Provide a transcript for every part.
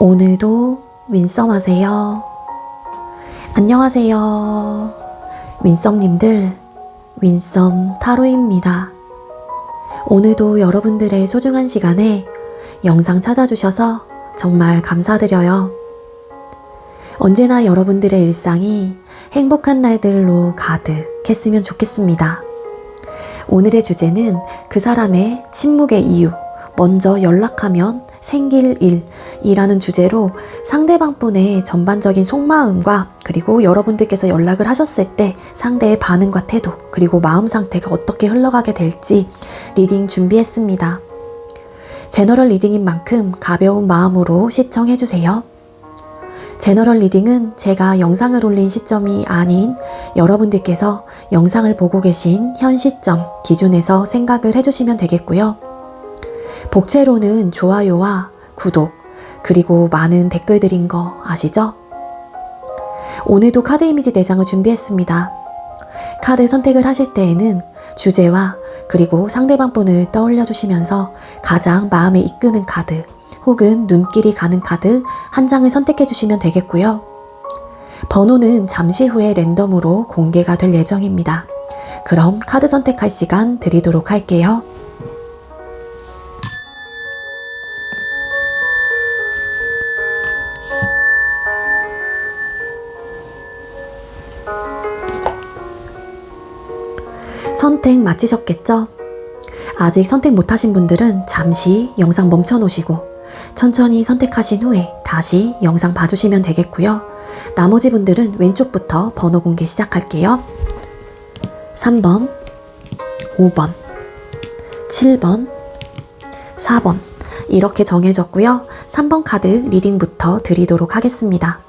오늘도 윈썸 하세요. 안녕하세요. 윈썸님들, 윈썸 타로입니다. 오늘도 여러분들의 소중한 시간에 영상 찾아주셔서 정말 감사드려요. 언제나 여러분들의 일상이 행복한 날들로 가득했으면 좋겠습니다. 오늘의 주제는 그 사람의 침묵의 이유, 먼저 연락하면 생길 일이라는 주제로 상대방 분의 전반적인 속마음과 그리고 여러분들께서 연락을 하셨을 때 상대의 반응과 태도 그리고 마음 상태가 어떻게 흘러가게 될지 리딩 준비했습니다. 제너럴 리딩인 만큼 가벼운 마음으로 시청해주세요. 제너럴 리딩은 제가 영상을 올린 시점이 아닌 여러분들께서 영상을 보고 계신 현 시점 기준에서 생각을 해주시면 되겠고요. 복채로는 좋아요와 구독 그리고 많은 댓글들인 거 아시죠? 오늘도 카드 이미지 4장을 준비했습니다. 카드 선택을 하실 때에는 주제와 그리고 상대방 분을 떠올려 주시면서 가장 마음에 이끄는 카드 혹은 눈길이 가는 카드 한 장을 선택해 주시면 되겠고요. 번호는 잠시 후에 랜덤으로 공개가 될 예정입니다. 그럼 카드 선택할 시간 드리도록 할게요. 선택 마치셨겠죠? 아직 선택 못하신 분들은 잠시 영상 멈춰 놓으시고 천천히 선택하신 후에 다시 영상 봐주시면 되겠고요. 나머지 분들은 왼쪽부터 번호 공개 시작할게요. 3번, 5번, 7번, 4번 이렇게 정해졌고요. 3번 카드 리딩부터 드리도록 하겠습니다.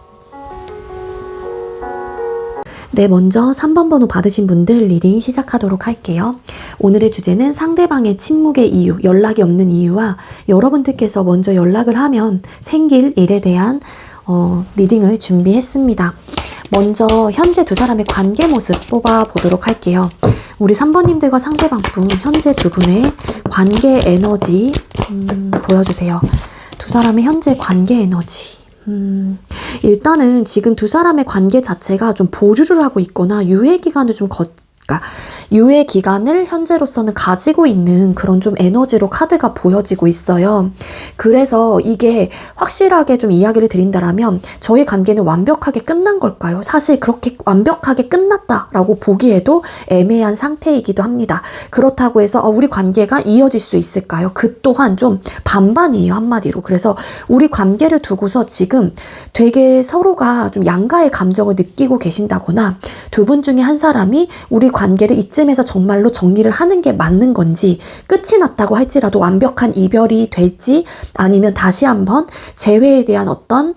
네, 먼저 3번 번호 받으신 분들 리딩 시작하도록 할게요. 오늘의 주제는 상대방의 침묵의 이유, 연락이 없는 이유와 여러분들께서 먼저 연락을 하면 생길 일에 대한 리딩을 준비했습니다. 먼저 현재 두 사람의 관계 모습 뽑아보도록 할게요. 우리 3번님들과 상대방 분, 현재 두 분의 관계 에너지 보여주세요. 두 사람의 현재 관계 에너지. 일단은 지금 두 사람의 관계 자체가 좀 보류를 하고 있거나 유예 기간을 유예 기간을 현재로서는 가지고 있는 그런 좀 에너지로 카드가 보여지고 있어요. 그래서 이게 확실하게 좀 이야기를 드린다라면 저희 관계는 완벽하게 끝난 걸까요? 사실 그렇게 완벽하게 끝났다라고 보기에도 애매한 상태이기도 합니다. 그렇다고 해서 우리 관계가 이어질 수 있을까요? 그 또한 좀 반반이에요, 한마디로. 그래서 우리 관계를 두고서 지금 되게 서로가 좀 양가의 감정을 느끼고 계신다거나 두 분 중에 한 사람이 우리 관계를 이쯤에서 정말로 정리를 하는 게 맞는 건지, 끝이 났다고 할지라도 완벽한 이별이 될지 아니면 다시 한번 재회에 대한 어떤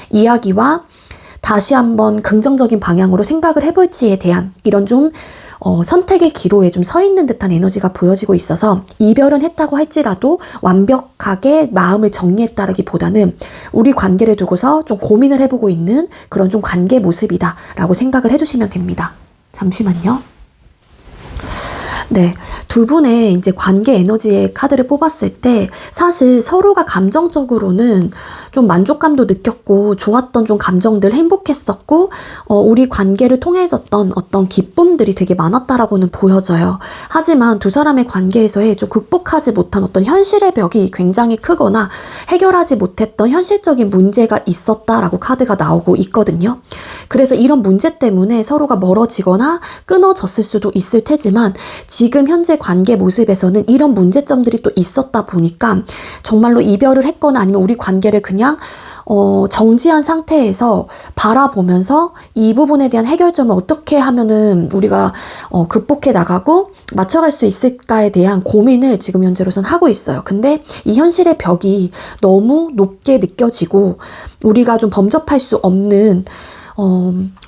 이야기와 다시 한번 긍정적인 방향으로 생각을 해볼지에 대한 이런 좀 선택의 기로에 좀 서 있는 듯한 에너지가 보여지고 있어서 이별은 했다고 할지라도 완벽하게 마음을 정리했다라기보다는 우리 관계를 두고서 좀 고민을 해보고 있는 그런 좀 관계 모습이다 라고 생각을 해주시면 됩니다. 잠시만요. 네, 두 분의 이제 관계 에너지의 카드를 뽑았을 때 사실 서로가 감정적으로는 좀 만족감도 느꼈고 좋았던 좀 감정들, 행복했었고 우리 관계를 통해졌던 어떤 기쁨들이 되게 많았다라고는 보여져요. 하지만 두 사람의 관계에서의 좀 극복하지 못한 어떤 현실의 벽이 굉장히 크거나 해결하지 못했던 현실적인 문제가 있었다라고 카드가 나오고 있거든요. 그래서 이런 문제 때문에 서로가 멀어지거나 끊어졌을 수도 있을 테지만 지금 현재 관계 모습에서는 이런 문제점들이 또 있었다 보니까 정말로 이별을 했거나 아니면 우리 관계를 그냥 정지한 상태에서 바라보면서 이 부분에 대한 해결점을 어떻게 하면은 우리가 극복해 나가고 맞춰갈 수 있을까에 대한 고민을 지금 현재로서는 하고 있어요. 근데 이 현실의 벽이 너무 높게 느껴지고 우리가 좀 범접할 수 없는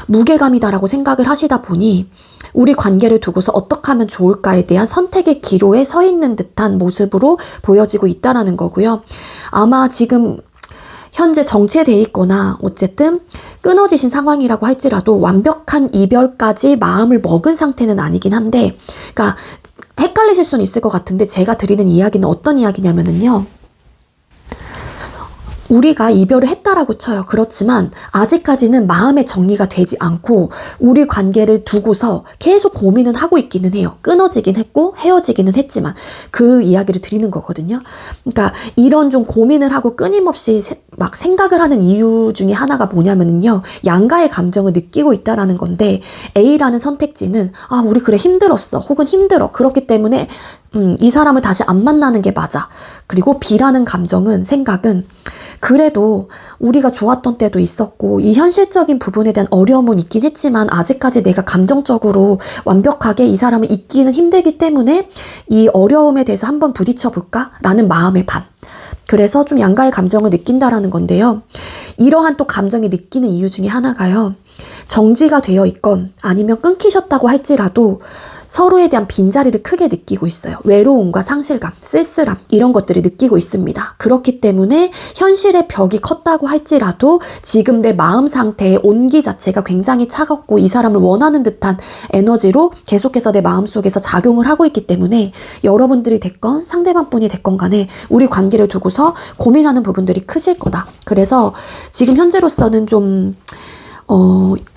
무게감이다라고 생각을 하시다 보니 우리 관계를 두고서 어떻게 하면 좋을까에 대한 선택의 기로에 서 있는 듯한 모습으로 보여지고 있다라는 거고요. 아마 지금 현재 정체돼 있거나 어쨌든 끊어지신 상황이라고 할지라도 완벽한 이별까지 마음을 먹은 상태는 아니긴 한데, 그러니까 헷갈리실 수는 있을 것 같은데 제가 드리는 이야기는 어떤 이야기냐면요. 우리가 이별을 했다라고 쳐요. 그렇지만 아직까지는 마음의 정리가 되지 않고 우리 관계를 두고서 계속 고민은 하고 있기는 해요. 끊어지긴 했고 헤어지기는 했지만 그 이야기를 드리는 거거든요. 그러니까 이런 좀 고민을 하고 끊임없이 막 생각을 하는 이유 중에 하나가 뭐냐면요. 양가의 감정을 느끼고 있다라는 건데 A라는 선택지는 우리 그래 힘들었어. 혹은 힘들어. 그렇기 때문에 이 사람을 다시 안 만나는 게 맞아. 그리고 B라는 감정은 생각은 그래도 우리가 좋았던 때도 있었고 이 현실적인 부분에 대한 어려움은 있긴 했지만 아직까지 내가 감정적으로 완벽하게 이 사람을 잊기는 힘들기 때문에 이 어려움에 대해서 한번 부딪혀 볼까? 라는 마음의 반. 그래서 좀 양가의 감정을 느낀다라는 건데요. 이러한 또 감정이 느끼는 이유 중에 하나가요. 정지가 되어 있건 아니면 끊기셨다고 할지라도 서로에 대한 빈자리를 크게 느끼고 있어요. 외로움과 상실감, 쓸쓸함 이런 것들을 느끼고 있습니다. 그렇기 때문에 현실의 벽이 컸다고 할지라도 지금 내 마음 상태의 온기 자체가 굉장히 차갑고 이 사람을 원하는 듯한 에너지로 계속해서 내 마음속에서 작용을 하고 있기 때문에 여러분들이 됐건 상대방 분이 됐건 간에 우리 관계를 두고서 고민하는 부분들이 크실 거다. 그래서 지금 현재로서는 좀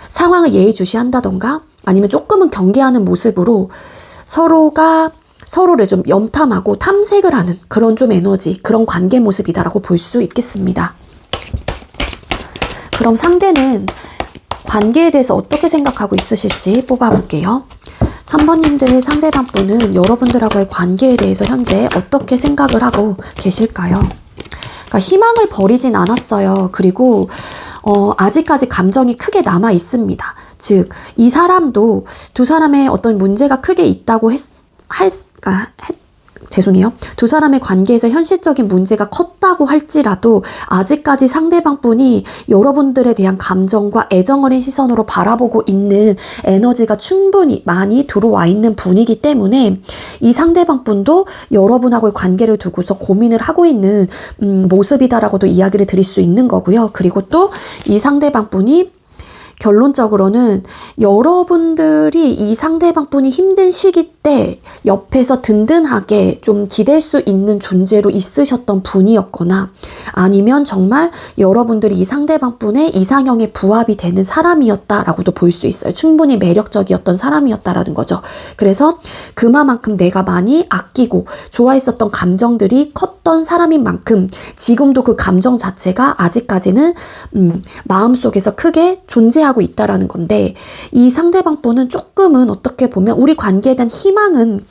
상황을 예의주시한다던가 아니면 조금은 경계하는 모습으로 서로가 서로를 좀 염탐하고 탐색을 하는 그런 좀 에너지, 그런 관계 모습이다라고 볼 수 있겠습니다. 그럼 상대는 관계에 대해서 어떻게 생각하고 있으실지 뽑아볼게요. 3번님들 상대방 분은 여러분들하고의 관계에 대해서 현재 어떻게 생각을 하고 계실까요? 그러니까 희망을 버리진 않았어요. 그리고 아직까지 감정이 크게 남아 있습니다. 즉, 이 사람도 두 사람의 어떤 문제가 크게 있다고 죄송해요. 두 사람의 관계에서 현실적인 문제가 컸다고 할지라도 아직까지 상대방 분이 여러분들에 대한 감정과 애정 어린 시선으로 바라보고 있는 에너지가 충분히 많이 들어와 있는 분이기 때문에 이 상대방 분도 여러분하고의 관계를 두고서 고민을 하고 있는 모습이다라고도 이야기를 드릴 수 있는 거고요. 그리고 또 이 상대방 분이 결론적으로는 여러분들이 이 상대방 분이 힘든 시기 때 옆에서 든든하게 좀 기댈 수 있는 존재로 있으셨던 분이었거나 아니면 정말 여러분들이 이 상대방 분의 이상형에 부합이 되는 사람이었다라고도 볼 수 있어요. 충분히 매력적이었던 사람이었다라는 거죠. 그래서 그만큼 내가 많이 아끼고 좋아했었던 감정들이 컸던 사람인 만큼 지금도 그 감정 자체가 아직까지는 마음속에서 크게 존재하고 있다라는 건데 이 상대방 분은 조금은 어떻게 보면 우리 관계에 대한 희망은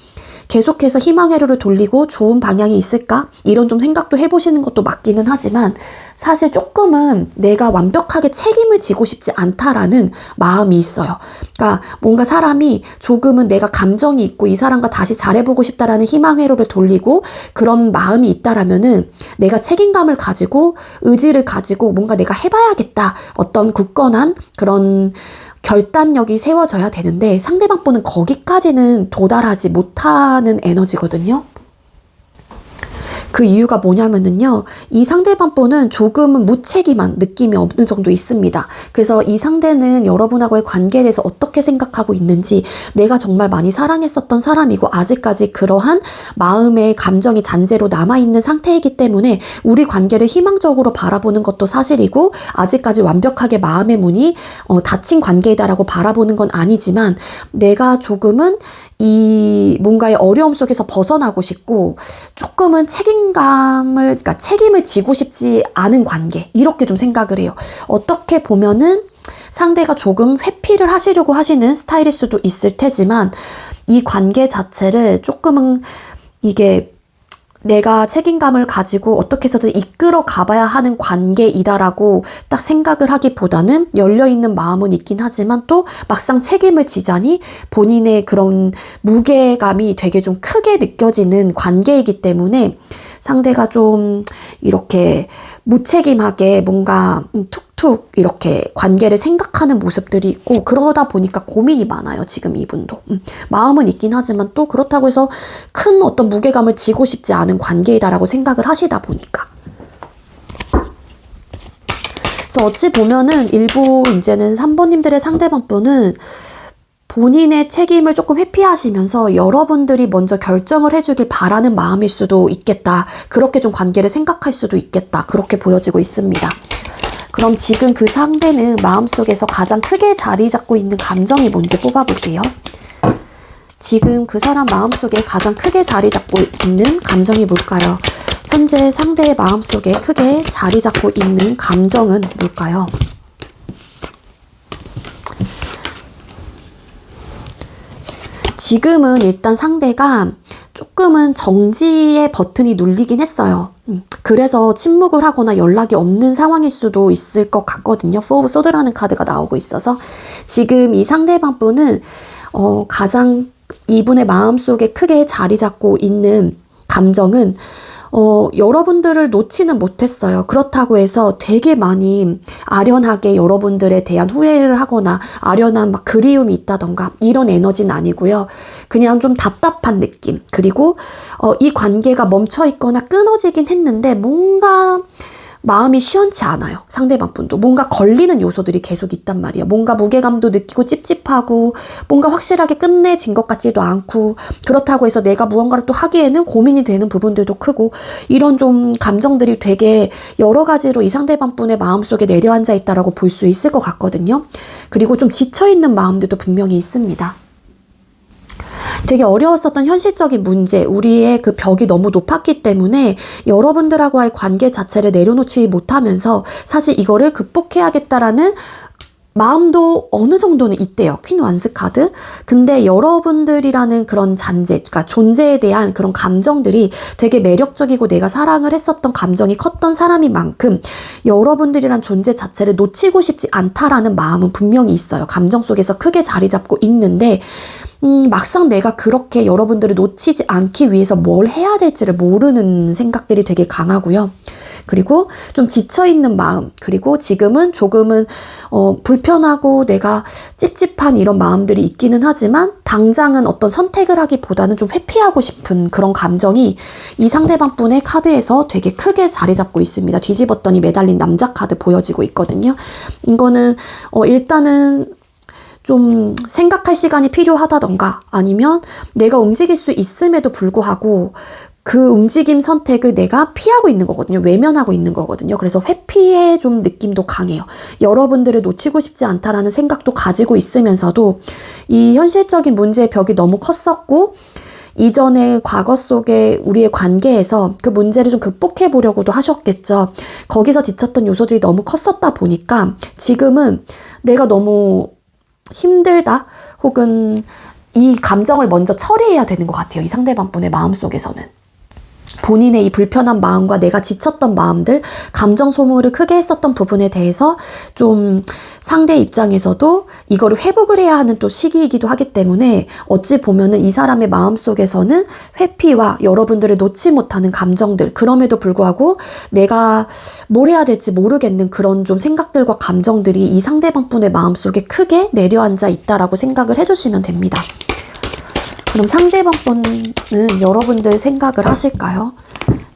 계속해서 희망 회로를 돌리고 좋은 방향이 있을까? 이런 좀 생각도 해보시는 것도 맞기는 하지만 사실 조금은 내가 완벽하게 책임을 지고 싶지 않다라는 마음이 있어요. 그러니까 뭔가 사람이 조금은 내가 감정이 있고 이 사람과 다시 잘해보고 싶다라는 희망 회로를 돌리고 그런 마음이 있다라면은 내가 책임감을 가지고 의지를 가지고 뭔가 내가 해봐야겠다. 어떤 굳건한 그런 결단력이 세워져야 되는데 상대방 분은 거기까지는 도달하지 못하는 에너지거든요. 그 이유가 뭐냐면은요, 이 상대방 분은 조금은 무책임한 느낌이 어느 정도 있습니다. 그래서 이 상대는 여러분하고의 관계에 대해서 어떻게 생각하고 있는지, 내가 정말 많이 사랑했었던 사람이고 아직까지 그러한 마음의 감정이 잔재로 남아있는 상태이기 때문에 우리 관계를 희망적으로 바라보는 것도 사실이고 아직까지 완벽하게 마음의 문이 닫힌 관계이다라고 바라보는 건 아니지만 내가 조금은 이 뭔가의 어려움 속에서 벗어나고 싶고 조금은 그러니까 책임을 지고 싶지 않은 관계, 이렇게 좀 생각을 해요. 어떻게 보면은 상대가 조금 회피를 하시려고 하시는 스타일일 수도 있을 테지만 이 관계 자체를 조금은 이게 내가 책임감을 가지고 어떻게 해서든 이끌어 가봐야 하는 관계이다라고 딱 생각을 하기보다는 열려있는 마음은 있긴 하지만 또 막상 책임을 지자니 본인의 그런 무게감이 되게 좀 크게 느껴지는 관계이기 때문에 상대가 좀 이렇게 무책임하게 뭔가 툭툭 이렇게 관계를 생각하는 모습들이 있고 그러다 보니까 고민이 많아요. 지금 이분도. 마음은 있긴 하지만 또 그렇다고 해서 큰 어떤 무게감을 지고 싶지 않은 관계이다라고 생각을 하시다 보니까. 그래서 어찌 보면은 일부 이제는 3번님들의 상대방 분은 본인의 책임을 조금 회피하시면서 여러분들이 먼저 결정을 해주길 바라는 마음일 수도 있겠다. 그렇게 좀 관계를 생각할 수도 있겠다. 그렇게 보여지고 있습니다. 그럼 지금 그 상대는 마음속에서 가장 크게 자리 잡고 있는 감정이 뭔지 뽑아볼게요. 지금 그 사람 마음속에 가장 크게 자리 잡고 있는 감정이 뭘까요? 현재 상대의 마음속에 크게 자리 잡고 있는 감정은 뭘까요? 지금은 일단 상대가 조금은 정지의 버튼이 눌리긴 했어요. 그래서 침묵을 하거나 연락이 없는 상황일 수도 있을 것 같거든요. Four of Swords라는 카드가 나오고 있어서 지금 이 상대방 분은 가장 이분의 마음속에 크게 자리 잡고 있는 감정은 여러분들을 놓지는 못했어요. 그렇다고 해서 되게 많이 아련하게 여러분들에 대한 후회를 하거나 아련한 막 그리움이 있다던가 이런 에너지는 아니고요. 그냥 좀 답답한 느낌. 그리고 이 관계가 멈춰 있거나 끊어지긴 했는데 뭔가 마음이 시원치 않아요. 상대방 분도. 뭔가 걸리는 요소들이 계속 있단 말이에요. 뭔가 무게감도 느끼고 찝찝하고 뭔가 확실하게 끝내진 것 같지도 않고 그렇다고 해서 내가 무언가를 또 하기에는 고민이 되는 부분들도 크고 이런 좀 감정들이 되게 여러 가지로 이 상대방 분의 마음속에 내려앉아 있다라고 볼 수 있을 것 같거든요. 그리고 좀 지쳐있는 마음들도 분명히 있습니다. 되게 어려웠었던 현실적인 문제, 우리의 그 벽이 너무 높았기 때문에 여러분들하고의 관계 자체를 내려놓지 못하면서 사실 이거를 극복해야겠다라는 마음도 어느 정도는 있대요. 퀸 완스 카드. 근데 여러분들이라는 그런 잔재, 그러니까 존재에 대한 그런 감정들이 되게 매력적이고 내가 사랑을 했었던 감정이 컸던 사람인 만큼 여러분들이란 존재 자체를 놓치고 싶지 않다라는 마음은 분명히 있어요. 감정 속에서 크게 자리 잡고 있는데 막상 내가 그렇게 여러분들을 놓치지 않기 위해서 뭘 해야 될지를 모르는 생각들이 되게 강하고요. 그리고 좀 지쳐있는 마음, 그리고 지금은 조금은 불편하고 내가 찝찝한 이런 마음들이 있기는 하지만 당장은 어떤 선택을 하기보다는 좀 회피하고 싶은 그런 감정이 이 상대방 분의 카드에서 되게 크게 자리 잡고 있습니다. 뒤집었더니 매달린 남자 카드 보여지고 있거든요. 이거는 일단은 좀 생각할 시간이 필요하다던가 아니면 내가 움직일 수 있음에도 불구하고 그 움직임 선택을 내가 피하고 있는 거거든요. 외면하고 있는 거거든요. 그래서 회피의 좀 느낌도 강해요. 여러분들을 놓치고 싶지 않다라는 생각도 가지고 있으면서도 이 현실적인 문제의 벽이 너무 컸었고 이전에 과거 속에 우리의 관계에서 그 문제를 좀 극복해 보려고도 하셨겠죠. 거기서 지쳤던 요소들이 너무 컸었다 보니까 지금은 내가 너무 힘들다 혹은 이 감정을 먼저 처리해야 되는 것 같아요. 이 상대방 분의 마음속에서는. 본인의 이 불편한 마음과 내가 지쳤던 마음들, 감정 소모를 크게 했었던 부분에 대해서 좀 상대 입장에서도 이거를 회복을 해야 하는 또 시기이기도 하기 때문에 어찌 보면은 이 사람의 마음속에서는 회피와 여러분들을 놓지 못하는 감정들, 그럼에도 불구하고 내가 뭘 해야 될지 모르겠는 그런 좀 생각들과 감정들이 이 상대방 분의 마음속에 크게 내려앉아 있다라고 생각을 해주시면 됩니다. 그럼 상대방 분은 여러분들 생각을 하실까요?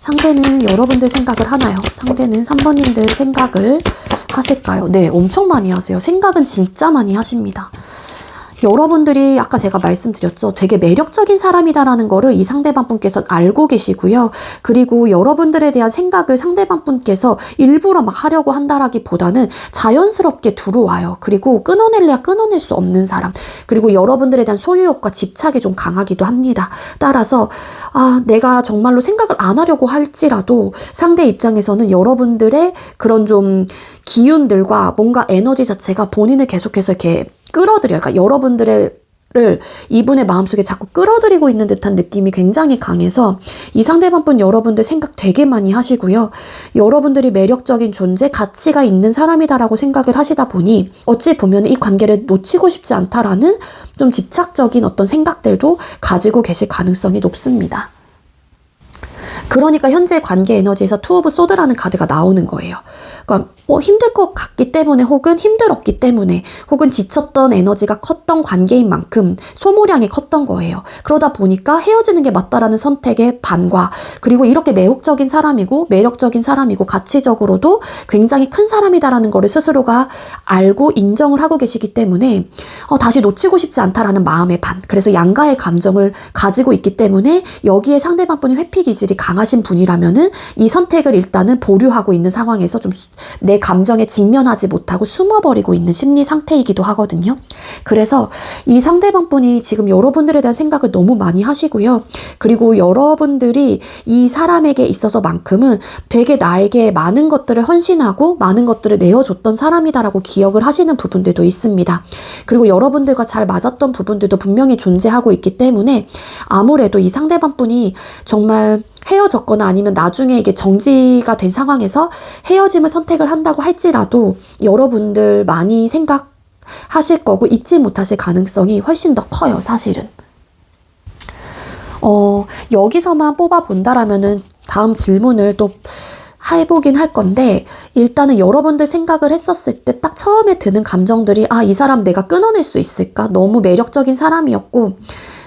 상대는 여러분들 생각을 하나요? 상대는 3번님들 생각을 하실까요? 네, 엄청 많이 하세요. 생각은 진짜 많이 하십니다. 여러분들이 아까 제가 말씀드렸죠. 되게 매력적인 사람이다라는 거를 이 상대방 분께서는 알고 계시고요. 그리고 여러분들에 대한 생각을 상대방 분께서 일부러 막 하려고 한다라기보다는 자연스럽게 들어와요. 그리고 끊어낼래야 끊어낼 수 없는 사람. 그리고 여러분들에 대한 소유욕과 집착이 좀 강하기도 합니다. 따라서 내가 정말로 생각을 안 하려고 할지라도 상대 입장에서는 여러분들의 그런 좀 기운들과 뭔가 에너지 자체가 본인을 계속해서 이렇게 끌어들여요. 그러니까 여러분들을 이분의 마음속에 자꾸 끌어들이고 있는 듯한 느낌이 굉장히 강해서 이 상대방 분 여러분들 생각 되게 많이 하시고요. 여러분들이 매력적인 존재, 가치가 있는 사람이다라고 생각을 하시다 보니 어찌 보면 이 관계를 놓치고 싶지 않다라는 좀 집착적인 어떤 생각들도 가지고 계실 가능성이 높습니다. 그러니까 현재 관계 에너지에서 투 오브 소드라는 카드가 나오는 거예요. 그러니까 힘들 것 같기 때문에 혹은 힘들었기 때문에 혹은 지쳤던 에너지가 컸던 관계인 만큼 소모량이 컸던 거예요. 그러다 보니까 헤어지는 게 맞다라는 선택의 반과 그리고 이렇게 매혹적인 사람이고 매력적인 사람이고 가치적으로도 굉장히 큰 사람이다라는 거를 스스로가 알고 인정을 하고 계시기 때문에 다시 놓치고 싶지 않다라는 마음의 반. 그래서 양가의 감정을 가지고 있기 때문에 여기에 상대방분이 회피 기질이 강하신 분이라면은 이 선택을 일단은 보류하고 있는 상황에서 좀 내 감정에 직면하지 못하고 숨어버리고 있는 심리 상태이기도 하거든요. 그래서 이 상대방분이 지금 여러분들에 대한 생각을 너무 많이 하시고요. 그리고 여러분들이 이 사람에게 있어서만큼은 되게 나에게 많은 것들을 헌신하고 많은 것들을 내어줬던 사람이다라고 기억을 하시는 부분들도 있습니다. 그리고 여러분들과 잘 맞았던 부분들도 분명히 존재하고 있기 때문에 아무래도 이 상대방분이 정말 헤어졌거나 아니면 나중에 이게 정지가 된 상황에서 헤어짐을 선택을 한다고 할지라도 여러분들 많이 생각하실 거고 잊지 못하실 가능성이 훨씬 더 커요, 사실은. 여기서만 뽑아본다라면은 다음 질문을 또 해보긴 할 건데 일단은 여러분들 생각을 했었을 때 딱 처음에 드는 감정들이 이 사람 내가 끊어낼 수 있을까? 너무 매력적인 사람이었고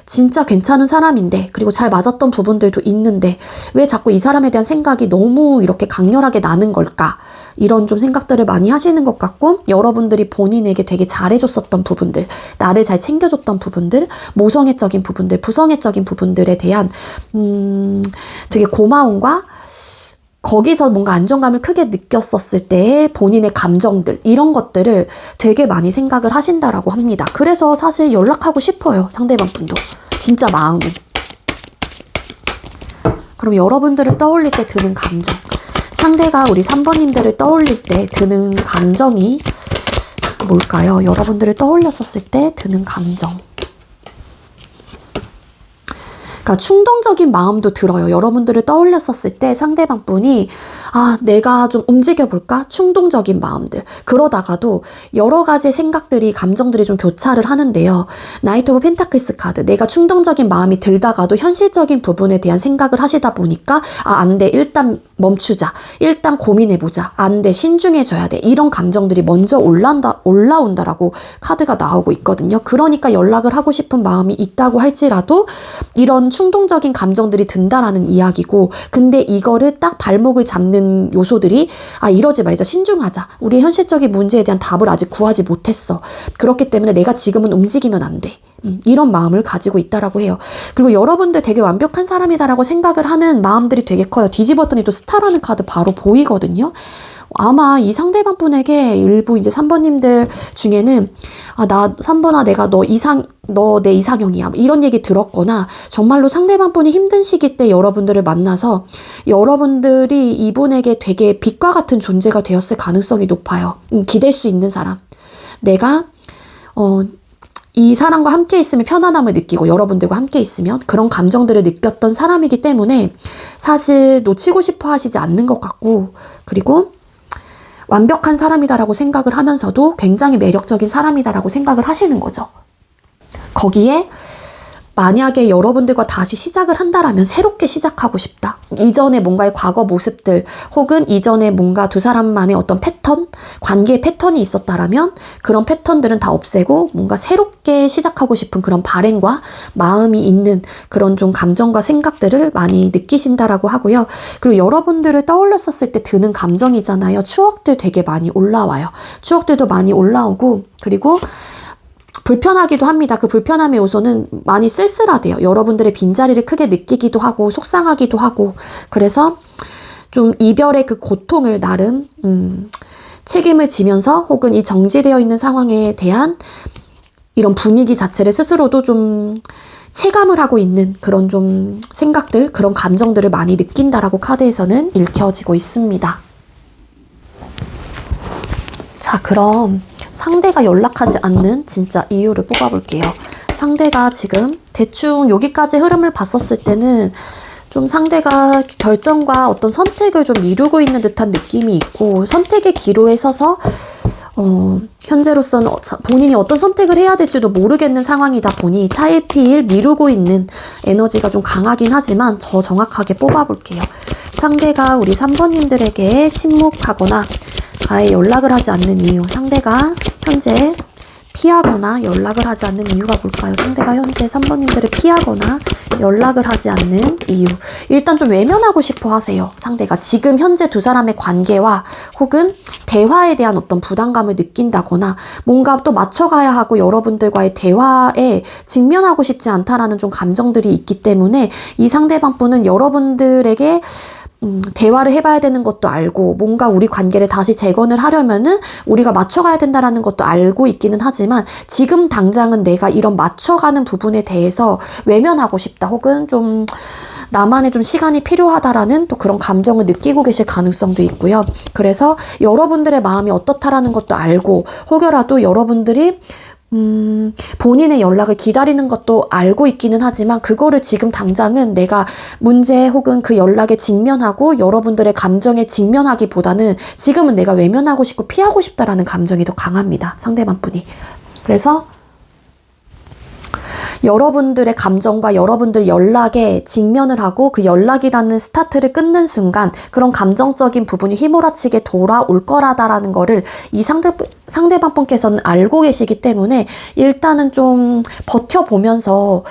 진짜 괜찮은 사람인데 그리고 잘 맞았던 부분들도 있는데 왜 자꾸 이 사람에 대한 생각이 너무 이렇게 강렬하게 나는 걸까? 이런 좀 생각들을 많이 하시는 것 같고 여러분들이 본인에게 되게 잘해줬었던 부분들, 나를 잘 챙겨줬던 부분들, 모성애적인 부분들, 부성애적인 부분들에 대한 되게 고마움과 거기서 뭔가 안정감을 크게 느꼈었을 때의 본인의 감정들 이런 것들을 되게 많이 생각을 하신다라고 합니다. 그래서 사실 연락하고 싶어요. 상대방 분도. 진짜 마음은. 그럼 여러분들을 떠올릴 때 드는 감정. 상대가 우리 3번님들을 떠올릴 때 드는 감정이 뭘까요? 여러분들을 떠올렸었을 때 드는 감정. 그러니까 충동적인 마음도 들어요. 여러분들을 떠올렸었을 때 상대방 분이 내가 좀 움직여볼까? 충동적인 마음들. 그러다가도 여러 가지 생각들이, 감정들이 좀 교차를 하는데요. 나이트 오브 펜타클스 카드. 내가 충동적인 마음이 들다가도 현실적인 부분에 대한 생각을 하시다 보니까 안 돼. 일단 멈추자. 일단 고민해보자. 안 돼. 신중해져야 돼. 이런 감정들이 먼저 올라온다라고 카드가 나오고 있거든요. 그러니까 연락을 하고 싶은 마음이 있다고 할지라도 이런 충동적인 감정들이 든다라는 이야기고 근데 이거를 딱 발목을 잡는 요소들이 이러지 말자, 신중하자, 우리의 현실적인 문제에 대한 답을 아직 구하지 못했어, 그렇기 때문에 내가 지금은 움직이면 안 돼, 이런 마음을 가지고 있다라고 해요. 그리고 여러분들 되게 완벽한 사람이다라고 생각을 하는 마음들이 되게 커요. 뒤집었더니 또 스타라는 카드 바로 보이거든요. 아마 이 상대방 분에게 일부 이제 3번님들 중에는 나 3번아 내가 너 내 이상형이야 이런 얘기 들었거나 정말로 상대방 분이 힘든 시기 때 여러분들을 만나서 여러분들이 이분에게 되게 빛과 같은 존재가 되었을 가능성이 높아요. 기댈 수 있는 사람. 내가 이 사람과 함께 있으면 편안함을 느끼고 여러분들과 함께 있으면 그런 감정들을 느꼈던 사람이기 때문에 사실 놓치고 싶어 하시지 않는 것 같고 그리고 완벽한 사람이다라고 생각을 하면서도 굉장히 매력적인 사람이다라고 생각을 하시는 거죠. 거기에 만약에 여러분들과 다시 시작을 한다라면 새롭게 시작하고 싶다. 이전에 뭔가의 과거 모습들 혹은 이전에 뭔가 두 사람만의 어떤 패턴, 관계의 패턴이 있었다라면 그런 패턴들은 다 없애고 뭔가 새롭게 시작하고 싶은 그런 바램과 마음이 있는 그런 좀 감정과 생각들을 많이 느끼신다라고 하고요. 그리고 여러분들을 떠올렸었을 때 드는 감정이잖아요. 추억들 되게 많이 올라와요. 추억들도 많이 올라오고 그리고 불편하기도 합니다. 그 불편함의 요소는 많이 쓸쓸하대요. 여러분들의 빈자리를 크게 느끼기도 하고 속상하기도 하고 그래서 좀 이별의 그 고통을 나름 책임을 지면서 혹은 이 정지되어 있는 상황에 대한 이런 분위기 자체를 스스로도 좀 체감을 하고 있는 그런 좀 생각들, 그런 감정들을 많이 느낀다라고 카드에서는 읽혀지고 있습니다. 자, 그럼 상대가 연락하지 않는 진짜 이유를 뽑아볼게요. 상대가 지금 대충 여기까지 흐름을 봤었을 때는 좀 상대가 결정과 어떤 선택을 좀 미루고 있는 듯한 느낌이 있고 선택의 기로에 서서 현재로서는 본인이 어떤 선택을 해야 될지도 모르겠는 상황이다 보니 차일피일 미루고 있는 에너지가 좀 강하긴 하지만 더 정확하게 뽑아볼게요. 상대가 우리 3번님들에게 침묵하거나 아예 연락을 하지 않는 이유, 상대가 현재 피하거나 연락을 하지 않는 이유가 뭘까요? 상대가 현재 3번님들을 피하거나 연락을 하지 않는 이유. 일단 좀 외면하고 싶어 하세요. 상대가 지금 현재 두 사람의 관계와 혹은 대화에 대한 어떤 부담감을 느낀다거나 뭔가 또 맞춰가야 하고 여러분들과의 대화에 직면하고 싶지 않다라는 좀 감정들이 있기 때문에 이 상대방 분은 여러분들에게 대화를 해봐야 되는 것도 알고 뭔가 우리 관계를 다시 재건을 하려면은 우리가 맞춰가야 된다라는 것도 알고 있기는 하지만 지금 당장은 내가 이런 맞춰가는 부분에 대해서 외면하고 싶다 혹은 좀 나만의 좀 시간이 필요하다라는 또 그런 감정을 느끼고 계실 가능성도 있고요. 그래서 여러분들의 마음이 어떻다라는 것도 알고 혹여라도 여러분들이 본인의 연락을 기다리는 것도 알고 있기는 하지만 그거를 지금 당장은 내가 문제 혹은 그 연락에 직면하고 여러분들의 감정에 직면하기보다는 지금은 내가 외면하고 싶고 피하고 싶다라는 감정이 더 강합니다. 상대방 분이. 그래서 여러분들의 감정과 여러분들 연락에 직면을 하고 그 연락이라는 스타트를 끊는 순간 그런 감정적인 부분이 휘몰아치게 돌아올 거라다라는 거를 이 상대방 분께서는 알고 계시기 때문에 일단은 좀 버텨보면서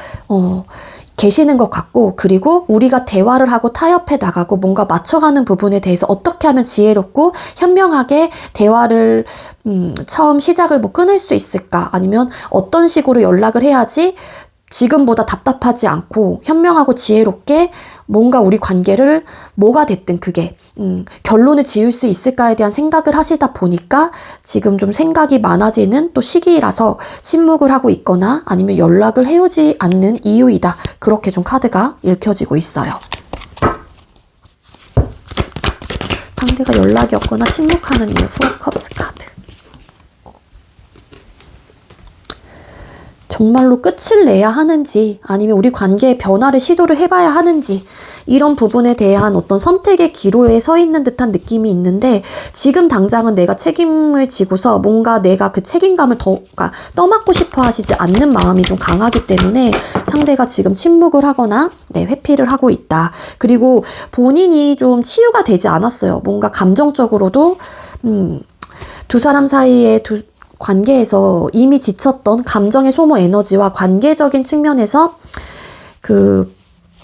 계시는 것 같고 그리고 우리가 대화를 하고 타협해 나가고 뭔가 맞춰가는 부분에 대해서 어떻게 하면 지혜롭고 현명하게 대화를 처음 시작을 뭐 끊을 수 있을까 아니면 어떤 식으로 연락을 해야지 지금보다 답답하지 않고 현명하고 지혜롭게 뭔가 우리 관계를 뭐가 됐든 그게 결론을 지을 수 있을까에 대한 생각을 하시다 보니까 지금 좀 생각이 많아지는 또 시기라서 침묵을 하고 있거나 아니면 연락을 해오지 않는 이유이다. 그렇게 좀 카드가 읽혀지고 있어요. 상대가 연락이 없거나 침묵하는 이유, 4컵스 카드. 정말로 끝을 내야 하는지 아니면 우리 관계의 변화를 시도를 해봐야 하는지 이런 부분에 대한 어떤 선택의 기로에 서 있는 듯한 느낌이 있는데 지금 당장은 내가 책임을 지고서 뭔가 내가 그 책임감을 떠맡고 싶어 하시지 않는 마음이 좀 강하기 때문에 상대가 지금 침묵을 하거나 회피를 하고 있다. 그리고 본인이 좀 치유가 되지 않았어요. 뭔가 감정적으로도 두 사람 사이에 관계에서 이미 지쳤던 감정의 소모 에너지와 관계적인 측면에서 그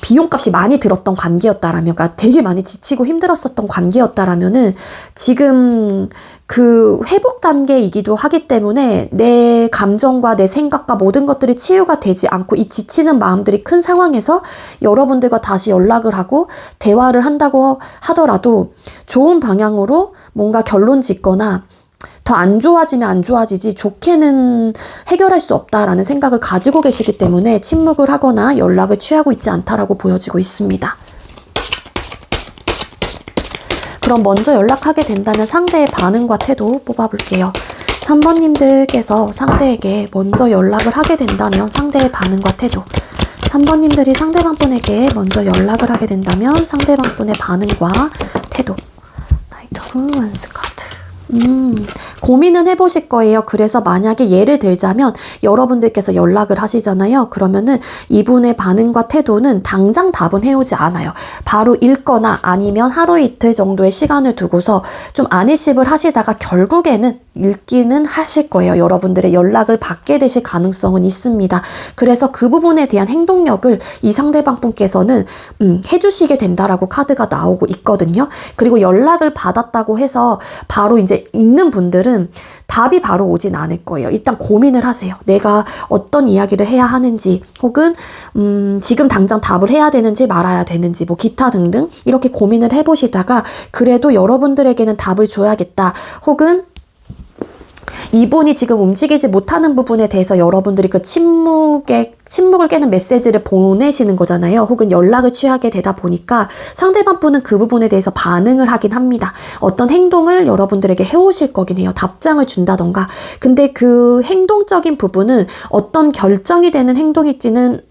비용값이 많이 들었던 관계였다라면, 그러니까 되게 많이 지치고 힘들었었던 관계였다라면은 지금 그 회복 단계이기도 하기 때문에 내 감정과 내 생각과 모든 것들이 치유가 되지 않고 이 지치는 마음들이 큰 상황에서 여러분들과 다시 연락을 하고 대화를 한다고 하더라도 좋은 방향으로 뭔가 결론 짓거나 더 안 좋아지면 안 좋아지지 좋게는 해결할 수 없다라는 생각을 가지고 계시기 때문에 침묵을 하거나 연락을 취하고 있지 않다라고 보여지고 있습니다. 그럼 먼저 연락하게 된다면 상대의 반응과 태도 뽑아볼게요. 3번님들께서 상대에게 먼저 연락을 하게 된다면 상대의 반응과 태도. 3번님들이 상대방 분에게 먼저 연락을 하게 된다면 상대방 분의 반응과 태도. 나이트 오브 원스 카드. 고민은 해보실 거예요. 그래서 만약에 예를 들자면 여러분들께서 연락을 하시잖아요. 그러면은 이분의 반응과 태도는 당장 답은 해오지 않아요. 바로 읽거나 아니면 하루 이틀 정도의 시간을 두고서 좀 안일십을 하시다가 결국에는 읽기는 하실 거예요. 여러분들의 연락을 받게 되실 가능성은 있습니다. 그래서 그 부분에 대한 행동력을 이 상대방 분께서는 해주시게 된다라고 카드가 나오고 있거든요. 그리고 연락을 받았다고 해서 바로 이제 읽는 분들은 답이 바로 오진 않을 거예요. 일단 고민을 하세요. 내가 어떤 이야기를 해야 하는지 혹은 지금 당장 답을 해야 되는지 말아야 되는지 뭐 기타 등등 이렇게 고민을 해보시다가 그래도 여러분들에게는 답을 줘야겠다 혹은 이분이 지금 움직이지 못하는 부분에 대해서 여러분들이 그 침묵을 깨는 메시지를 보내시는 거잖아요. 혹은 연락을 취하게 되다 보니까 상대방 분은 그 부분에 대해서 반응을 하긴 합니다. 어떤 행동을 여러분들에게 해오실 거긴 해요. 답장을 준다던가. 근데 그 행동적인 부분은 어떤 결정이 되는 행동일지는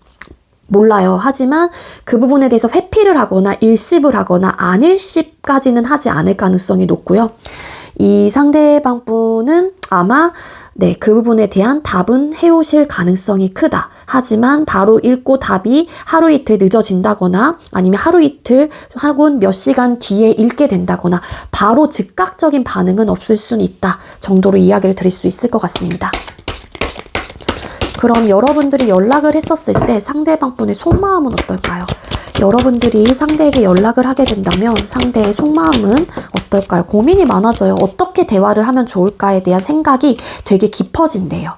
몰라요. 하지만 그 부분에 대해서 회피를 하거나 일십을 하거나 안일십까지는 하지 않을 가능성이 높고요. 이 상대방 분은 아마 네, 그 부분에 대한 답은 해오실 가능성이 크다. 하지만 바로 읽고 답이 하루 이틀 늦어진다거나 아니면 하루 이틀 혹은 몇 시간 뒤에 읽게 된다거나 바로 즉각적인 반응은 없을 수는 있다 정도로 이야기를 드릴 수 있을 것 같습니다. 그럼 여러분들이 연락을 했었을 때 상대방 분의 속마음은 어떨까요? 여러분들이 상대에게 연락을 하게 된다면 상대의 속마음은 어떨까요? 고민이 많아져요. 어떻게 대화를 하면 좋을까에 대한 생각이 되게 깊어진대요.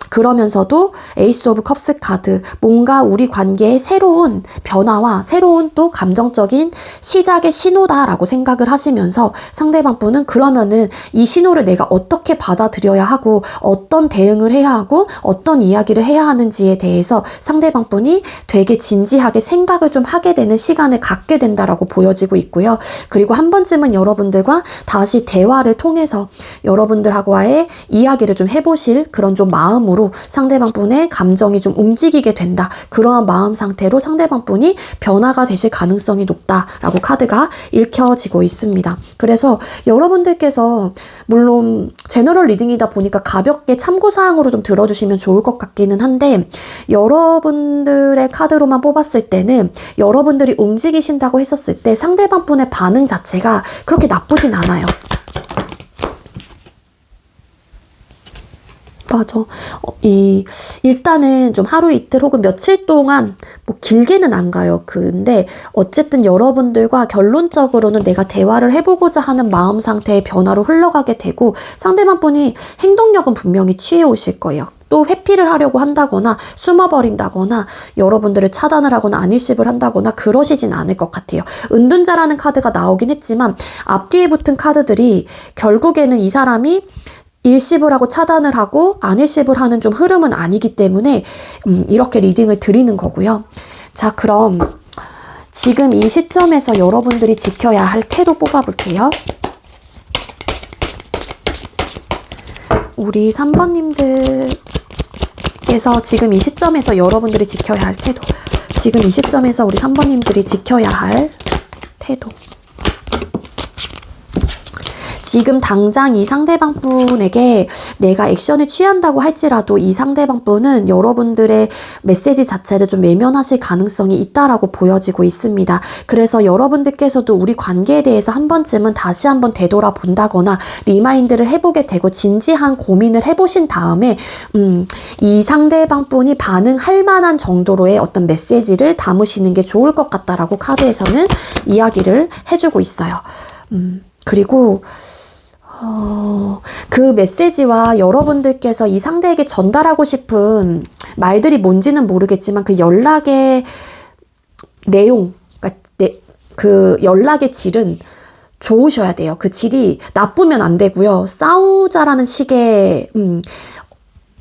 그러면서도 에이스 오브 컵스 카드, 뭔가 우리 관계의 새로운 변화와 새로운 또 감정적인 시작의 신호다라고 생각을 하시면서 상대방 분은 그러면은 이 신호를 내가 어떻게 받아들여야 하고 어떤 대응을 해야 하고 어떤 이야기를 해야 하는지에 대해서 상대방 분이 되게 진지하게 생각을 좀 하게 되는 시간을 갖게 된다라고 보여지고 있고요. 그리고 한 번쯤은 여러분들과 다시 대화를 통해서 여러분들하고의 이야기를 좀 해보실 그런 좀 마음으로 상대방 분의 감정이 좀 움직이게 된다. 그러한 마음 상태로 상대방 분이 변화가 되실 가능성이 높다라고 카드가 읽혀지고 있습니다. 그래서 여러분들께서 물론 제너럴 리딩이다 보니까 가볍게 참고사항으로 좀 들어주시면 좋을 것 같기는 한데 여러분들의 카드로만 뽑았을 때는 여러분들이 움직이신다고 했었을 때 상대방 분의 반응 자체가 그렇게 나쁘진 않아요. 맞아. 일단은 좀 하루 이틀 혹은 며칠 동안 뭐 길게는 안 가요. 근데 어쨌든 여러분들과 결론적으로는 내가 대화를 해보고자 하는 마음 상태의 변화로 흘러가게 되고 상대방 분이 행동력은 분명히 취해 오실 거예요. 또 회피를 하려고 한다거나 숨어버린다거나 여러분들을 차단을 하거나 안일십을 한다거나 그러시진 않을 것 같아요. 은둔자라는 카드가 나오긴 했지만 앞뒤에 붙은 카드들이 결국에는 이 사람이 일십을 하고 차단을 하고 안일십을 하는 좀 흐름은 아니기 때문에 이렇게 리딩을 드리는 거고요. 자, 그럼 지금 이 시점에서 여러분들이 지켜야 할 태도 뽑아볼게요. 우리 3번님들께서 지금 이 시점에서 여러분들이 지켜야 할 태도, 지금 이 시점에서 우리 3번님들이 지켜야 할 태도. 지금 당장 이 상대방 분에게 내가 액션을 취한다고 할지라도 이 상대방 분은 여러분들의 메시지 자체를 좀 외면하실 가능성이 있다라고 보여지고 있습니다. 그래서 여러분들께서도 우리 관계에 대해서 한 번쯤은 다시 한번 되돌아본다거나 리마인드를 해보게 되고 진지한 고민을 해보신 다음에 이 상대방 분이 반응할 만한 정도로의 어떤 메시지를 담으시는 게 좋을 것 같다라고 카드에서는 이야기를 해주고 있어요. 그리고 그 메시지와 여러분들께서 이 상대에게 전달하고 싶은 말들이 뭔지는 모르겠지만 그 연락의 내용, 그러니까 그 연락의 질은 좋으셔야 돼요. 그 질이 나쁘면 안 되고요. 싸우자라는 식의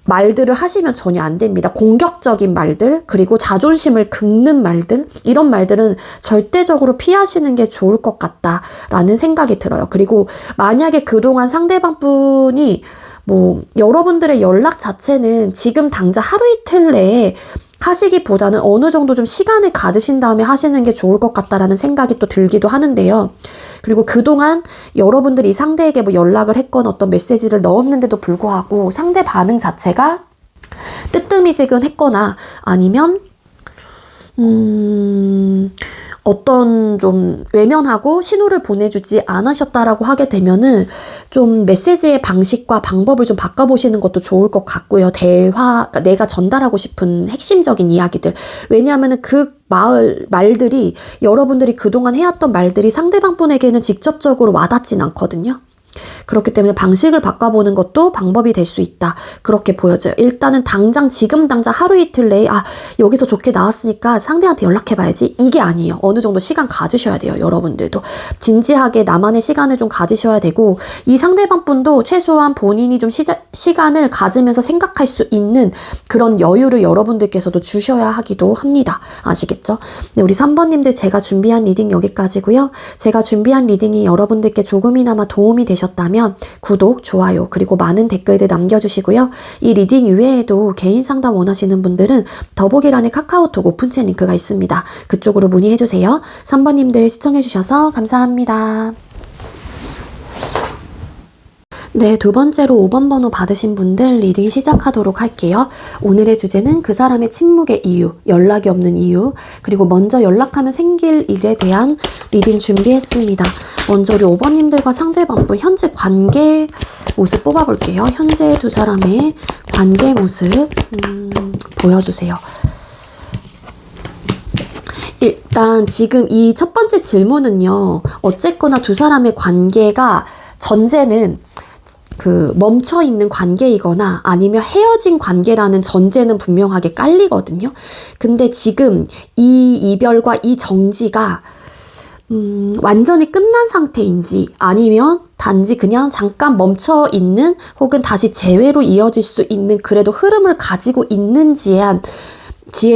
말들을 하시면 전혀 안 됩니다. 공격적인 말들, 그리고 자존심을 긁는 말들, 이런 말들은 절대적으로 피하시는 게 좋을 것 같다라는 생각이 들어요. 그리고 만약에 그동안 상대방 분이 뭐 여러분들의 연락 자체는 지금 당장 하루 이틀 내에 하시기보다는 어느 정도 좀 시간을 가지신 다음에 하시는 게 좋을 것 같다라는 생각이 또 들기도 하는데요. 그리고 그동안 여러분들이 상대에게 뭐 연락을 했건 어떤 메시지를 넣었는데도 불구하고 상대 반응 자체가 뜨뜨미지근했거나 아니면 어떤 좀 외면하고 신호를 보내주지 않으셨다라고 하게 되면은 좀 메시지의 방식과 방법을 좀 바꿔보시는 것도 좋을 것 같고요. 그러니까 내가 전달하고 싶은 핵심적인 이야기들. 왜냐하면은 그 말들이 여러분들이 그동안 해왔던 말들이 상대방 분에게는 직접적으로 와닿진 않거든요. 그렇기 때문에 방식을 바꿔보는 것도 방법이 될 수 있다. 그렇게 보여져요. 일단은 지금 당장 하루 이틀 내에 여기서 좋게 나왔으니까 상대한테 연락해봐야지. 이게 아니에요. 어느 정도 시간 가지셔야 돼요. 여러분들도. 진지하게 나만의 시간을 좀 가지셔야 되고 이 상대방 분도 최소한 본인이 좀 시간을 가지면서 생각할 수 있는 그런 여유를 여러분들께서도 주셔야 하기도 합니다. 아시겠죠? 네, 우리 3번님들 제가 준비한 리딩 여기까지고요. 제가 준비한 리딩이 여러분들께 조금이나마 도움이 되셨다면 구독, 좋아요, 그리고 많은 댓글들 남겨주시고요. 이 리딩 이외에도 개인 상담 원하시는 분들은 더보기란에 카카오톡 오픈챗 링크가 있습니다. 그쪽으로 문의해주세요. 3번님들 시청해주셔서 감사합니다. 네, 두 번째로 5번 번호 받으신 분들 리딩 시작하도록 할게요. 오늘의 주제는 그 사람의 침묵의 이유, 연락이 없는 이유, 그리고 먼저 연락하면 생길 일에 대한 리딩 준비했습니다. 먼저 우리 5번님들과 상대방분 현재 관계 모습 뽑아볼게요. 현재 두 사람의 관계 모습 보여주세요. 일단 지금 이 첫 번째 질문은요. 어쨌거나 두 사람의 관계가 전제는 멈춰있는 관계이거나 아니면 헤어진 관계라는 전제는 분명하게 깔리거든요. 근데 지금 이 이별과 이 정지가 완전히 끝난 상태인지 아니면 단지 그냥 잠깐 멈춰있는 혹은 다시 재회로 이어질 수 있는 그래도 흐름을 가지고 있는지에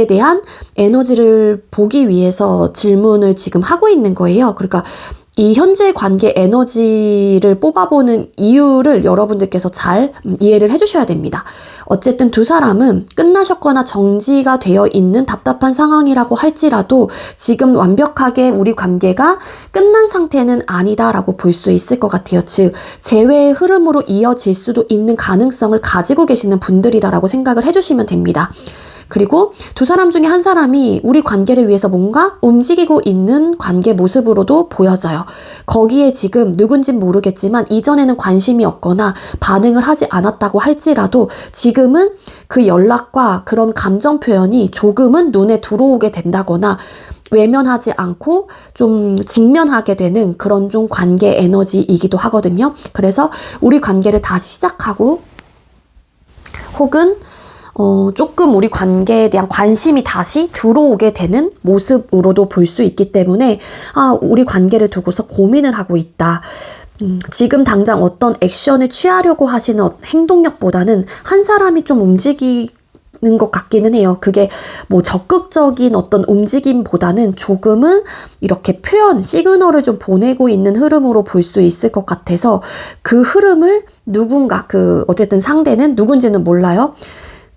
대한 에너지를 보기 위해서 질문을 지금 하고 있는 거예요. 그러니까 이 현재 관계 에너지를 뽑아보는 이유를 여러분들께서 잘 이해를 해주셔야 됩니다. 어쨌든 두 사람은 끝나셨거나 정지가 되어 있는 답답한 상황이라고 할지라도 지금 완벽하게 우리 관계가 끝난 상태는 아니다라고 볼 수 있을 것 같아요. 즉, 재회의 흐름으로 이어질 수도 있는 가능성을 가지고 계시는 분들이다라고 생각을 해주시면 됩니다. 그리고 두 사람 중에 한 사람이 우리 관계를 위해서 뭔가 움직이고 있는 관계 모습으로도 보여져요. 거기에 지금 누군진 모르겠지만 이전에는 관심이 없거나 반응을 하지 않았다고 할지라도 지금은 그 연락과 그런 감정 표현이 조금은 눈에 들어오게 된다거나 외면하지 않고 좀 직면하게 되는 그런 좀 관계 에너지이기도 하거든요. 그래서 우리 관계를 다시 시작하고 혹은 조금 우리 관계에 대한 관심이 다시 들어오게 되는 모습으로도 볼 수 있기 때문에 우리 관계를 두고서 고민을 하고 있다. 지금 당장 어떤 액션을 취하려고 하시는 행동력보다는 한 사람이 좀 움직이는 것 같기는 해요. 그게 뭐 적극적인 어떤 움직임보다는 조금은 이렇게 표현, 시그널을 좀 보내고 있는 흐름으로 볼 수 있을 것 같아서 그 흐름을 누군가, 어쨌든 상대는 누군지는 몰라요.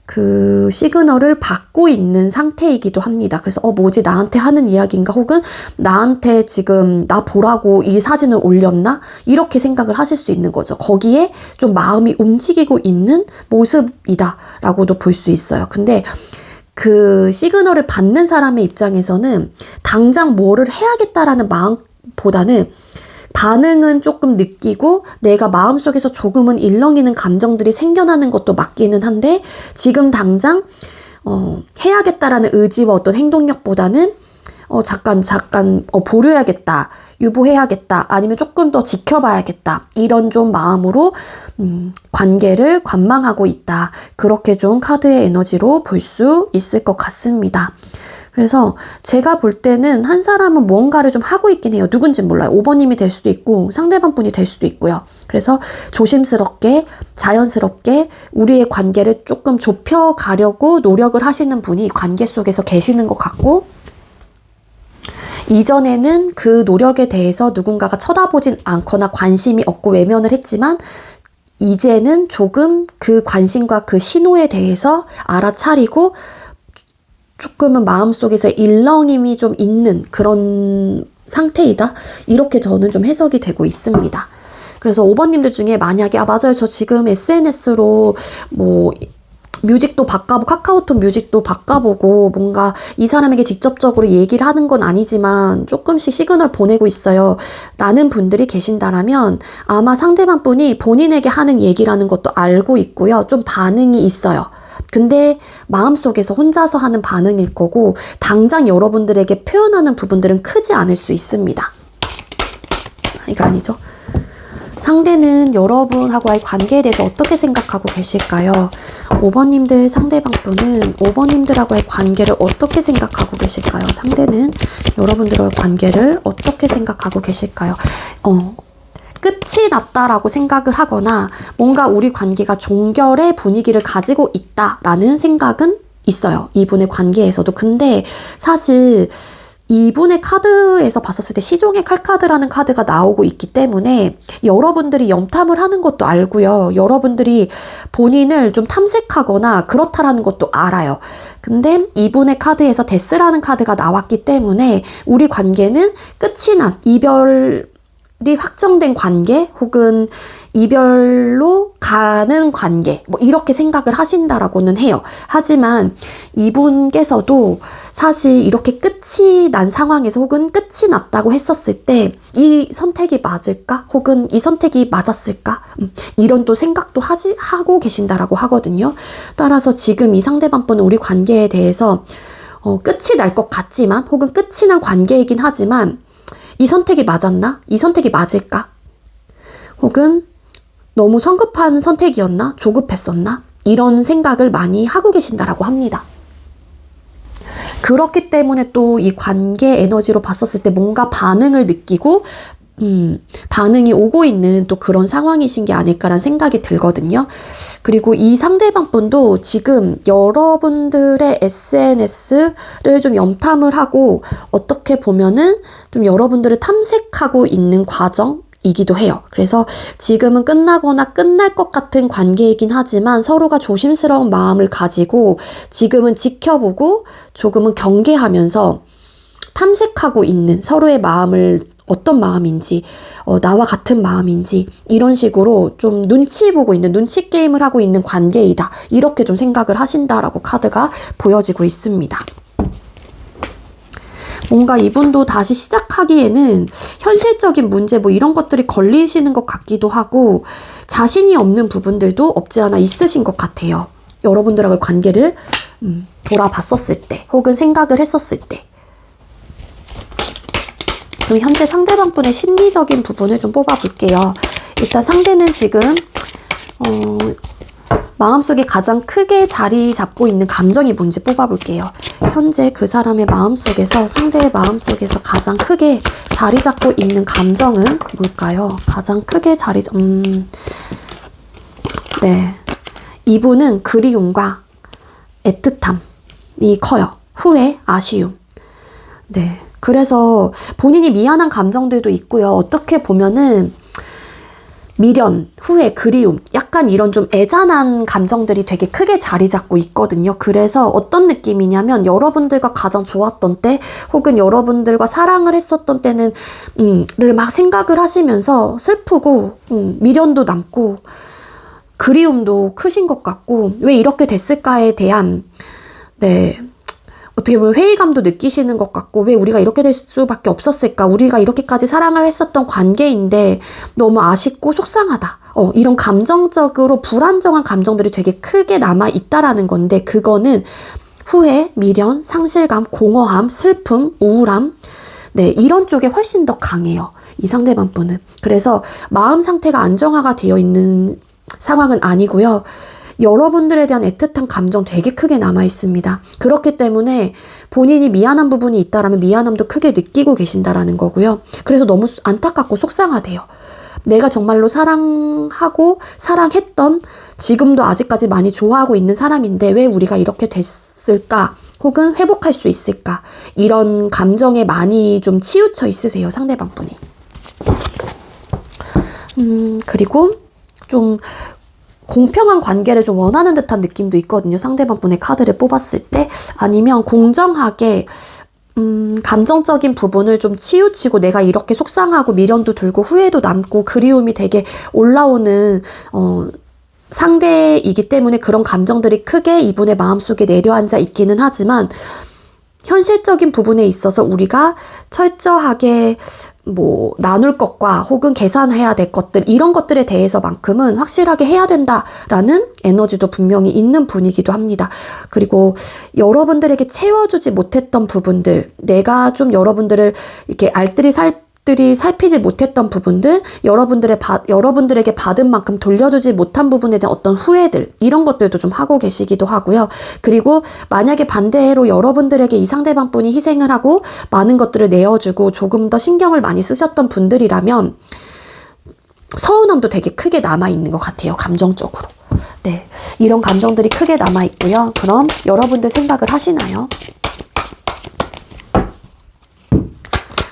그 시그널을 받고 있는 상태이기도 합니다. 그래서 뭐지 나한테 하는 이야기인가 혹은 나한테 지금 나 보라고 이 사진을 올렸나? 이렇게 생각을 하실 수 있는 거죠. 거기에 좀 마음이 움직이고 있는 모습이다 라고도 볼 수 있어요. 근데 그 시그널을 받는 사람의 입장에서는 당장 뭐를 해야겠다라는 마음보다는 반응은 조금 느끼고 내가 마음속에서 조금은 일렁이는 감정들이 생겨나는 것도 맞기는 한데 지금 당장 해야겠다라는 의지와 어떤 행동력보다는 잠깐 보류해야겠다, 유보해야겠다, 아니면 조금 더 지켜봐야겠다 이런 좀 마음으로 관계를 관망하고 있다. 그렇게 좀 카드의 에너지로 볼 수 있을 것 같습니다. 그래서 제가 볼 때는 한 사람은 무언가를 좀 하고 있긴 해요. 누군진 몰라요. 5번님이 될 수도 있고 상대방 분이 될 수도 있고요. 그래서 조심스럽게 자연스럽게 우리의 관계를 조금 좁혀가려고 노력을 하시는 분이 관계 속에서 계시는 것 같고 이전에는 그 노력에 대해서 누군가가 쳐다보진 않거나 관심이 없고 외면을 했지만 이제는 조금 그 관심과 그 신호에 대해서 알아차리고 조금은 마음속에서 일렁임이 좀 있는 그런 상태이다. 이렇게 저는 좀 해석이 되고 있습니다. 그래서 5번님들 중에 만약에 맞아요. 저 지금 SNS로 뭐 뮤직도 바꿔보고 카카오톡 뮤직도 바꿔보고 뭔가 이 사람에게 직접적으로 얘기를 하는 건 아니지만 조금씩 시그널 보내고 있어요. 라는 분들이 계신다라면 아마 상대방 분이 본인에게 하는 얘기라는 것도 알고 있고요. 좀 반응이 있어요. 근데 마음속에서 혼자서 하는 반응일 거고 당장 여러분들에게 표현하는 부분들은 크지 않을 수 있습니다. 이거 아니죠? 상대는 여러분하고의 관계에 대해서 어떻게 생각하고 계실까요? 5번님들 상대방 분은 5번님들하고의 관계를 어떻게 생각하고 계실까요? 상대는 여러분들과의 관계를 어떻게 생각하고 계실까요? 끝이 났다라고 생각을 하거나 뭔가 우리 관계가 종결의 분위기를 가지고 있다라는 생각은 있어요. 이분의 관계에서도. 근데 사실 이분의 카드에서 봤었을 때 시종의 칼카드라는 카드가 나오고 있기 때문에 여러분들이 염탐을 하는 것도 알고요. 여러분들이 본인을 좀 탐색하거나 그렇다라는 것도 알아요. 근데 이분의 카드에서 데스라는 카드가 나왔기 때문에 우리 관계는 끝이 난 이별 확정된 관계 혹은 이별로 가는 관계 뭐 이렇게 생각을 하신다라고는 해요. 하지만 이분께서도 사실 이렇게 끝이 난 상황에서 혹은 끝이 났다고 했었을 때 이 선택이 맞을까? 혹은 이 선택이 맞았을까? 이런 또 생각도 하고 계신다라고 하거든요. 따라서 지금 이 상대방분은 우리 관계에 대해서 끝이 날 것 같지만 혹은 끝이 난 관계이긴 하지만 이 선택이 맞았나? 이 선택이 맞을까? 혹은 너무 성급한 선택이었나? 조급했었나? 이런 생각을 많이 하고 계신다라고 합니다. 그렇기 때문에 또 이 관계 에너지로 봤었을 때 뭔가 반응을 느끼고 반응이 오고 있는 또 그런 상황이신 게 아닐까라는 생각이 들거든요. 그리고 이 상대방 분도 지금 여러분들의 SNS를 좀 염탐을 하고 어떻게 보면은 좀 여러분들을 탐색하고 있는 과정이기도 해요. 그래서 지금은 끝나거나 끝날 것 같은 관계이긴 하지만 서로가 조심스러운 마음을 가지고 지금은 지켜보고 조금은 경계하면서 탐색하고 있는 서로의 마음을 어떤 마음인지 나와 같은 마음인지 이런 식으로 좀 눈치 보고 있는 눈치 게임을 하고 있는 관계이다. 이렇게 좀 생각을 하신다라고 카드가 보여지고 있습니다. 뭔가 이분도 다시 시작하기에는 현실적인 문제 뭐 이런 것들이 걸리시는 것 같기도 하고 자신이 없는 부분들도 없지 않아 있으신 것 같아요. 여러분들하고의 관계를 돌아봤었을 때 혹은 생각을 했었을 때. 그럼 현재 상대방 분의 심리적인 부분을 좀 뽑아볼게요. 일단 상대는 지금 마음속에 가장 크게 자리 잡고 있는 감정이 뭔지 뽑아볼게요. 현재 그 사람의 마음속에서 상대의 마음속에서 가장 크게 자리 잡고 있는 감정은 뭘까요? 가장 크게 네, 이분은 그리움과 애틋함이 커요. 후회, 아쉬움. 네. 그래서 본인이 미안한 감정들도 있고요. 어떻게 보면은 미련, 후회, 그리움, 약간 이런 좀 애잔한 감정들이 되게 크게 자리 잡고 있거든요. 그래서 어떤 느낌이냐면 여러분들과 가장 좋았던 때 혹은 여러분들과 사랑을 했었던 때는 를 막 생각을 하시면서 슬프고 미련도 남고 그리움도 크신 것 같고 왜 이렇게 됐을까에 대한 어떻게 보면 회의감도 느끼시는 것 같고 왜 우리가 이렇게 될 수밖에 없었을까? 우리가 이렇게까지 사랑을 했었던 관계인데 너무 아쉽고 속상하다. 이런 감정적으로 불안정한 감정들이 되게 크게 남아있다라는 건데 그거는 후회, 미련, 상실감, 공허함, 슬픔, 우울함 이런 쪽에 훨씬 더 강해요. 이 상대방 분은. 그래서 마음 상태가 안정화가 되어 있는 상황은 아니고요. 여러분들에 대한 애틋한 감정 되게 크게 남아 있습니다. 그렇기 때문에 본인이 미안한 부분이 있다라면 미안함도 크게 느끼고 계신다라는 거고요. 그래서 너무 안타깝고 속상하대요. 내가 정말로 사랑하고 사랑했던 지금도 아직까지 많이 좋아하고 있는 사람인데 왜 우리가 이렇게 됐을까? 혹은 회복할 수 있을까? 이런 감정에 많이 좀 치우쳐 있으세요. 상대방 분이. 그리고 좀 공평한 관계를 좀 원하는 듯한 느낌도 있거든요. 상대방 분의 카드를 뽑았을 때. 아니면 공정하게 감정적인 부분을 좀 치우치고 내가 이렇게 속상하고 미련도 들고 후회도 남고 그리움이 되게 올라오는 상대이기 때문에 그런 감정들이 크게 이분의 마음속에 내려앉아 있기는 하지만 현실적인 부분에 있어서 우리가 철저하게 나눌 것과 혹은 계산해야 될 것들 이런 것들에 대해서만큼은 확실하게 해야 된다라는 에너지도 분명히 있는 분이기도 합니다. 그리고 여러분들에게 채워주지 못했던 부분들 내가 좀 여러분들을 이렇게 알뜰히 살피지 못했던 부분들 여러분들에게 받은 만큼 돌려주지 못한 부분에 대한 어떤 후회들 이런 것들도 좀 하고 계시기도 하고요. 그리고 만약에 반대로 여러분들에게 이 상대방 분이 희생을 하고 많은 것들을 내어주고 조금 더 신경을 많이 쓰셨던 분들이라면 서운함도 되게 크게 남아있는 것 같아요. 감정적으로. 이런 감정들이 크게 남아있고요. 그럼 여러분들 생각을 하시나요?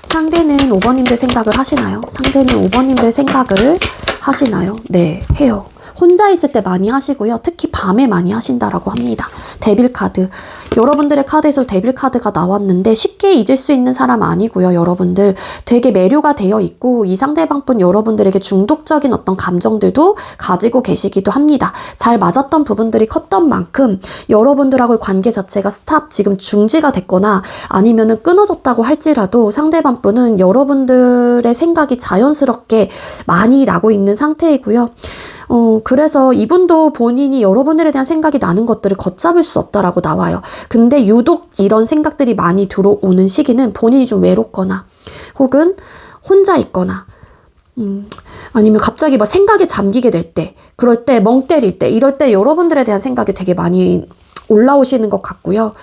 상대는 5번님들 생각을 하시나요? 상대는 5번님들 생각을 하시나요? 네, 해요. 혼자 있을 때 많이 하시고요. 특히 밤에 많이 하신다라고 합니다. 데빌 카드. 여러분들의 카드에서 데빌 카드가 나왔는데 쉽게 잊을 수 있는 사람 아니고요. 여러분들 되게 매료가 되어 있고 이 상대방분 여러분들에게 중독적인 어떤 감정들도 가지고 계시기도 합니다. 잘 맞았던 부분들이 컸던 만큼 여러분들하고의 관계 자체가 스탑, 지금 중지가 됐거나 아니면은 끊어졌다고 할지라도 상대방분은 여러분들의 생각이 자연스럽게 많이 나고 있는 상태이고요. 그래서 이분도 본인이 여러분들에 대한 생각이 나는 것들을 걷잡을 수 없다라고 나와요. 근데 유독 이런 생각들이 많이 들어오는 시기는 본인이 좀 외롭거나 혹은 혼자 있거나 아니면 갑자기 막 생각에 잠기게 될 때, 그럴 때 멍 때릴 때, 이럴 때 여러분들에 대한 생각이 되게 많이 올라오시는 것 같고요.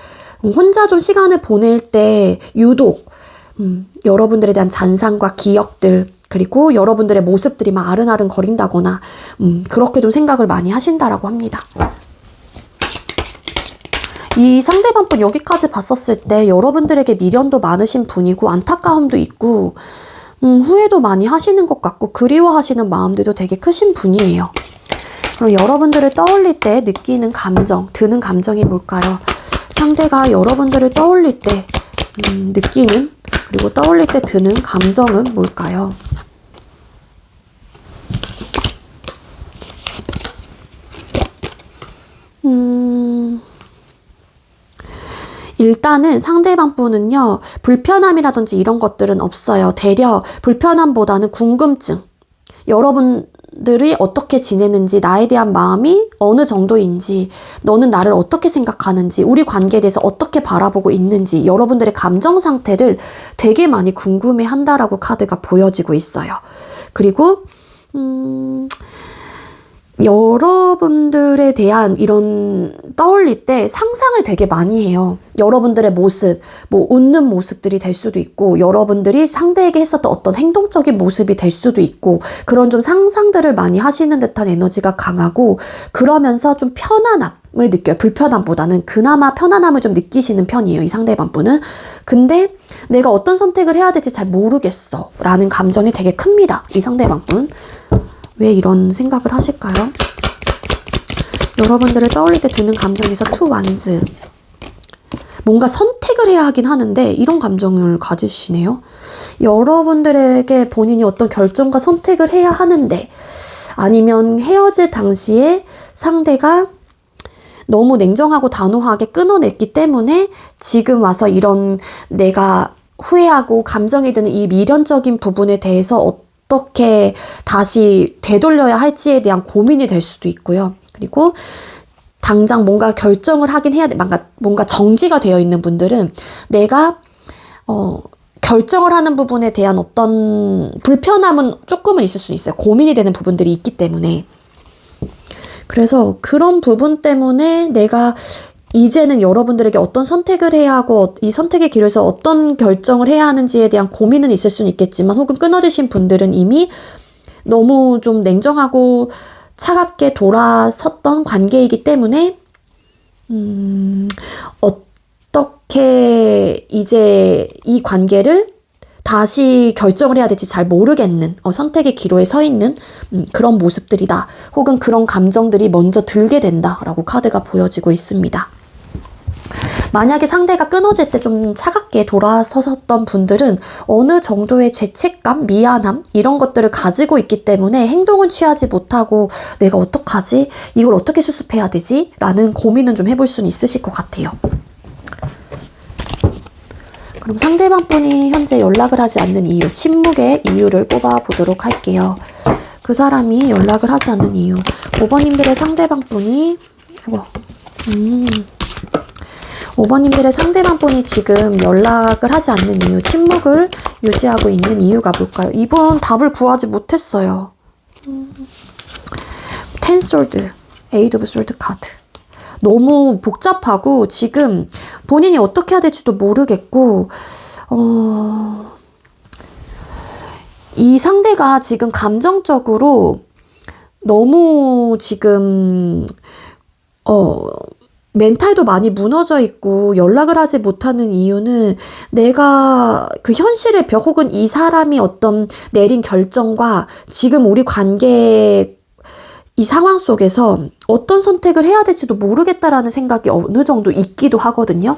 혼자 좀 시간을 보낼 때 유독 여러분들에 대한 잔상과 기억들, 그리고 여러분들의 모습들이 막 아른아른 거린다거나 그렇게 좀 생각을 많이 하신다라고 합니다. 이 상대방분 여기까지 봤었을 때 여러분들에게 미련도 많으신 분이고 안타까움도 있고 후회도 많이 하시는 것 같고 그리워하시는 마음들도 되게 크신 분이에요. 그럼 여러분들을 떠올릴 때 느끼는 감정, 드는 감정이 뭘까요? 상대가 여러분들을 떠올릴 때 느끼는, 그리고 떠올릴 때 드는 감정은 뭘까요? 일단은 상대방 분은요, 불편함이라든지 이런 것들은 없어요. 되려 불편함보다는 궁금증. 여러분들이 어떻게 지내는지, 나에 대한 마음이 어느 정도인지, 너는 나를 어떻게 생각하는지, 우리 관계에 대해서 어떻게 바라보고 있는지, 여러분들의 감정 상태를 되게 많이 궁금해 한다라고 카드가 보여지고 있어요. 그리고 여러분들에 대한 이런 떠올릴 때 상상을 되게 많이 해요. 여러분들의 모습, 뭐 웃는 모습들이 될 수도 있고 여러분들이 상대에게 했었던 어떤 행동적인 모습이 될 수도 있고 그런 좀 상상들을 많이 하시는 듯한 에너지가 강하고 그러면서 좀 편안함을 느껴요. 불편함보다는 그나마 편안함을 좀 느끼시는 편이에요. 이 상대방 분은. 근데 내가 어떤 선택을 해야 될지 잘 모르겠어 라는 감정이 되게 큽니다. 이 상대방 분. 왜 이런 생각을 하실까요? 여러분들을 떠올릴 때 드는 감정에서 투 완스. 뭔가 선택을 해야 하긴 하는데 이런 감정을 가지시네요. 여러분들에게 본인이 어떤 결정과 선택을 해야 하는데 아니면 헤어질 당시에 상대가 너무 냉정하고 단호하게 끊어냈기 때문에 지금 와서 이런 내가 후회하고 감정이 드는 이 미련적인 부분에 대해서 어떻게 다시 되돌려야 할지에 대한 고민이 될 수도 있고요. 그리고 당장 뭔가 결정을 하긴 해야 돼. 뭔가 정지가 되어 있는 분들은 내가 결정을 하는 부분에 대한 어떤 불편함은 조금은 있을 수 있어요. 고민이 되는 부분들이 있기 때문에. 그래서 그런 부분 때문에 내가 이제는 여러분들에게 어떤 선택을 해야 하고 이 선택의 길에서 어떤 결정을 해야 하는지에 대한 고민은 있을 수는 있겠지만 혹은 끊어지신 분들은 이미 너무 좀 냉정하고 차갑게 돌아섰던 관계이기 때문에 어떻게 이제 이 관계를 다시 결정을 해야 될지 잘 모르겠는 선택의 기로에 서 있는 그런 모습들이다. 혹은 그런 감정들이 먼저 들게 된다라고 카드가 보여지고 있습니다. 만약에 상대가 끊어질 때 좀 차갑게 돌아서셨던 분들은 어느 정도의 죄책감, 미안함 이런 것들을 가지고 있기 때문에 행동은 취하지 못하고 내가 어떡하지? 이걸 어떻게 수습해야 되지? 라는 고민은 좀 해볼 수는 있으실 것 같아요. 그럼 상대방 분이 현재 연락을 하지 않는 이유, 침묵의 이유를 뽑아보도록 할게요. 그 사람이 연락을 하지 않는 이유. 5번님들의 상대방 분이 5번님들의 상대방 분이 지금 연락을 하지 않는 이유, 침묵을 유지하고 있는 이유가 뭘까요? 이분 답을 구하지 못했어요. 텐 솔드, 에이드 오브 솔드 카드. 너무 복잡하고 지금 본인이 어떻게 해야 될지도 모르겠고 이 상대가 지금 감정적으로 너무 지금 멘탈도 많이 무너져 있고 연락을 하지 못하는 이유는 내가 그 현실의 벽 혹은 이 사람이 어떤 내린 결정과 지금 우리 관계에 이 상황 속에서 어떤 선택을 해야 될지도 모르겠다라는 생각이 어느 정도 있기도 하거든요.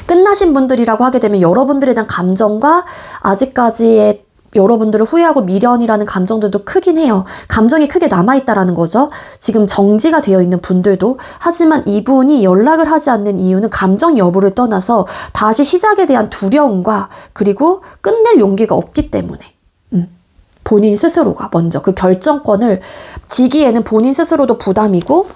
끝나신 분들이라고 하게 되면 여러분들에 대한 감정과 아직까지의 여러분들을 후회하고 미련이라는 감정들도 크긴 해요. 감정이 크게 남아있다라는 거죠. 지금 정지가 되어 있는 분들도. 하지만 이분이 연락을 하지 않는 이유는 감정 여부를 떠나서 다시 시작에 대한 두려움과 그리고 끝낼 용기가 없기 때문에. 본인 스스로가 먼저 그 결정권을 지기에는 본인 스스로도 부담이고,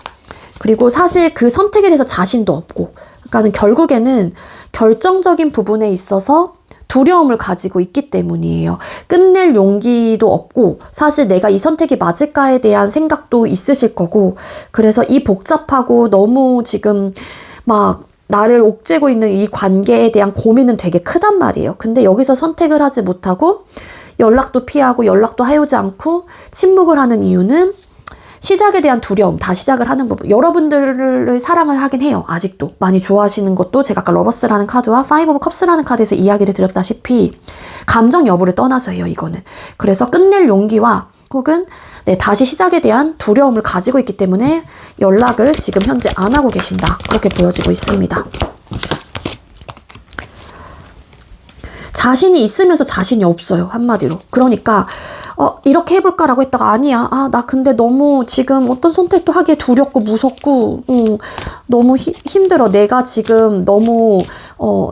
그리고 사실 그 선택에 대해서 자신도 없고, 그러니까 결국에는 결정적인 부분에 있어서 두려움을 가지고 있기 때문이에요. 끝낼 용기도 없고, 사실 내가 이 선택이 맞을까에 대한 생각도 있으실 거고, 그래서 이 복잡하고 너무 지금 막 나를 옥죄고 있는 이 관계에 대한 고민은 되게 크단 말이에요. 근데 여기서 선택을 하지 못하고 연락도 피하고 연락도 해오지 않고 침묵을 하는 이유는 시작에 대한 두려움, 다시 시작을 하는 부분. 여러분들을 사랑을 하긴 해요. 아직도. 많이 좋아하시는 것도 제가 아까 러버스라는 카드와 파이브 오브 컵스라는 카드에서 이야기를 드렸다시피 감정 여부를 떠나서예요, 이거는. 그래서 끝낼 용기와 혹은 다시 시작에 대한 두려움을 가지고 있기 때문에 연락을 지금 현재 안 하고 계신다. 그렇게 보여지고 있습니다. 자신이 있으면서 자신이 없어요. 한마디로. 그러니까 이렇게 해볼까라고 했다가 아니야. 나 근데 너무 지금 어떤 선택도 하기에 두렵고 무섭고 너무 힘들어. 내가 지금 너무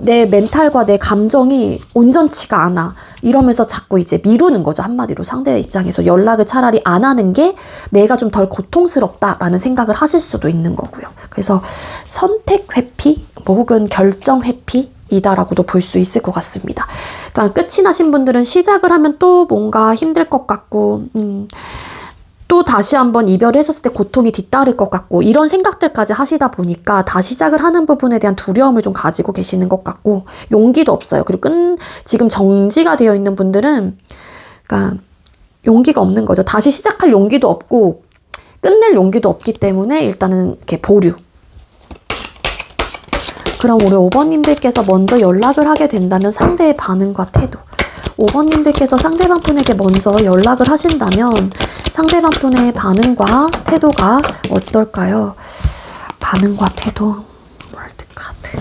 내 멘탈과 내 감정이 온전치가 않아. 이러면서 자꾸 이제 미루는 거죠. 한마디로 상대의 입장에서 연락을 차라리 안 하는 게 내가 좀 덜 고통스럽다라는 생각을 하실 수도 있는 거고요. 그래서 선택 회피 혹은 결정 회피 이다라고도 볼 수 있을 것 같습니다. 그러니까 끝이 나신 분들은 시작을 하면 또 뭔가 힘들 것 같고 또 다시 한번 이별을 했었을 때 고통이 뒤따를 것 같고 이런 생각들까지 하시다 보니까 다시 시작을 하는 부분에 대한 두려움을 좀 가지고 계시는 것 같고 용기도 없어요. 그리고 지금 정지가 되어 있는 분들은 그러니까 용기가 없는 거죠. 다시 시작할 용기도 없고 끝낼 용기도 없기 때문에 일단은 이렇게 보류. 그럼 우리 5번님들께서 먼저 연락을 하게 된다면 상대의 반응과 태도. 5번님들께서 상대방 분에게 먼저 연락을 하신다면 상대방 분의 반응과 태도가 어떨까요? 반응과 태도. 월드 카드.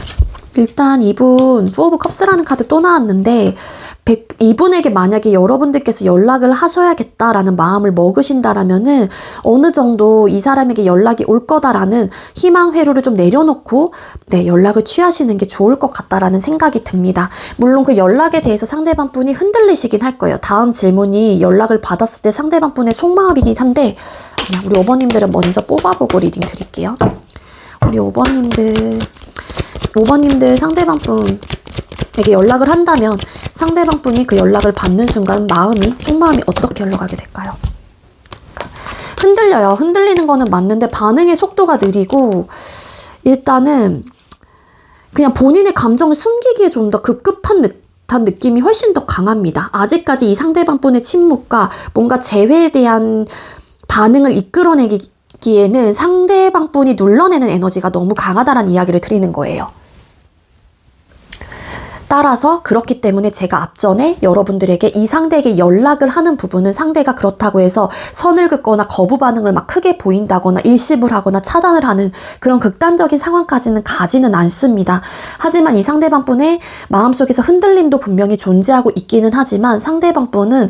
일단 이분 4 오브 컵스라는 카드 또 나왔는데 이분에게 만약에 여러분들께서 연락을 하셔야겠다라는 마음을 먹으신다라면은 어느 정도 이 사람에게 연락이 올 거다라는 희망 회로를 좀 내려놓고 연락을 취하시는 게 좋을 것 같다라는 생각이 듭니다. 물론 그 연락에 대해서 상대방 분이 흔들리시긴 할 거예요. 다음 질문이 연락을 받았을 때 상대방 분의 속마음이긴 한데 우리 5번님들은 먼저 뽑아보고 리딩 드릴게요. 우리 5번님들 상대방 분에게 연락을 한다면 상대방 분이 그 연락을 받는 순간 속마음이 어떻게 흘러가게 될까요? 흔들려요. 흔들리는 거는 맞는데 반응의 속도가 느리고 일단은 그냥 본인의 감정을 숨기기에 좀 더 급급한 듯한 느낌이 훨씬 더 강합니다. 아직까지 이 상대방 분의 침묵과 뭔가 재회에 대한 반응을 이끌어내기에는 상대방 분이 눌러내는 에너지가 너무 강하다라는 이야기를 드리는 거예요. 따라서 그렇기 때문에 제가 앞전에 여러분들에게 이 상대에게 연락을 하는 부분은 상대가 그렇다고 해서 선을 긋거나 거부 반응을 막 크게 보인다거나 일십을 하거나 차단을 하는 그런 극단적인 상황까지는 가지는 않습니다. 하지만 이 상대방 분의 마음속에서 흔들림도 분명히 존재하고 있기는 하지만 상대방 분은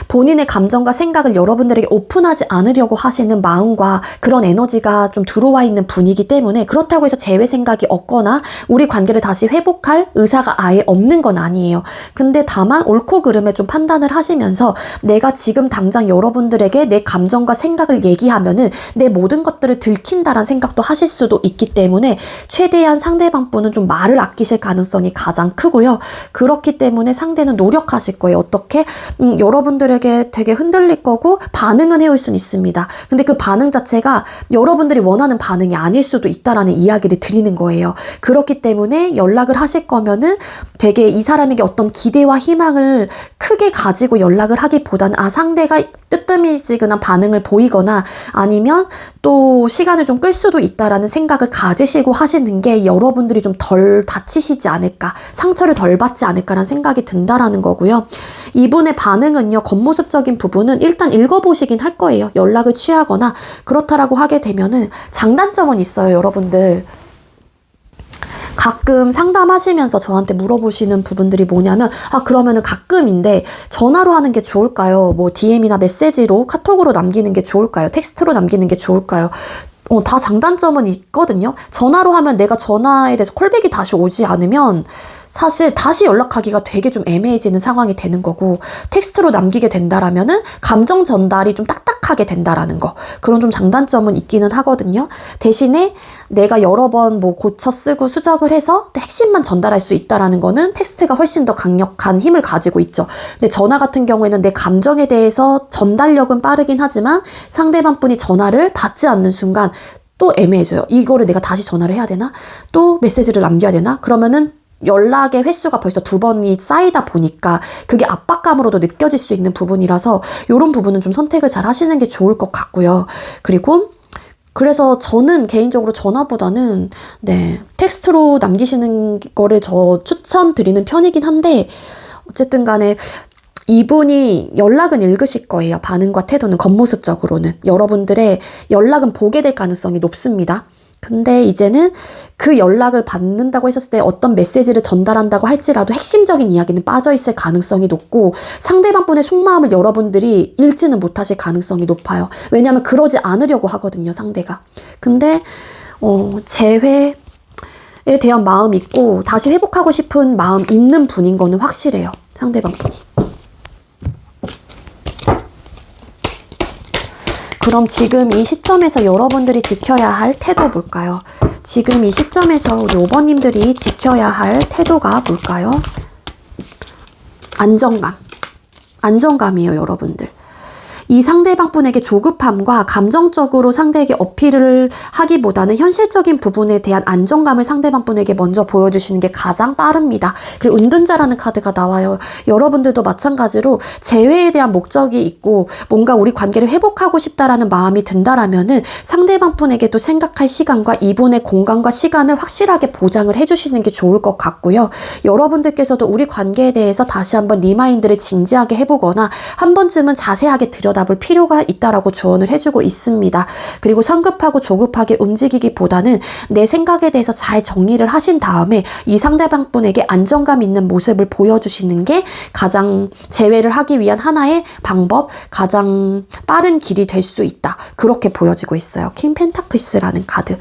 본인의 감정과 생각을 여러분들에게 오픈하지 않으려고 하시는 마음과 그런 에너지가 좀 들어와 있는 분이기 때문에 그렇다고 해서 재회 생각이 없거나 우리 관계를 다시 회복할 의사가 아예 없는 건 아니에요. 근데 다만 옳고 그름에 좀 판단을 하시면서 내가 지금 당장 여러분들에게 내 감정과 생각을 얘기하면은 내 모든 것들을 들킨다라는 생각도 하실 수도 있기 때문에 최대한 상대방 분은 좀 말을 아끼실 가능성이 가장 크고요. 그렇기 때문에 상대는 노력하실 거예요. 어떻게? 여러분들에게 되게 흔들릴 거고 반응은 해올 수는 있습니다. 근데 그 반응 자체가 여러분들이 원하는 반응이 아닐 수도 있다라는 이야기를 드리는 거예요. 그렇기 때문에 연락을 하실 하실 거면은 되게 이 사람에게 어떤 기대와 희망을 크게 가지고 연락을 하기보다는 상대가 뜨뜻미지근한 반응을 보이거나 아니면 또 시간을 좀 끌 수도 있다라는 생각을 가지시고 하시는 게 여러분들이 좀 덜 다치시지 않을까, 상처를 덜 받지 않을까라는 생각이 든다라는 거고요. 이분의 반응은요, 겉모습적인 부분은 일단 읽어보시긴 할 거예요. 연락을 취하거나 그렇다라고 하게 되면은 장단점은 있어요, 여러분들. 가끔 상담하시면서 저한테 물어보시는 부분들이 뭐냐면 그러면은 가끔인데 전화로 하는 게 좋을까요? 뭐 DM이나 메시지로 카톡으로 남기는 게 좋을까요? 텍스트로 남기는 게 좋을까요? 다 장단점은 있거든요. 전화로 하면 내가 전화에 대해서 콜백이 다시 오지 않으면 사실 다시 연락하기가 되게 좀 애매해지는 상황이 되는 거고, 텍스트로 남기게 된다라면은 감정 전달이 좀 딱딱하게 된다라는 거, 그런 좀 장단점은 있기는 하거든요. 대신에 내가 여러 번 뭐 고쳐 쓰고 수정을 해서 핵심만 전달할 수 있다라는 거는 텍스트가 훨씬 더 강력한 힘을 가지고 있죠. 근데 전화 같은 경우에는 내 감정에 대해서 전달력은 빠르긴 하지만 상대방 분이 전화를 받지 않는 순간 또 애매해져요. 이거를 내가 다시 전화를 해야 되나? 또 메시지를 남겨야 되나? 그러면은 연락의 횟수가 벌써 2번이 쌓이다 보니까 그게 압박감으로도 느껴질 수 있는 부분이라서 이런 부분은 좀 선택을 잘 하시는 게 좋을 것 같고요. 그리고 그래서 저는 개인적으로 전화보다는 텍스트로 남기시는 거를 저 추천드리는 편이긴 한데, 어쨌든 간에 이분이 연락은 읽으실 거예요. 반응과 태도는, 겉모습적으로는. 여러분들의 연락은 보게 될 가능성이 높습니다. 근데 이제는 그 연락을 받는다고 했었을 때 어떤 메시지를 전달한다고 할지라도 핵심적인 이야기는 빠져있을 가능성이 높고, 상대방 분의 속마음을 여러분들이 읽지는 못하실 가능성이 높아요. 왜냐하면 그러지 않으려고 하거든요, 상대가. 근데 재회에 대한 마음이 있고 다시 회복하고 싶은 마음 있는 분인 거는 확실해요, 상대방 분이. 그럼 지금 이 시점에서 여러분들이 지켜야 할 태도 뭘까요? 지금 이 시점에서 우리 5번님들이 지켜야 할 태도가 뭘까요? 안정감. 안정감이에요, 여러분들. 이 상대방 분에게 조급함과 감정적으로 상대에게 어필을 하기보다는 현실적인 부분에 대한 안정감을 상대방 분에게 먼저 보여주시는 게 가장 빠릅니다. 그리고 은둔자라는 카드가 나와요. 여러분들도 마찬가지로 재회에 대한 목적이 있고 뭔가 우리 관계를 회복하고 싶다라는 마음이 든다라면은 상대방 분에게도 생각할 시간과 이분의 공간과 시간을 확실하게 보장을 해주시는 게 좋을 것 같고요. 여러분들께서도 우리 관계에 대해서 다시 한번 리마인드를 진지하게 해보거나 한 번쯤은 자세하게 들여다볼 필요가 있다라고 조언을 해주고 있습니다. 그리고 성급하고 조급하게 움직이기보다는 내 생각에 대해서 잘 정리를 하신 다음에 이 상대방 분에게 안정감 있는 모습을 보여주시는 게 가장 재회를 하기 위한 하나의 방법, 가장 빠른 길이 될 수 있다. 그렇게 보여지고 있어요. 킹 펜타클스라는 카드.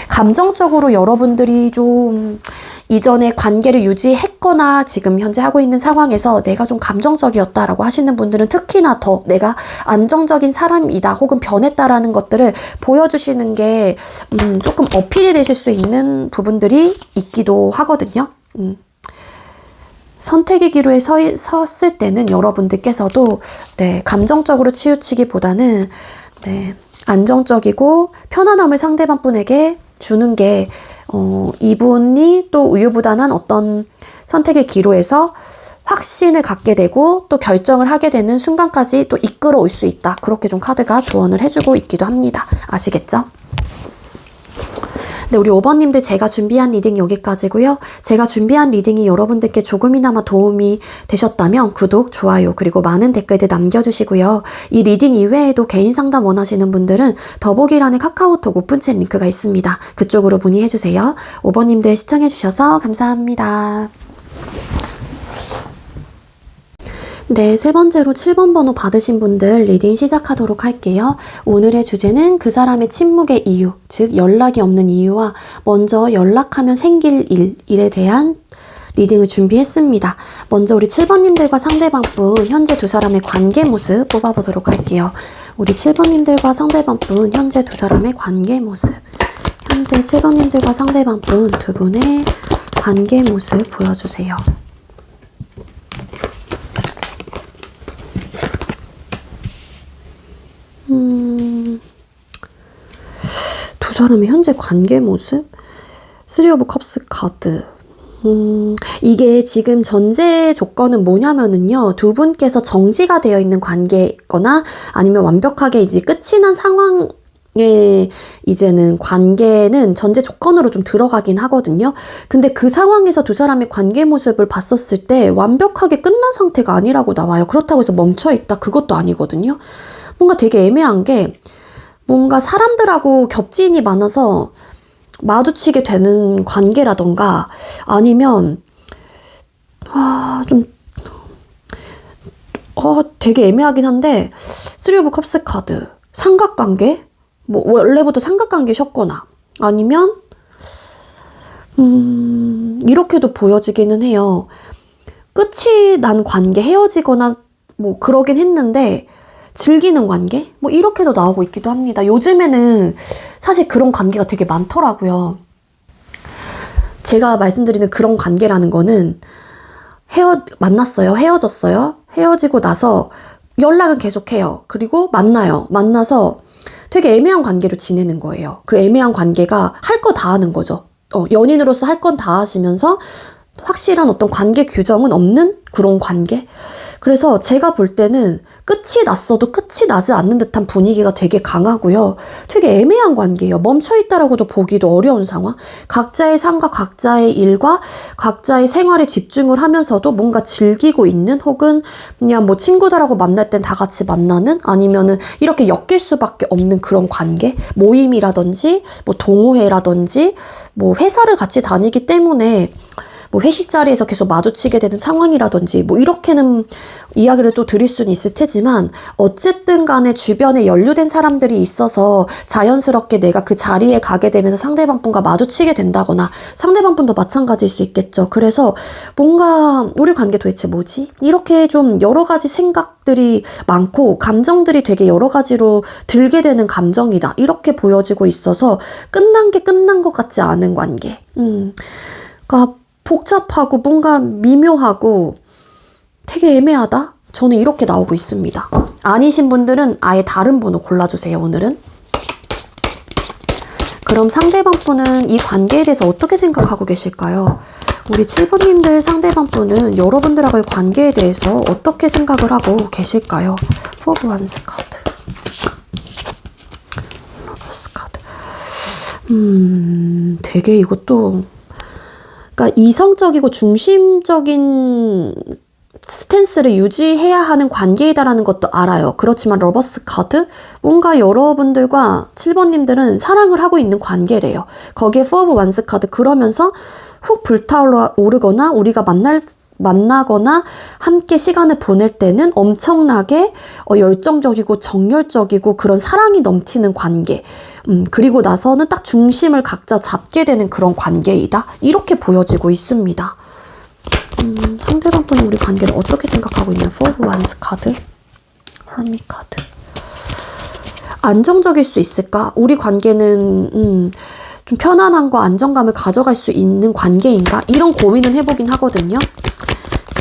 감정적으로 여러분들이 좀 이전에 관계를 유지했거나 지금 현재 하고 있는 상황에서 내가 좀 감정적이었다라고 하시는 분들은 특히나 더 내가 안정적인 사람이다 혹은 변했다라는 것들을 보여주시는 게 조금 어필이 되실 수 있는 부분들이 있기도 하거든요. 선택의 기로에 섰을 때는 여러분들께서도 감정적으로 치우치기보다는 안정적이고 편안함을 상대방 분에게 주는 게 이분이 또 우유부단한 어떤 선택의 기로에서 확신을 갖게 되고 또 결정을 하게 되는 순간까지 또 이끌어 올 수 있다. 그렇게 좀 카드가 조언을 해주고 있기도 합니다. 아시겠죠? 네, 우리 5번님들 제가 준비한 리딩 여기까지고요. 제가 준비한 리딩이 여러분들께 조금이나마 도움이 되셨다면 구독, 좋아요, 그리고 많은 댓글들 남겨주시고요. 이 리딩 이외에도 개인 상담 원하시는 분들은 더보기란에 카카오톡 오픈챗 링크가 있습니다. 그쪽으로 문의해주세요. 5번님들 시청해주셔서 감사합니다. 네, 세 번째로 7번 번호 받으신 분들 리딩 시작하도록 할게요. 오늘의 주제는 그 사람의 침묵의 이유, 즉 연락이 없는 이유와 먼저 연락하면 생길 일에 대한 리딩을 준비했습니다. 먼저 우리 7번님들과 상대방분 현재 두 사람의 관계 모습 뽑아보도록 할게요. 우리 7번님들과 상대방분 현재 두 사람의 관계 모습, 현재 7번님들과 상대방분 두 분의 관계 모습 보여주세요. 두 사람의 현재 관계 모습? 3 오브 컵스 카드. 이게 지금 전제 조건은 뭐냐면은요, 두 분께서 정지가 되어 있는 관계거나 아니면 완벽하게 이제 끝이 난 상황에 이제는 관계는 전제 조건으로 좀 들어가긴 하거든요. 근데 그 상황에서 두 사람의 관계 모습을 봤었을 때 완벽하게 끝난 상태가 아니라고 나와요. 그렇다고 해서 멈춰있다, 그것도 아니거든요. 뭔가 되게 애매한 게, 뭔가 사람들하고 겹지인이 많아서 마주치게 되는 관계라던가 아니면 되게 애매하긴 한데, 쓰리 오브 컵스 카드 삼각관계? 뭐 원래부터 삼각관계셨거나 아니면 이렇게도 보여지기는 해요. 끝이 난 관계, 헤어지거나 뭐 그러긴 했는데 즐기는 관계? 뭐 이렇게도 나오고 있기도 합니다. 요즘에는 사실 그런 관계가 되게 많더라고요. 제가 말씀드리는 그런 관계라는 거는 만났어요. 헤어졌어요. 헤어지고 나서 연락은 계속해요. 그리고 만나요. 만나서 되게 애매한 관계로 지내는 거예요. 그 애매한 관계가 할 거 다 하는 거죠. 연인으로서 할 건 다 하시면서 확실한 어떤 관계 규정은 없는 그런 관계? 그래서 제가 볼 때는 끝이 났어도 끝이 나지 않는 듯한 분위기가 되게 강하고요. 되게 애매한 관계예요. 멈춰있다라고도 보기도 어려운 상황. 각자의 삶과 각자의 일과 각자의 생활에 집중을 하면서도 뭔가 즐기고 있는, 혹은 그냥 뭐 친구들하고 만날 땐 다 같이 만나는, 아니면은 이렇게 엮일 수밖에 없는 그런 관계? 모임이라든지 뭐 동호회라든지 뭐 회사를 같이 다니기 때문에 뭐 회식 자리에서 계속 마주치게 되는 상황이라든지 뭐 이렇게는 이야기를 또 드릴 수는 있을 테지만, 어쨌든 간에 주변에 연루된 사람들이 있어서 자연스럽게 내가 그 자리에 가게 되면서 상대방 분과 마주치게 된다거나, 상대방 분도 마찬가지일 수 있겠죠. 그래서 뭔가 우리 관계 도대체 뭐지? 이렇게 좀 여러 가지 생각들이 많고 감정들이 되게 여러 가지로 들게 되는 감정이다, 이렇게 보여지고 있어서 끝난 게 끝난 것 같지 않은 관계. 그러니까 복잡하고 뭔가 미묘하고 되게 애매하다? 저는 이렇게 나오고 있습니다. 아니신 분들은 아예 다른 번호 골라주세요, 오늘은. 그럼 상대방 분은 이 관계에 대해서 어떻게 생각하고 계실까요? 우리 7번님들 상대방 분은 여러분들하고의 관계에 대해서 어떻게 생각을 하고 계실까요? 4 of Wands 카드. 러버스 카드. 되게 이것도, 그러니까 이성적이고 중심적인 스탠스를 유지해야 하는 관계이다라는 것도 알아요. 그렇지만 러버스 카드? 뭔가 여러분들과 7번님들은 사랑을 하고 있는 관계래요. 거기에 4 of Wands 카드, 그러면서 훅 불타오르거나 우리가 만나거나 함께 시간을 보낼 때는 엄청나게 열정적이고 정열적이고 그런 사랑이 넘치는 관계. 그리고 나서는 딱 중심을 각자 잡게 되는 그런 관계이다, 이렇게 보여지고 있습니다. 상대방 분은 우리 관계를 어떻게 생각하고 있냐? 4 of Wands 카드, Hermit 카드. 안정적일 수 있을까? 우리 관계는 좀 편안함과 안정감을 가져갈 수 있는 관계인가? 이런 고민은 해보긴 하거든요.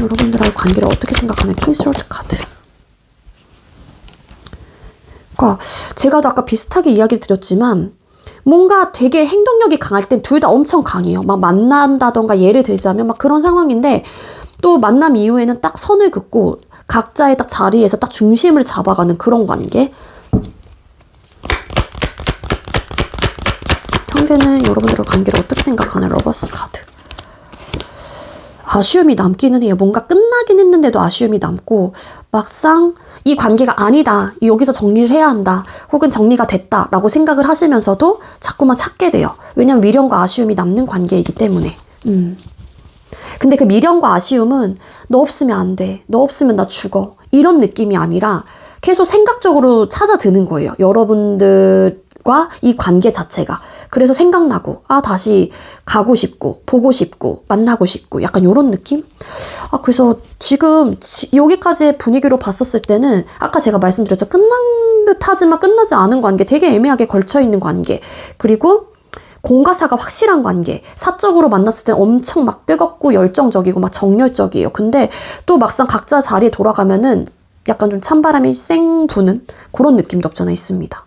여러분들하고 관계를 어떻게 생각하냐? 킹 소드 카드. 그러니까 제가 아까 비슷하게 이야기를 드렸지만, 뭔가 되게 행동력이 강할 땐 둘 다 엄청 강해요. 막 만난다던가, 예를 들자면 막 그런 상황인데, 또 만남 이후에는 딱 선을 긋고 각자의 딱 자리에서 딱 중심을 잡아가는 그런 관계. 상대는 여러분들의 관계를 어떻게 생각하나? 러버스 카드. 아쉬움이 남기는 해요. 뭔가 끝나긴 했는데도 아쉬움이 남고, 막상 이 관계가 아니다, 여기서 정리를 해야 한다, 혹은 정리가 됐다라고 생각을 하시면서도 자꾸만 찾게 돼요. 왜냐면 미련과 아쉬움이 남는 관계이기 때문에. 근데 그 미련과 아쉬움은 너 없으면 안 돼, 너 없으면 나 죽어, 이런 느낌이 아니라 계속 생각적으로 찾아드는 거예요. 여러분들과 이 관계 자체가. 그래서 생각나고, 다시 가고 싶고, 보고 싶고, 만나고 싶고, 약간 요런 느낌? 그래서 지금 여기까지의 분위기로 봤었을 때는 아까 제가 말씀드렸죠. 끝난 듯 하지만 끝나지 않은 관계, 되게 애매하게 걸쳐있는 관계, 그리고 공과사가 확실한 관계. 사적으로 만났을 땐 엄청 막 뜨겁고 열정적이고 막 정열적이에요. 근데 또 막상 각자 자리에 돌아가면은 약간 좀 찬바람이 쌩 부는 그런 느낌도 없잖아 있습니다.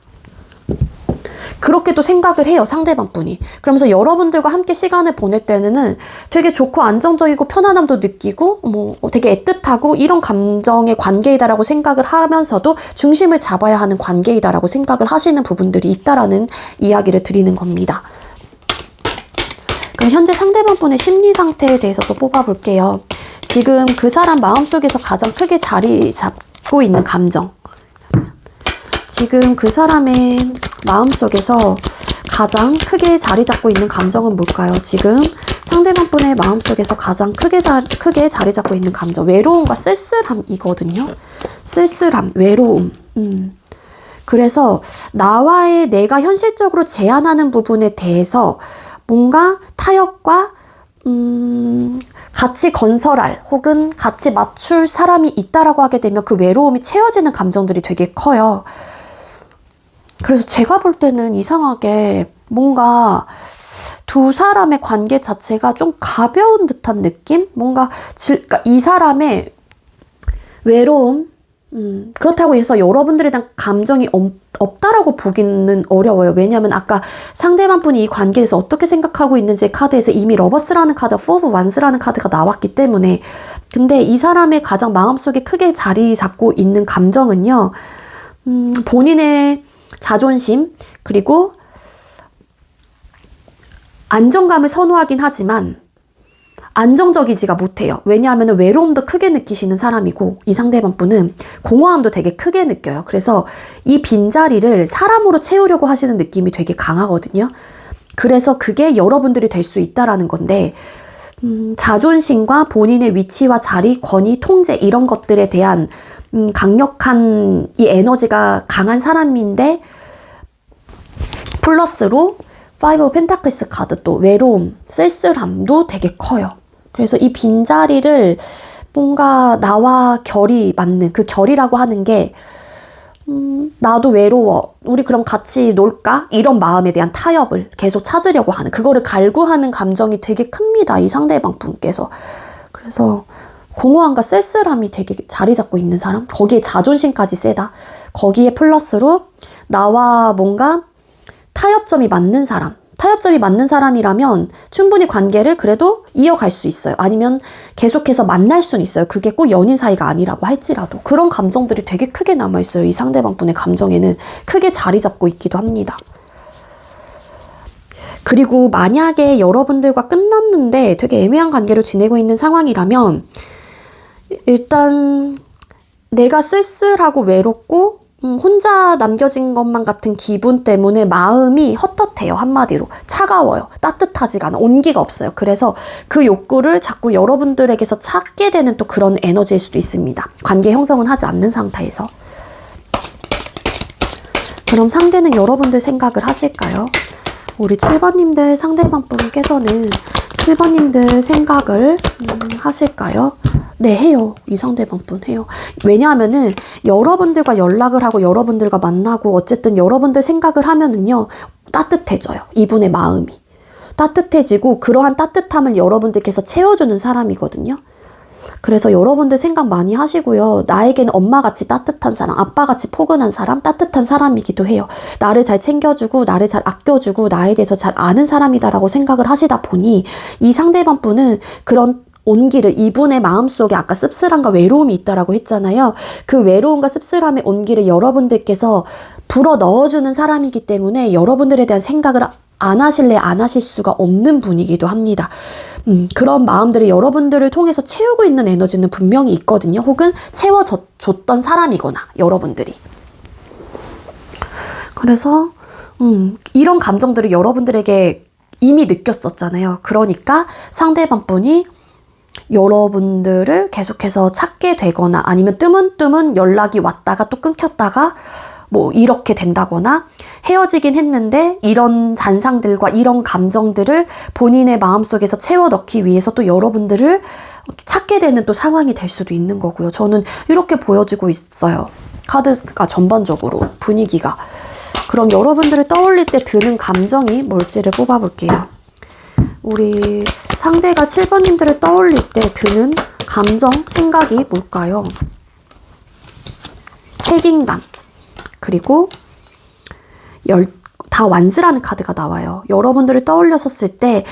그렇게 또 생각을 해요, 상대방 분이. 그러면서 여러분들과 함께 시간을 보낼 때는 되게 좋고 안정적이고 편안함도 느끼고 뭐 되게 애틋하고 이런 감정의 관계이다라고 생각을 하면서도 중심을 잡아야 하는 관계이다라고 생각을 하시는 부분들이 있다라는 이야기를 드리는 겁니다. 그럼 현재 상대방 분의 심리 상태에 대해서 또 뽑아볼게요. 지금 그 사람 마음속에서 가장 크게 자리 잡고 있는 감정. 지금 그 사람의 마음속에서 가장 크게 자리 잡고 있는 감정은 뭘까요? 지금 상대방 분의 마음속에서 가장 크게 자리 잡고 있는 감정. 외로움과 쓸쓸함이거든요. 쓸쓸함, 외로움. 그래서 내가 현실적으로 제한하는 부분에 대해서 뭔가 타협과 같이 건설할 혹은 같이 맞출 사람이 있다라고 하게 되면 그 외로움이 채워지는 감정들이 되게 커요. 그래서 제가 볼 때는 이상하게 뭔가 두 사람의 관계 자체가 좀 가벼운 듯한 느낌? 뭔가 그러니까 이 사람의 외로움, 그렇다고 해서 여러분들에 대한 감정이 없다라고 보기는 어려워요. 왜냐하면 아까 상대방 분이 이 관계에서 어떻게 생각하고 있는지 카드에서 이미 러버스라는 카드, 포 오브 완스라는 카드가 나왔기 때문에. 근데 이 사람의 가장 마음속에 크게 자리 잡고 있는 감정은요, 본인의 자존심, 그리고 안정감을 선호하긴 하지만 안정적이지가 못해요. 왜냐하면 외로움도 크게 느끼시는 사람이고 이 상대방 분은 공허함도 되게 크게 느껴요. 그래서 이 빈자리를 사람으로 채우려고 하시는 느낌이 되게 강하거든요. 그래서 그게 여러분들이 될 수 있다라는 건데, 자존심과 본인의 위치와 자리, 권위, 통제 이런 것들에 대한 강력한 이 에너지가 강한 사람인데, 플러스로 5 오브 펜타클스 카드 또 외로움, 쓸쓸함도 되게 커요. 그래서 이 빈자리를 뭔가 나와 결이 맞는, 그 결이라고 하는 게 나도 외로워, 우리 그럼 같이 놀까? 이런 마음에 대한 타협을 계속 찾으려고 하는, 그거를 갈구하는 감정이 되게 큽니다, 이 상대방 분께서. 그래서 공허함과 쓸쓸함이 되게 자리 잡고 있는 사람, 거기에 자존심까지 세다. 거기에 플러스로 나와 뭔가 타협점이 맞는 사람, 타협점이 맞는 사람이라면 충분히 관계를 그래도 이어갈 수 있어요. 아니면 계속해서 만날 수는 있어요. 그게 꼭 연인 사이가 아니라고 할지라도. 그런 감정들이 되게 크게 남아있어요. 이 상대방 분의 감정에는 크게 자리 잡고 있기도 합니다. 그리고 만약에 여러분들과 끝났는데 되게 애매한 관계로 지내고 있는 상황이라면, 일단 내가 쓸쓸하고 외롭고 혼자 남겨진 것만 같은 기분 때문에 마음이 헛헛해요. 한마디로 차가워요. 따뜻하지가 않아. 온기가 없어요. 그래서 그 욕구를 자꾸 여러분들에게서 찾게 되는 또 그런 에너지일 수도 있습니다. 관계 형성은 하지 않는 상태에서. 그럼 상대는 여러분들 생각을 하실까요? 우리 7번님들 상대방 분께서는 7번님들 생각을 하실까요? 네, 해요. 이 상대방 분 해요. 왜냐하면은 여러분들과 연락을 하고 여러분들과 만나고 어쨌든 여러분들 생각을 하면은요, 따뜻해져요. 이분의 마음이. 따뜻해지고 그러한 따뜻함을 여러분들께서 채워주는 사람이거든요. 그래서 여러분들 생각 많이 하시고요. 나에게는 엄마같이 따뜻한 사람, 아빠같이 포근한 사람, 따뜻한 사람이기도 해요. 나를 잘 챙겨주고 나를 잘 아껴주고 나에 대해서 잘 아는 사람이다라고 생각을 하시다 보니 이 상대방 분은 그런 온기를, 이분의 마음속에 아까 씁쓸함과 외로움이 있다라고 했잖아요. 그 외로움과 씁쓸함의 온기를 여러분들께서 불어 넣어주는 사람이기 때문에 여러분들에 대한 생각을 안 하실 수가 없는 분이기도 합니다. 그런 마음들이 여러분들을 통해서 채우고 있는 에너지는 분명히 있거든요. 혹은 채워줬던 사람이거나 여러분들이. 그래서 이런 감정들을 여러분들에게 이미 느꼈었잖아요. 그러니까 상대방 분이 여러분들을 계속해서 찾게 되거나 아니면 뜨문뜨문 연락이 왔다가 또 끊겼다가 뭐 이렇게 된다거나 헤어지긴 했는데 이런 잔상들과 이런 감정들을 본인의 마음속에서 채워 넣기 위해서 또 여러분들을 찾게 되는 또 상황이 될 수도 있는 거고요. 저는 이렇게 보여지고 있어요. 카드가 전반적으로 분위기가. 그럼 여러분들을 떠올릴 때 드는 감정이 뭘지를 뽑아볼게요. 우리 상대가 7번님들을 떠올릴 때 드는 감정, 생각이 뭘까요? 책임감, 그리고 다 완즈라는 카드가 나와요. 여러분들을 떠올렸었을 때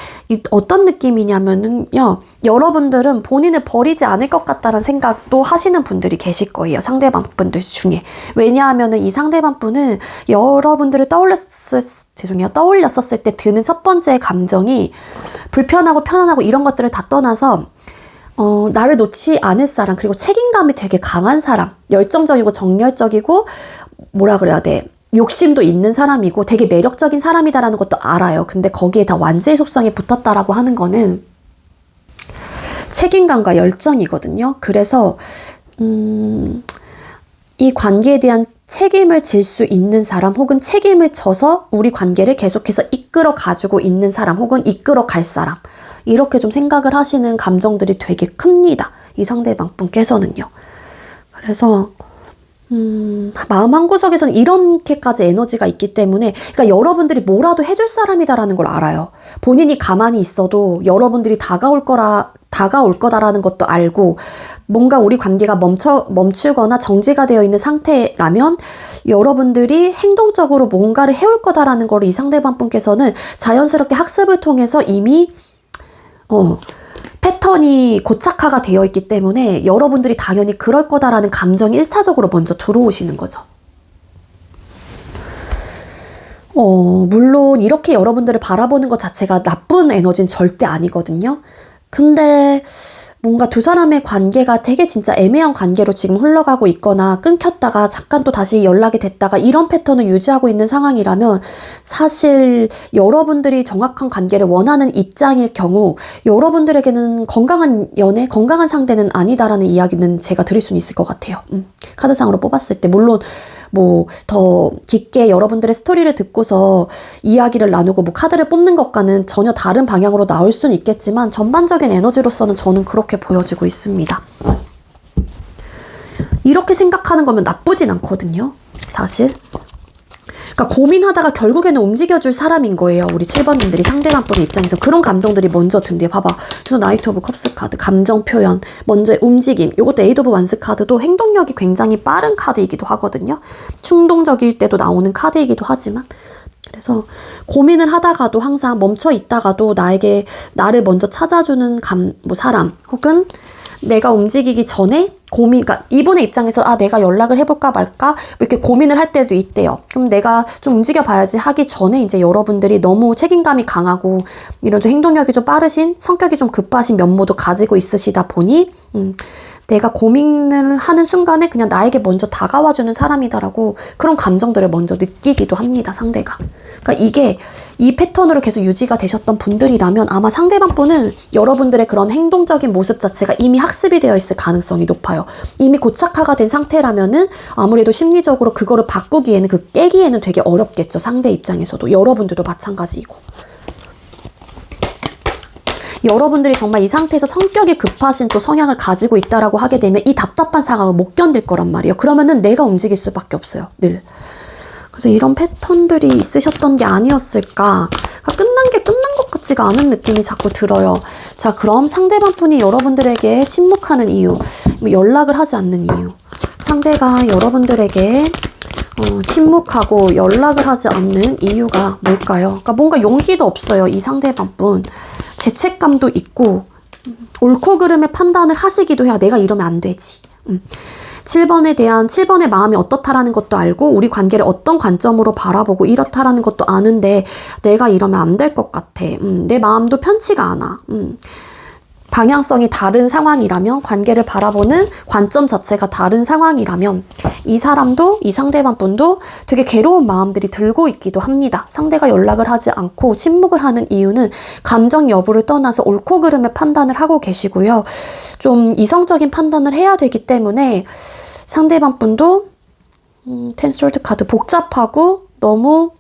어떤 느낌이냐면요. 여러분들은 본인을 버리지 않을 것 같다는 생각도 하시는 분들이 계실 거예요. 상대방 분들 중에. 왜냐하면 이 상대방 분은 여러분들을 떠올렸었을 때 드는 첫 번째 감정이 불편하고 편안하고 이런 것들을 다 떠나서 나를 놓지 않을 사람, 그리고 책임감이 되게 강한 사람, 열정적이고 정열적이고 뭐라 그래야 돼, 욕심도 있는 사람이고 되게 매력적인 사람이다라는 것도 알아요. 근데 거기에 다 완제의 속성이 붙었다라고 하는 거는 책임감과 열정이거든요. 그래서 이 관계에 대한 책임을 질 수 있는 사람, 혹은 책임을 져서 우리 관계를 계속해서 이끌어 가지고 있는 사람, 혹은 이끌어 갈 사람, 이렇게 좀 생각을 하시는 감정들이 되게 큽니다. 이 상대방 분께서는요. 그래서 마음 한구석에서는 이렇게까지 에너지가 있기 때문에, 그러니까 여러분들이 뭐라도 해줄 사람이다라는 걸 알아요. 본인이 가만히 있어도 여러분들이 다가올 거다라는 것도 알고, 뭔가 우리 관계가 멈추거나 정지가 되어 있는 상태라면 여러분들이 행동적으로 뭔가를 해올 거다라는 걸 이 상대방 분께서는 자연스럽게 학습을 통해서 이미 패턴이 고착화가 되어 있기 때문에 여러분들이 당연히 그럴 거다라는 감정이 1차적으로 먼저 들어오시는 거죠. 물론 이렇게 여러분들을 바라보는 것 자체가 나쁜 에너지는 절대 아니거든요. 근데 뭔가 두 사람의 관계가 되게 진짜 애매한 관계로 지금 흘러가고 있거나 끊겼다가 잠깐 또 다시 연락이 됐다가 이런 패턴을 유지하고 있는 상황이라면, 사실 여러분들이 정확한 관계를 원하는 입장일 경우 여러분들에게는 건강한 연애, 건강한 상대는 아니다라는 이야기는 제가 드릴 수는 있을 것 같아요. 카드상으로 뽑았을 때. 물론 뭐 더 깊게 여러분들의 스토리를 듣고서 이야기를 나누고 뭐 카드를 뽑는 것과는 전혀 다른 방향으로 나올 수는 있겠지만, 전반적인 에너지로서는 저는 그렇게 보여지고 있습니다. 이렇게 생각하는 거면 나쁘진 않거든요, 사실. 그러니까 고민하다가 결국에는 움직여줄 사람인 거예요. 우리 7번님들이 상대방 분의 입장에서 그런 감정들이 먼저 든대요. 봐봐. 그래서 나이트 오브 컵스 카드, 감정 표현, 먼저 움직임. 이것도 에이드 오브 완스 카드도 행동력이 굉장히 빠른 카드이기도 하거든요. 충동적일 때도 나오는 카드이기도 하지만, 그래서 고민을 하다가도 항상 멈춰 있다가도 나를 먼저 찾아주는 사람, 혹은 내가 움직이기 전에 그러니까 이분의 입장에서 내가 연락을 해볼까 말까 이렇게 고민을 할 때도 있대요. 그럼 내가 좀 움직여 봐야지 하기 전에 이제 여러분들이 너무 책임감이 강하고 이런 좀 행동력이 좀 빠르신, 성격이 좀 급하신 면모도 가지고 있으시다 보니 내가 고민을 하는 순간에 그냥 나에게 먼저 다가와주는 사람이다라고 그런 감정들을 먼저 느끼기도 합니다, 상대가. 그러니까 이게 이 패턴으로 계속 유지가 되셨던 분들이라면 아마 상대방 분은 여러분들의 그런 행동적인 모습 자체가 이미 학습이 되어 있을 가능성이 높아요. 이미 고착화가 된 상태라면은 아무래도 심리적으로 그거를 바꾸기에는, 깨기에는 되게 어렵겠죠, 상대 입장에서도. 여러분들도 마찬가지이고. 여러분들이 정말 이 상태에서 성격이 급하신 또 성향을 가지고 있다라고 하게 되면 이 답답한 상황을 못 견딜 거란 말이에요. 그러면은 내가 움직일 수밖에 없어요, 늘. 그래서 이런 패턴들이 있으셨던 게 아니었을까. 끝난 게 끝난 것 같지가 않은 느낌이 자꾸 들어요. 자, 그럼 상대방 분이 여러분들에게 침묵하는 이유, 연락을 하지 않는 이유. 상대가 여러분들에게 침묵하고 연락을 하지 않는 이유가 뭘까요? 그러니까 뭔가 용기도 없어요, 이 상대방 분. 죄책감도 있고 옳고 그름의 판단을 하시기도 해요. 내가 이러면 안 되지. 7번의 마음이 어떻다라는 것도 알고 우리 관계를 어떤 관점으로 바라보고 이렇다라는 것도 아는데 내가 이러면 안 될 것 같아. 내 마음도 편치가 않아. 방향성이 다른 상황이라면, 관계를 바라보는 관점 자체가 다른 상황이라면 이 사람도, 이 상대방 분도 되게 괴로운 마음들이 들고 있기도 합니다. 상대가 연락을 하지 않고 침묵을 하는 이유는 감정 여부를 떠나서 옳고 그름의 판단을 하고 계시고요. 좀 이성적인 판단을 해야 되기 때문에 상대방 분도 텐스월드 카드 복잡하고 너무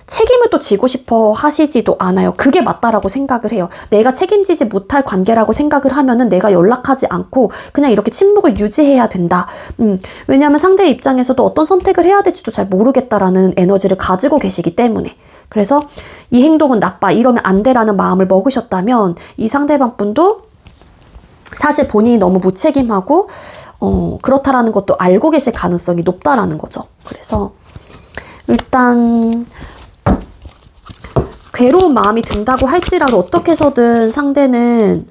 책임을 또 지고 싶어 하시지도 않아요. 그게 맞다라고 생각을 해요. 내가 책임지지 못할 관계라고 생각을 하면은 내가 연락하지 않고 그냥 이렇게 침묵을 유지해야 된다. 왜냐하면 상대의 입장에서도 어떤 선택을 해야 될지도 잘 모르겠다라는 에너지를 가지고 계시기 때문에. 그래서 이 행동은 나빠, 이러면 안 돼라는 마음을 먹으셨다면 이 상대방 분도 사실 본인이 너무 무책임하고 그렇다라는 것도 알고 계실 가능성이 높다라는 거죠. 그래서 일단 괴로운 마음이 든다고 할지라도 어떻게 해서든 상대는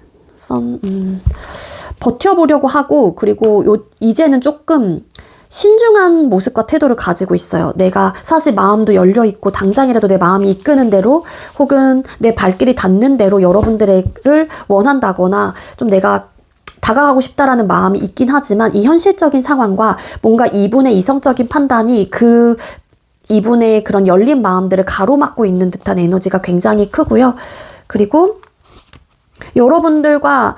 버텨보려고 하고, 그리고 이제는 조금 신중한 모습과 태도를 가지고 있어요. 내가 사실 마음도 열려있고 당장이라도 내 마음이 이끄는 대로 혹은 내 발길이 닿는 대로 여러분들을 원한다거나 좀 내가 다가가고 싶다라는 마음이 있긴 하지만 이 현실적인 상황과 뭔가 이분의 이성적인 판단이 그 이분의 그런 열린 마음들을 가로막고 있는 듯한 에너지가 굉장히 크고요. 그리고 여러분들과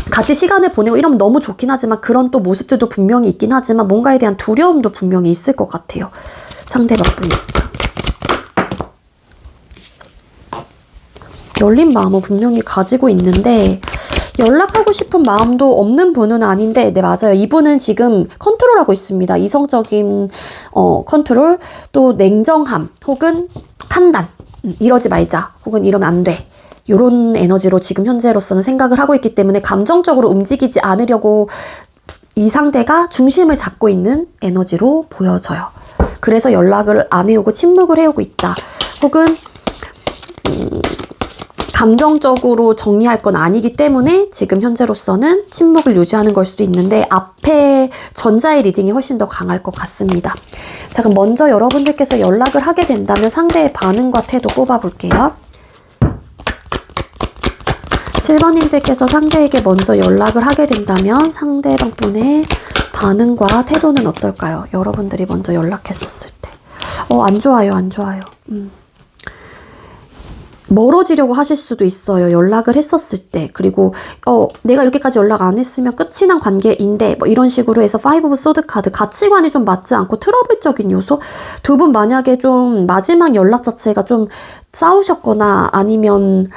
같이 시간을 보내고 이러면 너무 좋긴 하지만 그런 또 모습들도 분명히 있긴 하지만 뭔가에 대한 두려움도 분명히 있을 것 같아요. 상대방분이. 열린 마음을 분명히 가지고 있는데 연락하고 싶은 마음도 없는 분은 아닌데, 네, 맞아요. 이분은 지금 컨트롤하고 있습니다. 이성적인 컨트롤, 또 냉정함 혹은 판단, 이러지 말자 혹은 이러면 안 돼, 이런 에너지로 지금 현재로서는 생각을 하고 있기 때문에 감정적으로 움직이지 않으려고 이 상대가 중심을 잡고 있는 에너지로 보여져요. 그래서 연락을 안 해오고 침묵을 해오고 있다. 혹은 감정적으로 정리할 건 아니기 때문에 지금 현재로서는 침묵을 유지하는 걸 수도 있는데 앞에 전자의 리딩이 훨씬 더 강할 것 같습니다. 자, 그럼 먼저 여러분들께서 연락을 하게 된다면 상대의 반응과 태도 뽑아볼게요. 7번님들께서 상대에게 먼저 연락을 하게 된다면 상대방 분의 반응과 태도는 어떨까요? 여러분들이 먼저 연락했었을 때. 안 좋아요, 안 좋아요. 멀어지려고 하실 수도 있어요. 연락을 했었을 때. 그리고 내가 이렇게까지 연락 안 했으면 끝이 난 관계인데 뭐 이런 식으로 해서 5 오브 소드 카드, 가치관이 좀 맞지 않고 트러블적인 요소. 두 분 만약에 좀 마지막 연락 자체가 좀 싸우셨거나 아니면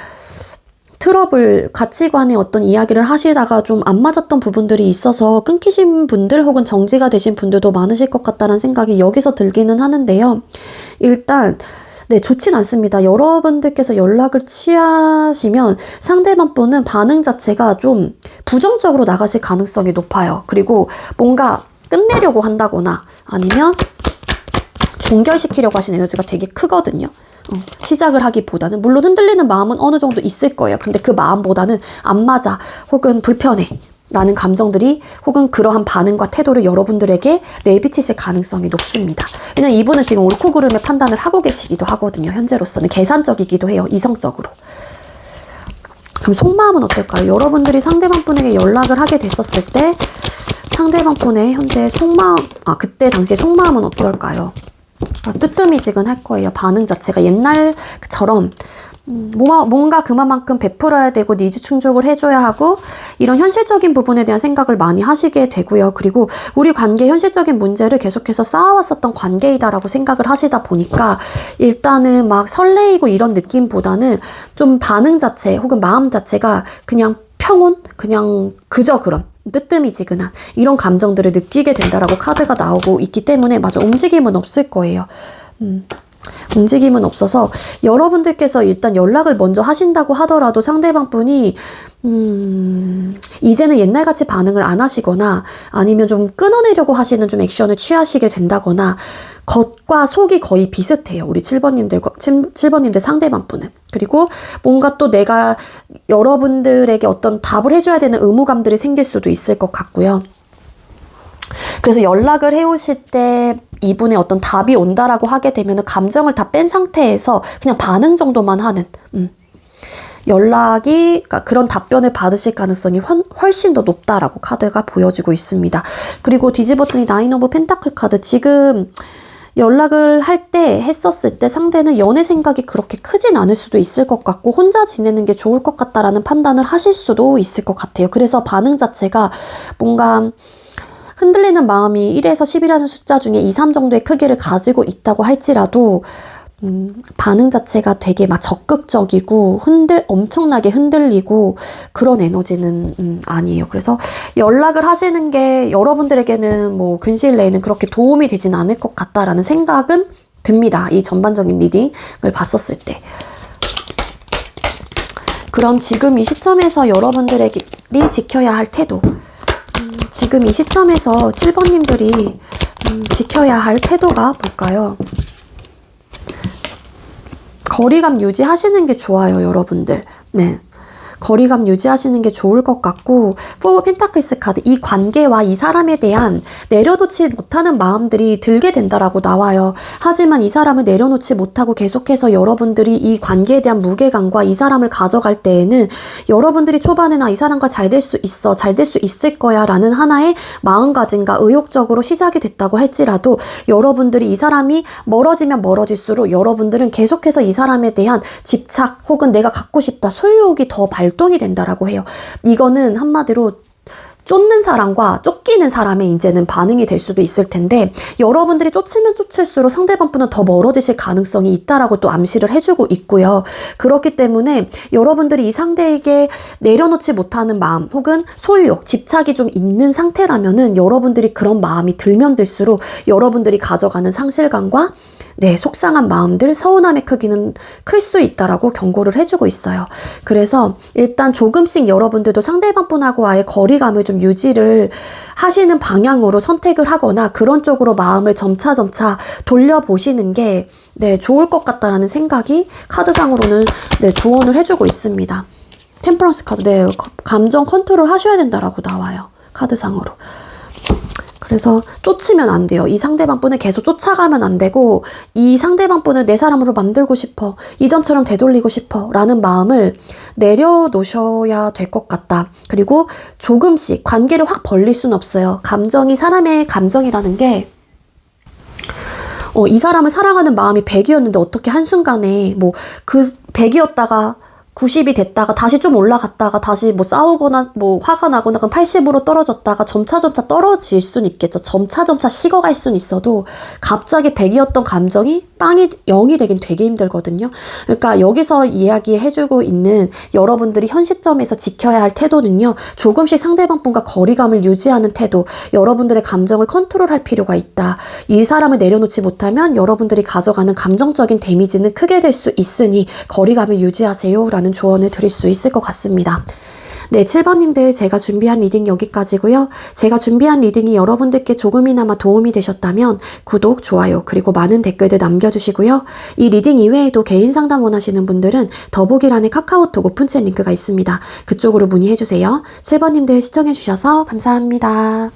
트러블, 가치관의 어떤 이야기를 하시다가 좀 안 맞았던 부분들이 있어서 끊기신 분들 혹은 정지가 되신 분들도 많으실 것 같다는 생각이 여기서 들기는 하는데요. 일단 네, 좋진 않습니다. 여러분들께서 연락을 취하시면 상대방 분은 반응 자체가 좀 부정적으로 나가실 가능성이 높아요. 그리고 뭔가 끝내려고 한다거나 아니면 종결시키려고 하신 에너지가 되게 크거든요. 시작을 하기보다는 물론 흔들리는 마음은 어느 정도 있을 거예요. 근데 그 마음보다는 안 맞아 혹은 불편해 라는 감정들이 혹은 그러한 반응과 태도를 여러분들에게 내비치실 가능성이 높습니다. 왜냐면 이분은 지금 옳고 그름의 판단을 하고 계시기도 하거든요. 현재로서는 계산적이기도 해요. 이성적으로. 그럼 속마음은 어떨까요? 여러분들이 상대방 분에게 연락을 하게 됐었을 때 상대방 분의 현재 속마음, 그때 당시에 속마음은 어떨까요? 뜨뜨미지근할 거예요. 반응 자체가 옛날처럼 뭔가 그만큼 베풀어야 되고 니즈 충족을 해줘야 하고 이런 현실적인 부분에 대한 생각을 많이 하시게 되고요. 그리고 우리 관계 현실적인 문제를 계속해서 쌓아왔었던 관계이다라고 생각을 하시다 보니까 일단은 막 설레이고 이런 느낌보다는 좀 반응 자체 혹은 마음 자체가 그냥 평온? 그냥 그저 그런 뜨뜨미지근한 이런 감정들을 느끼게 된다라고 카드가 나오고 있기 때문에 맞아, 움직임은 없을 거예요. 움직임은 없어서 여러분들께서 일단 연락을 먼저 하신다고 하더라도 상대방 분이 이제는 옛날같이 반응을 안 하시거나 아니면 좀 끊어내려고 하시는 좀 액션을 취하시게 된다거나 겉과 속이 거의 비슷해요. 우리 7번님들 상대방 분은. 그리고 뭔가 또 내가 여러분들에게 어떤 답을 해줘야 되는 의무감들이 생길 수도 있을 것 같고요. 그래서 연락을 해오실 때 이분의 어떤 답이 온다라고 하게 되면 감정을 다 뺀 상태에서 그냥 반응 정도만 하는 연락이, 그러니까 그런 답변을 받으실 가능성이 훨씬 더 높다라고 카드가 보여지고 있습니다. 그리고 뒤집었더니 9 오브 펜타클 카드, 지금 연락을 했었을 때 상대는 연애 생각이 그렇게 크진 않을 수도 있을 것 같고 혼자 지내는 게 좋을 것 같다라는 판단을 하실 수도 있을 것 같아요. 그래서 반응 자체가 뭔가 흔들리는 마음이 1에서 10이라는 숫자 중에 2, 3 정도의 크기를 가지고 있다고 할지라도 반응 자체가 되게 막 적극적이고 엄청나게 흔들리고 그런 에너지는 아니에요. 그래서 연락을 하시는 게 여러분들에게는 뭐 근시일 내에는 그렇게 도움이 되진 않을 것 같다라는 생각은 듭니다. 이 전반적인 리딩을 봤었을 때. 그럼 지금 이 시점에서 여러분들이 지켜야 할 태도, 지금 이 시점에서 7번님들이 지켜야 할 태도가 뭘까요? 거리감 유지하시는 게 좋아요, 여러분들. 네. 거리감 유지하시는 게 좋을 것 같고, 4 펜타클스 카드, 이 관계와 이 사람에 대한 내려놓지 못하는 마음들이 들게 된다라고 나와요. 하지만 이 사람을 내려놓지 못하고 계속해서 여러분들이 이 관계에 대한 무게감과 이 사람을 가져갈 때에는 여러분들이 초반에나 이 사람과 잘 될 수 있어, 잘 될 수 있을 거야 라는 하나의 마음가짐과 의욕적으로 시작이 됐다고 할지라도 여러분들이 이 사람이 멀어지면 멀어질수록 여러분들은 계속해서 이 사람에 대한 집착 혹은 내가 갖고 싶다, 소유욕이 더 발동이 된다라고 해요. 이거는 한마디로 쫓는 사람과 쫓기는 사람의 이제는 반응이 될 수도 있을 텐데, 여러분들이 쫓으면 쫓을수록 상대방 분은 더 멀어지실 가능성이 있다라고 또 암시를 해주고 있고요. 그렇기 때문에 여러분들이 이 상대에게 내려놓지 못하는 마음 혹은 소유욕, 집착이 좀 있는 상태라면은 여러분들이 그런 마음이 들면 들수록 여러분들이 가져가는 상실감과 속상한 마음들, 서운함의 크기는 클 수 있다라고 경고를 해주고 있어요. 그래서 일단 조금씩 여러분들도 상대방 분하고와의 거리감을 좀 유지를 하시는 방향으로 선택을 하거나 그런 쪽으로 마음을 점차 돌려보시는 게 좋을 것 같다라는 생각이 카드상으로는 조언을 해주고 있습니다. 템퍼런스 카드, 감정 컨트롤 하셔야 된다라고 나와요. 카드상으로. 그래서 쫓으면 안 돼요. 이 상대방 분을 계속 쫓아가면 안 되고, 이 상대방 분을 내 사람으로 만들고 싶어, 이전처럼 되돌리고 싶어 라는 마음을 내려놓으셔야 될 것 같다. 그리고 조금씩 관계를 확 벌릴 수는 없어요. 감정이, 사람의 감정이라는 게 이 사람을 사랑하는 마음이 100이었는데 어떻게 한순간에 뭐 그 100이었다가 90이 됐다가 다시 좀 올라갔다가 다시 뭐 싸우거나 뭐 화가 나거나 그럼 80으로 떨어졌다가 점차 떨어질 수는 있겠죠. 점차 식어갈 수는 있어도 갑자기 100이었던 감정이 빵이 0이 되긴 되게 힘들거든요. 그러니까 여기서 이야기해주고 있는 여러분들이 현 시점에서 지켜야 할 태도는요, 조금씩 상대방 분과 거리감을 유지하는 태도, 여러분들의 감정을 컨트롤할 필요가 있다. 이 사람을 내려놓지 못하면 여러분들이 가져가는 감정적인 데미지는 크게 될 수 있으니 거리감을 유지하세요 라는 조언을 드릴 수 있을 것 같습니다. 7번님들, 제가 준비한 리딩 여기까지고요. 제가 준비한 리딩이 여러분들께 조금이나마 도움이 되셨다면 구독, 좋아요, 그리고 많은 댓글들 남겨주시고요. 이 리딩 이외에도 개인 상담 원하시는 분들은 더보기란에 카카오톡 오픈챗 링크가 있습니다. 그쪽으로 문의해주세요. 7번님들 시청해주셔서 감사합니다.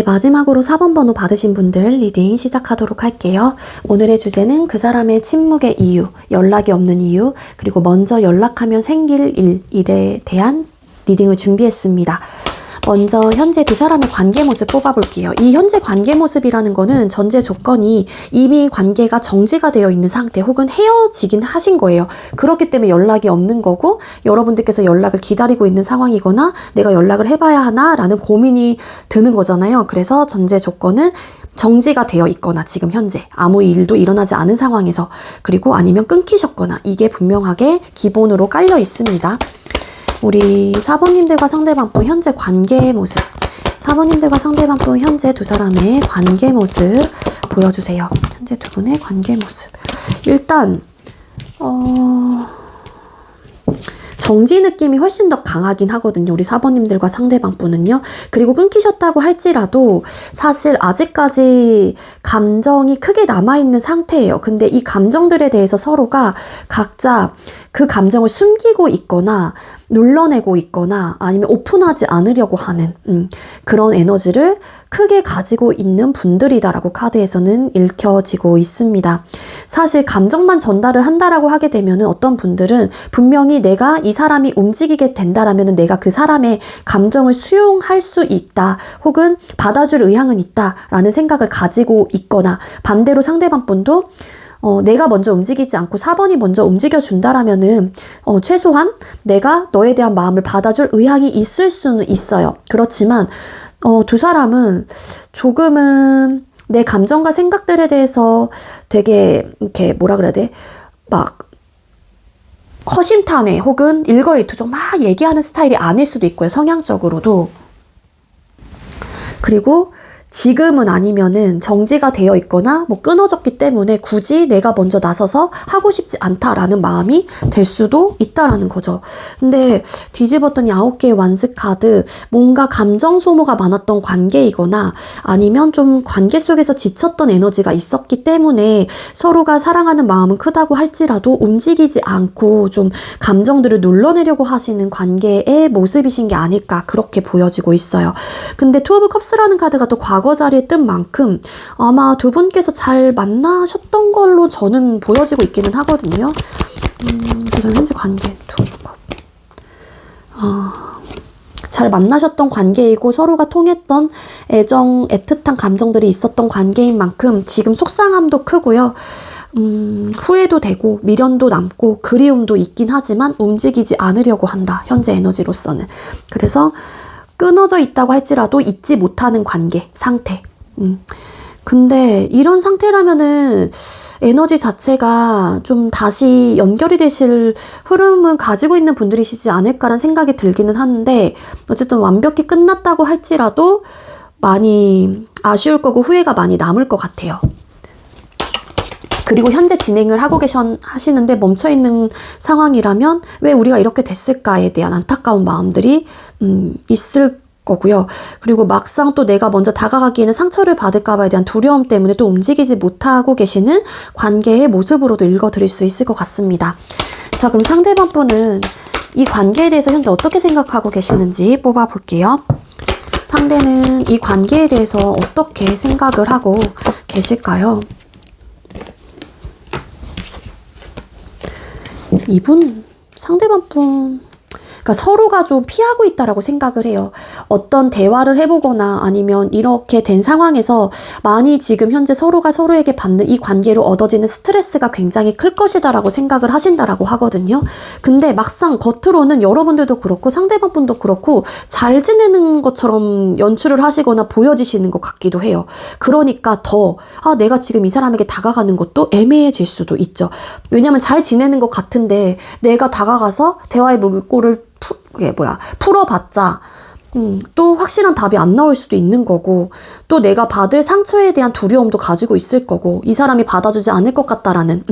마지막으로 4번 번호 받으신 분들 리딩 시작하도록 할게요. 오늘의 주제는 그 사람의 침묵의 이유, 연락이 없는 이유, 그리고 먼저 연락하면 생길 일에 대한 리딩을 준비했습니다. 먼저 현재 두 사람의 관계 모습 뽑아볼게요. 이 현재 관계 모습이라는 거는 전제 조건이 이미 관계가 정지가 되어 있는 상태 혹은 헤어지긴 하신 거예요. 그렇기 때문에 연락이 없는 거고, 여러분들께서 연락을 기다리고 있는 상황이거나 내가 연락을 해봐야 하나 라는 고민이 드는 거잖아요. 그래서 전제 조건은 정지가 되어 있거나 지금 현재 아무 일도 일어나지 않은 상황에서, 그리고 아니면 끊기셨거나, 이게 분명하게 기본으로 깔려 있습니다. 우리 4번님들과 상대방분 현재 관계 모습, 4번님들과 상대방분 현재 두 사람의 관계 모습 보여주세요. 현재 두 분의 관계 모습. 일단 정지 느낌이 훨씬 더 강하긴 하거든요. 우리 4번님들과 상대방분은요. 그리고 끊기셨다고 할지라도 사실 아직까지 감정이 크게 남아있는 상태예요. 근데 이 감정들에 대해서 서로가 각자 그 감정을 숨기고 있거나 눌러내고 있거나 아니면 오픈하지 않으려고 하는 그런 에너지를 크게 가지고 있는 분들이다라고 카드에서는 읽혀지고 있습니다. 사실 감정만 전달을 한다라고 하게 되면은 어떤 분들은 분명히 내가 이 사람이 움직이게 된다라면은 내가 그 사람의 감정을 수용할 수 있다 혹은 받아줄 의향은 있다라는 생각을 가지고 있거나, 반대로 상대방 분도 내가 먼저 움직이지 않고 4번이 먼저 움직여준다라면은 최소한 내가 너에 대한 마음을 받아줄 의향이 있을 수는 있어요. 그렇지만 두 사람은 조금은 내 감정과 생각들에 대해서 되게 이렇게 뭐라 그래야 돼? 막 허심탄회 혹은 일거이투족 막 얘기하는 스타일이 아닐 수도 있고요. 성향적으로도. 그리고 지금은 아니면은 정지가 되어 있거나 뭐 끊어졌기 때문에 굳이 내가 먼저 나서서 하고 싶지 않다라는 마음이 될 수도 있다라는 거죠. 근데 뒤집었더니 9개의 완스 카드, 뭔가 감정 소모가 많았던 관계이거나 아니면 좀 관계 속에서 지쳤던 에너지가 있었기 때문에 서로가 사랑하는 마음은 크다고 할지라도 움직이지 않고 좀 감정들을 눌러내려고 하시는 관계의 모습이신 게 아닐까, 그렇게 보여지고 있어요. 근데 투 오브 컵스라는 카드가 또 과거 자리에 뜬 만큼 아마 두 분께서 잘 만나셨던 걸로 저는 보여지고 있기는 하거든요. 그래서 현재 관계 투 오브 컵. 잘 만나셨던 관계이고 서로가 통했던 애정, 애틋한 감정들이 있었던 관계인 만큼 지금 속상함도 크고요. 후회도 되고 미련도 남고 그리움도 있긴 하지만 움직이지 않으려고 한다. 현재 에너지로서는. 그래서 끊어져 있다고 할지라도 잊지 못하는 관계, 상태. 근데 이런 상태라면은 에너지 자체가 좀 다시 연결이 되실 흐름은 가지고 있는 분들이시지 않을까라는 생각이 들기는 하는데, 어쨌든 완벽히 끝났다고 할지라도 많이 아쉬울 거고 후회가 많이 남을 것 같아요. 그리고 현재 진행을 하고 하시는데 멈춰있는 상황이라면 왜 우리가 이렇게 됐을까에 대한 안타까운 마음들이 있을 거고요. 그리고 막상 또 내가 먼저 다가가기에는 상처를 받을까 봐에 대한 두려움 때문에 또 움직이지 못하고 계시는 관계의 모습으로도 읽어드릴 수 있을 것 같습니다. 자, 그럼 상대방 분은 이 관계에 대해서 현재 어떻게 생각하고 계시는지 뽑아볼게요. 상대는 이 관계에 대해서 어떻게 생각을 하고 계실까요? 이분, 상대방 분, 그러니까 서로가 좀 피하고 있다라고 생각을 해요. 어떤 대화를 해보거나 아니면 이렇게 된 상황에서 많이 지금 현재 서로가 서로에게 받는 이 관계로 얻어지는 스트레스가 굉장히 클 것이다라고 생각을 하신다라고 하거든요. 근데 막상 겉으로는 여러분들도 그렇고 상대방 분도 그렇고 잘 지내는 것처럼 연출을 하시거나 보여지시는 것 같기도 해요. 그러니까 더 내가 지금 이 사람에게 다가가는 것도 애매해질 수도 있죠. 왜냐면 잘 지내는 것 같은데 내가 다가가서 대화의 물꼬를 풀어봤자 또 확실한 답이 안 나올 수도 있는 거고, 또 내가 받을 상처에 대한 두려움도 가지고 있을 거고, 이 사람이 받아주지 않을 것 같다라는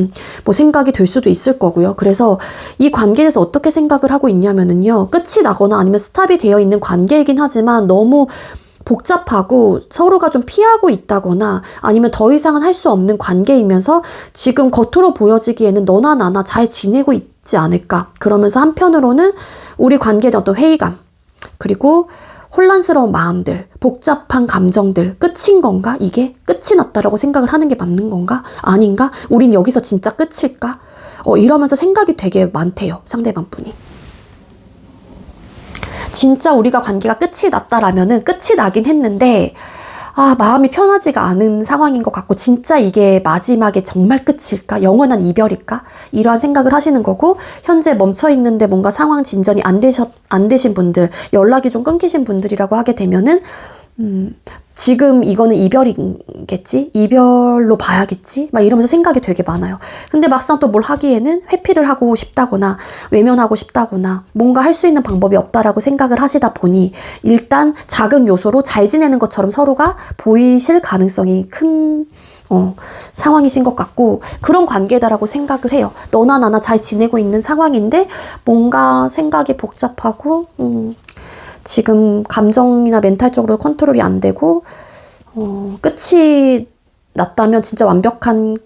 뭐 생각이 들 수도 있을 거고요. 그래서 이 관계에서 어떻게 생각을 하고 있냐면은요, 끝이 나거나 아니면 스탑이 되어 있는 관계이긴 하지만 너무 복잡하고 서로가 좀 피하고 있다거나 아니면 더 이상은 할 수 없는 관계이면서 지금 겉으로 보여지기에는 너나 나나 잘 지내고 있지 않을까. 그러면서 한편으로는 우리 관계에 대한 어떤 회의감, 그리고 혼란스러운 마음들, 복잡한 감정들, 끝인 건가? 이게 끝이 났다라고 생각을 하는 게 맞는 건가? 아닌가? 우린 여기서 진짜 끝일까? 이러면서 생각이 되게 많대요, 상대방 분이. 진짜 우리가 관계가 끝이 났다라면은 끝이 나긴 했는데 마음이 편하지가 않은 상황인 것 같고, 진짜 이게 마지막에 정말 끝일까? 영원한 이별일까? 이러한 생각을 하시는 거고, 현재 멈춰있는데 뭔가 상황 진전이 안 되신 분들, 연락이 좀 끊기신 분들이라고 하게 되면은 지금 이거는 이별이겠지? 이별로 봐야겠지? 막 이러면서 생각이 되게 많아요. 근데 막상 또 뭘 하기에는 회피를 하고 싶다거나 외면하고 싶다거나 뭔가 할 수 있는 방법이 없다라고 생각을 하시다 보니 일단 작은 요소로 잘 지내는 것처럼 서로가 보이실 가능성이 큰 상황이신 것 같고, 그런 관계다라고 생각을 해요. 너나 나나 잘 지내고 있는 상황인데 뭔가 생각이 복잡하고 지금 감정이나 멘탈적으로 컨트롤이 안 되고 끝이 났다면 진짜 완벽한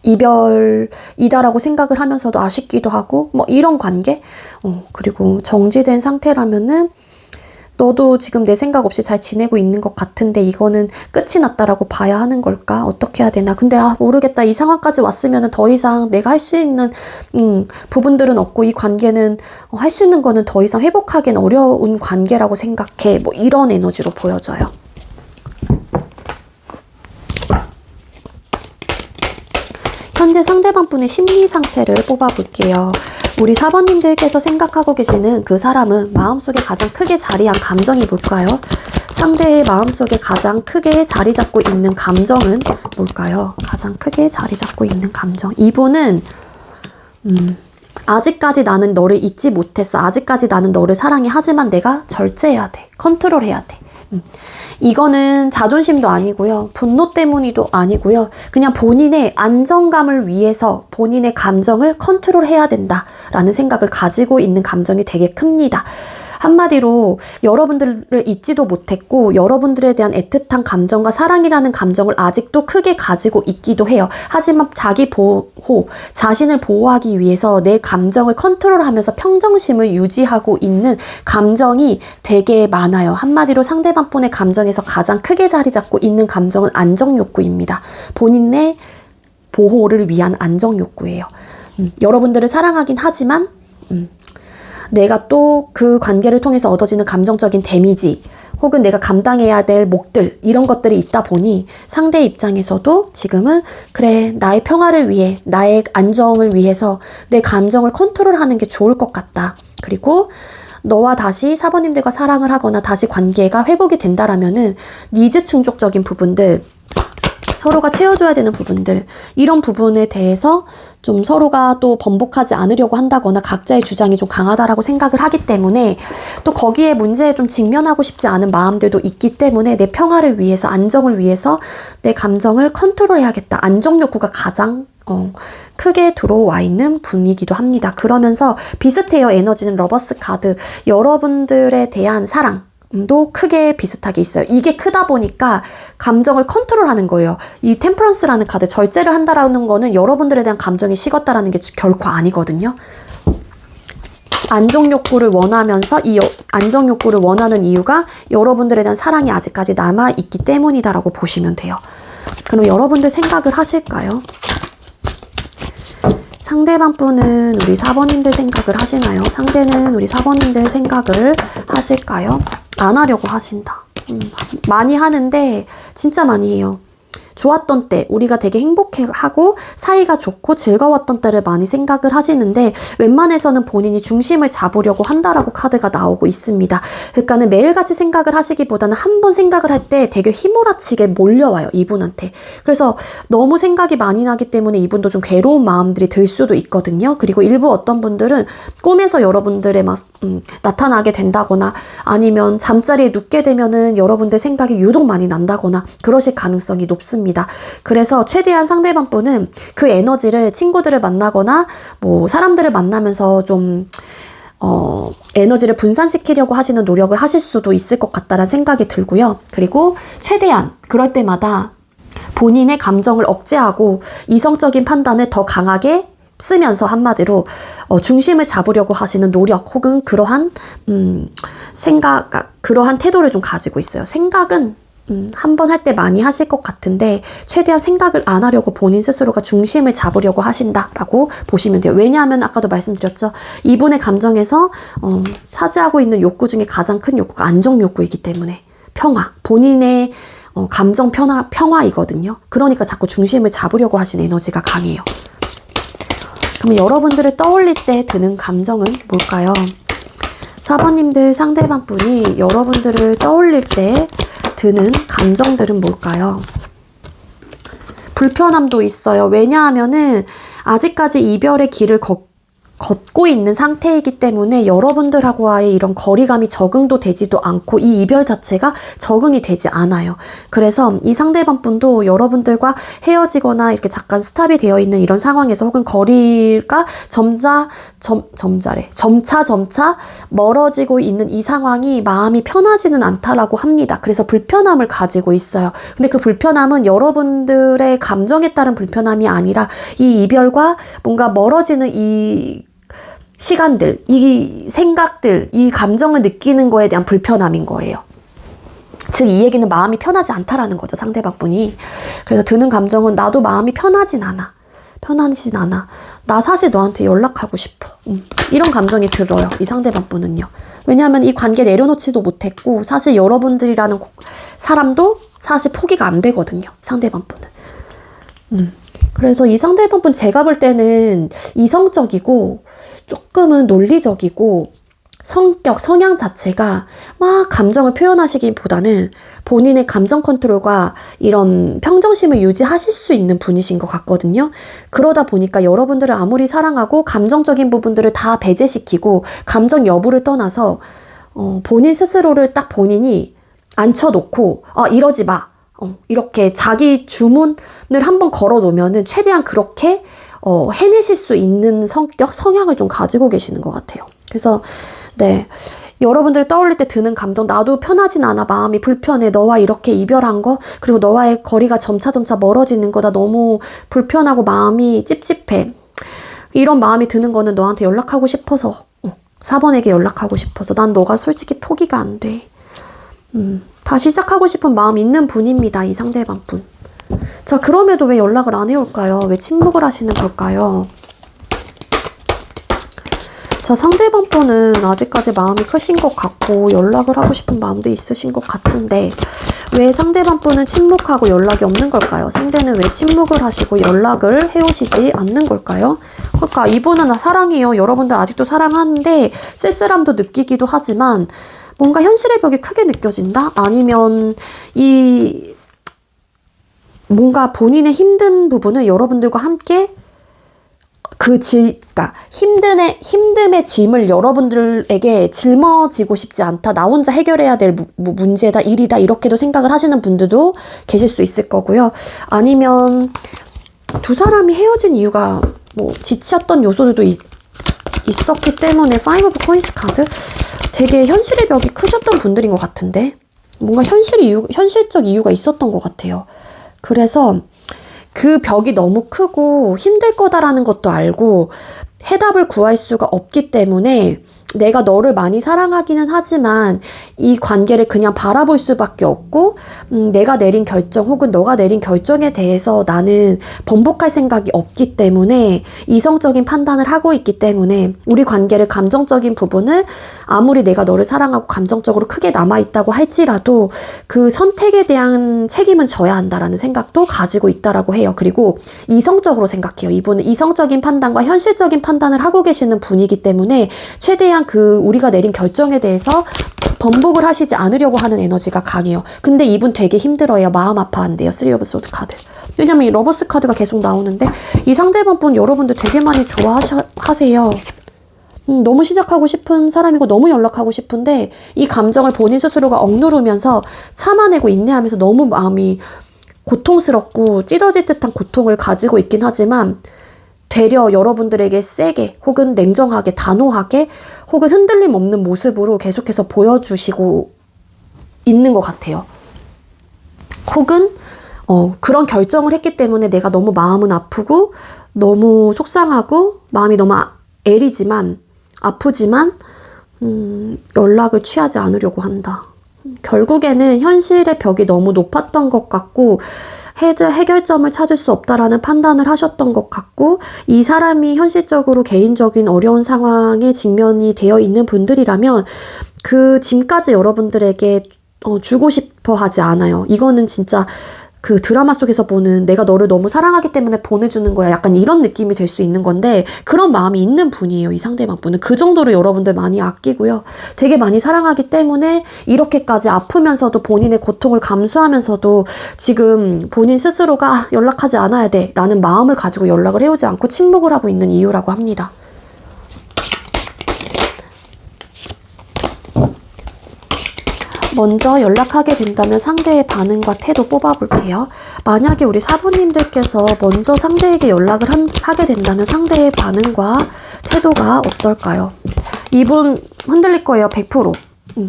이별이다라고 생각을 하면서도 아쉽기도 하고 뭐 이런 관계. 그리고 정지된 상태라면은 너도 지금 내 생각 없이 잘 지내고 있는 것 같은데 이거는 끝이 났다라고 봐야 하는 걸까? 어떻게 해야 되나? 근데 모르겠다. 이 상황까지 왔으면 더 이상 내가 할 수 있는 부분들은 없고, 이 관계는 할 수 있는 거는 더 이상 회복하기는 어려운 관계라고 생각해. 뭐 이런 에너지로 보여져요. 현재 상대방 분의 심리 상태를 뽑아볼게요. 우리 4번님들께서 생각하고 계시는 그 사람은 마음속에 가장 크게 자리한 감정이 뭘까요? 상대의 마음속에 가장 크게 자리 잡고 있는 감정은 뭘까요? 가장 크게 자리 잡고 있는 감정. 이분은 아직까지 나는 너를 잊지 못했어. 아직까지 나는 너를 사랑해. 하지만 내가 절제해야 돼. 컨트롤해야 돼. 이거는 자존심도 아니고요. 분노 때문이도 아니고요. 그냥 본인의 안정감을 위해서 본인의 감정을 컨트롤해야 된다라는 생각을 가지고 있는 감정이 되게 큽니다. 한마디로 여러분들을 잊지도 못했고 여러분들에 대한 애틋한 감정과 사랑이라는 감정을 아직도 크게 가지고 있기도 해요. 하지만 자기 보호, 자신을 보호하기 위해서 내 감정을 컨트롤하면서 평정심을 유지하고 있는 감정이 되게 많아요. 한마디로 상대방 분의 감정에서 가장 크게 자리 잡고 있는 감정은 안정욕구입니다. 본인의 보호를 위한 안정욕구예요. 여러분들을 사랑하긴 하지만 내가 또 그 관계를 통해서 얻어지는 감정적인 데미지 혹은 내가 감당해야 될 몫들 이런 것들이 있다 보니 상대 입장에서도 지금은 그래 나의 평화를 위해 나의 안정을 위해서 내 감정을 컨트롤하는 게 좋을 것 같다. 그리고 너와 다시 사번님들과 사랑을 하거나 다시 관계가 회복이 된다라면은 니즈 충족적인 부분들 서로가 채워줘야 되는 부분들 이런 부분에 대해서 좀 서로가 또 번복하지 않으려고 한다거나 각자의 주장이 좀 강하다라고 생각을 하기 때문에 또 거기에 문제에 좀 직면하고 싶지 않은 마음들도 있기 때문에 내 평화를 위해서 안정을 위해서 내 감정을 컨트롤해야겠다. 안정 욕구가 가장 크게 들어와 있는 분이기도 합니다. 그러면서 비슷해요. 에너지는 러버스 카드. 여러분들에 대한 사랑 도 크게 비슷하게 있어요. 이게 크다 보니까 감정을 컨트롤하는 거예요. 이 템퍼런스라는 카드, 절제를 한다라는 거는 여러분들에 대한 감정이 식었다라는 게 결코 아니거든요. 안정욕구를 원하면서 이 안정욕구를 원하는 이유가 여러분들에 대한 사랑이 아직까지 남아있기 때문이다라고 보시면 돼요. 그럼 여러분들 생각을 하실까요? 상대방 분은 우리 사번님들 생각을 하시나요? 상대는 우리 사번님들 생각을 하실까요? 안 하려고 하신다. 많이 하는데 진짜 많이 해요. 좋았던 때, 우리가 되게 행복해하고 사이가 좋고 즐거웠던 때를 많이 생각을 하시는데 웬만해서는 본인이 중심을 잡으려고 한다라고 카드가 나오고 있습니다. 그러니까는 매일같이 생각을 하시기보다는 한 번 생각을 할 때 되게 휘몰아치게 몰려와요, 이분한테. 그래서 너무 생각이 많이 나기 때문에 이분도 좀 괴로운 마음들이 들 수도 있거든요. 그리고 일부 어떤 분들은 꿈에서 여러분들의 막 나타나게 된다거나 아니면 잠자리에 눕게 되면은 여러분들 생각이 유독 많이 난다거나 그러실 가능성이 높습니다. 그래서 최대한 상대방 분은 그 에너지를 친구들을 만나거나 뭐 사람들을 만나면서 좀 에너지를 분산시키려고 하시는 노력을 하실 수도 있을 것 같다는 생각이 들고요. 그리고 최대한 그럴 때마다 본인의 감정을 억제하고 이성적인 판단을 더 강하게 쓰면서 한마디로 중심을 잡으려고 하시는 노력 혹은 그러한 그러한 태도를 좀 가지고 있어요. 생각은 한 번 할 때 많이 하실 것 같은데 최대한 생각을 안 하려고 본인 스스로가 중심을 잡으려고 하신다라고 보시면 돼요. 왜냐하면 아까도 말씀드렸죠. 이분의 감정에서 차지하고 있는 욕구 중에 가장 큰 욕구가 안정 욕구이기 때문에 평화, 본인의 감정 평화이거든요. 그러니까 자꾸 중심을 잡으려고 하시는 에너지가 강해요. 그럼 여러분들을 떠올릴 때 드는 감정은 뭘까요? 사번님들 상대방 분이 여러분들을 떠올릴 때 드는 감정들은 뭘까요? 불편함도 있어요. 왜냐하면은 아직까지 이별의 길을 걷고 있는 상태이기 때문에 여러분들하고의 이런 거리감이 적응도 되지도 않고 이 이별 자체가 적응이 되지 않아요. 그래서 이 상대방 분도 여러분들과 헤어지거나 이렇게 잠깐 스탑이 되어 있는 이런 상황에서 혹은 거리가 점차 멀어지고 있는 이 상황이 마음이 편하지는 않다라고 합니다. 그래서 불편함을 가지고 있어요. 근데 그 불편함은 여러분들의 감정에 따른 불편함이 아니라 이 이별과 뭔가 멀어지는 이 시간들, 이 생각들, 이 감정을 느끼는 거에 대한 불편함인 거예요. 즉 이 얘기는 마음이 편하지 않다라는 거죠, 상대방 분이. 그래서 드는 감정은 나도 마음이 편하진 않아. 나 사실 너한테 연락하고 싶어. 이런 감정이 들어요, 이 상대방 분은요. 왜냐하면 이 관계 내려놓지도 못했고 사실 여러분들이라는 사람도 사실 포기가 안 되거든요, 상대방 분은. 그래서 이 상대방 분 제가 볼 때는 이성적이고 조금은 논리적이고 성향 자체가 막 감정을 표현하시기보다는 본인의 감정 컨트롤과 이런 평정심을 유지하실 수 있는 분이신 것 같거든요. 그러다 보니까 여러분들을 아무리 사랑하고 감정적인 부분들을 다 배제시키고 감정 여부를 떠나서 본인 스스로를 딱 본인이 앉혀놓고 이러지 마. 이렇게 자기 주문을 한번 걸어놓으면은 최대한 그렇게 해내실 수 있는 성향을 좀 가지고 계시는 것 같아요. 그래서 네, 여러분들 떠올릴 때 드는 감정, 나도 편하진 않아, 마음이 불편해, 너와 이렇게 이별한 거, 그리고 너와의 거리가 점차 멀어지는 거, 나 너무 불편하고 마음이 찝찝해, 이런 마음이 드는 거는 너한테 연락하고 싶어서, 4번에게 연락하고 싶어서, 난 너가 솔직히 포기가 안 돼. 다시 시작하고 싶은 마음 있는 분입니다, 이 상대방 분. 자, 그럼에도 왜 연락을 안 해올까요? 왜 침묵을 하시는 걸까요? 자, 상대방 분은 아직까지 마음이 크신 것 같고 연락을 하고 싶은 마음도 있으신 것 같은데 왜 상대방 분은 침묵하고 연락이 없는 걸까요? 상대는 왜 침묵을 하시고 연락을 해오시지 않는 걸까요? 그러니까 이분은 사랑해요. 여러분들 아직도 사랑하는데 쓸쓸함도 느끼기도 하지만 뭔가 현실의 벽이 크게 느껴진다? 아니면 뭔가 본인의 힘든 부분을 여러분들과 함께 그러니까 힘듦의 짐을 여러분들에게 짊어지고 싶지 않다. 나 혼자 해결해야 될 문제다, 일이다, 이렇게도 생각을 하시는 분들도 계실 수 있을 거고요. 아니면 두 사람이 헤어진 이유가 지치었던 요소들도 있었기 때문에 5 of Coins 카드 되게 현실의 벽이 크셨던 분들인 것 같은데 뭔가 현실적 이유가 있었던 것 같아요. 그래서 그 벽이 너무 크고 힘들 거다라는 것도 알고 해답을 구할 수가 없기 때문에 내가 너를 많이 사랑하기는 하지만 이 관계를 그냥 바라볼 수밖에 없고 내가 내린 결정 혹은 너가 내린 결정에 대해서 나는 번복할 생각이 없기 때문에 이성적인 판단을 하고 있기 때문에 우리 관계를 감정적인 부분을 아무리 내가 너를 사랑하고 감정적으로 크게 남아있다고 할지라도 그 선택에 대한 책임은 져야 한다라는 생각도 가지고 있다라고 해요. 그리고 이성적으로 생각해요. 이분은 이성적인 판단과 현실적인 판단을 하고 계시는 분이기 때문에 최대한 우리가 내린 결정에 대해서 번복을 하시지 않으려고 하는 에너지가 강해요. 근데 이분 되게 힘들어요. 마음 아파한대요. 3 of Swords 카드. 왜냐면 이 러버스 카드가 계속 나오는데 이 상대방 분 여러분들 되게 많이 좋아하세요. 너무 시작하고 싶은 사람이고 너무 연락하고 싶은데 이 감정을 본인 스스로가 억누르면서 참아내고 인내하면서 너무 마음이 고통스럽고 찢어질 듯한 고통을 가지고 있긴 하지만 되려 여러분들에게 세게 혹은 냉정하게 단호하게 혹은 흔들림 없는 모습으로 계속해서 보여주시고 있는 것 같아요. 혹은 그런 결정을 했기 때문에 내가 너무 마음은 아프고 너무 속상하고 마음이 너무 애리지만 아프지만 연락을 취하지 않으려고 한다. 결국에는 현실의 벽이 너무 높았던 것 같고 해결점을 찾을 수 없다라는 판단을 하셨던 것 같고 이 사람이 현실적으로 개인적인 어려운 상황에 직면이 되어 있는 분들이라면 그 짐까지 여러분들에게 주고 싶어 하지 않아요. 이거는 진짜 그 드라마 속에서 보는 내가 너를 너무 사랑하기 때문에 보내주는 거야. 약간 이런 느낌이 될 수 있는 건데 그런 마음이 있는 분이에요. 이 상대방 분은. 그 정도로 여러분들 많이 아끼고요. 되게 많이 사랑하기 때문에 이렇게까지 아프면서도 본인의 고통을 감수하면서도 지금 본인 스스로가 연락하지 않아야 돼 라는 마음을 가지고 연락을 해오지 않고 침묵을 하고 있는 이유라고 합니다. 먼저 연락하게 된다면 상대의 반응과 태도 뽑아볼게요. 만약에 우리 사부님들께서 먼저 상대에게 연락을 하게 된다면 상대의 반응과 태도가 어떨까요? 이분 흔들릴 거예요. 100%.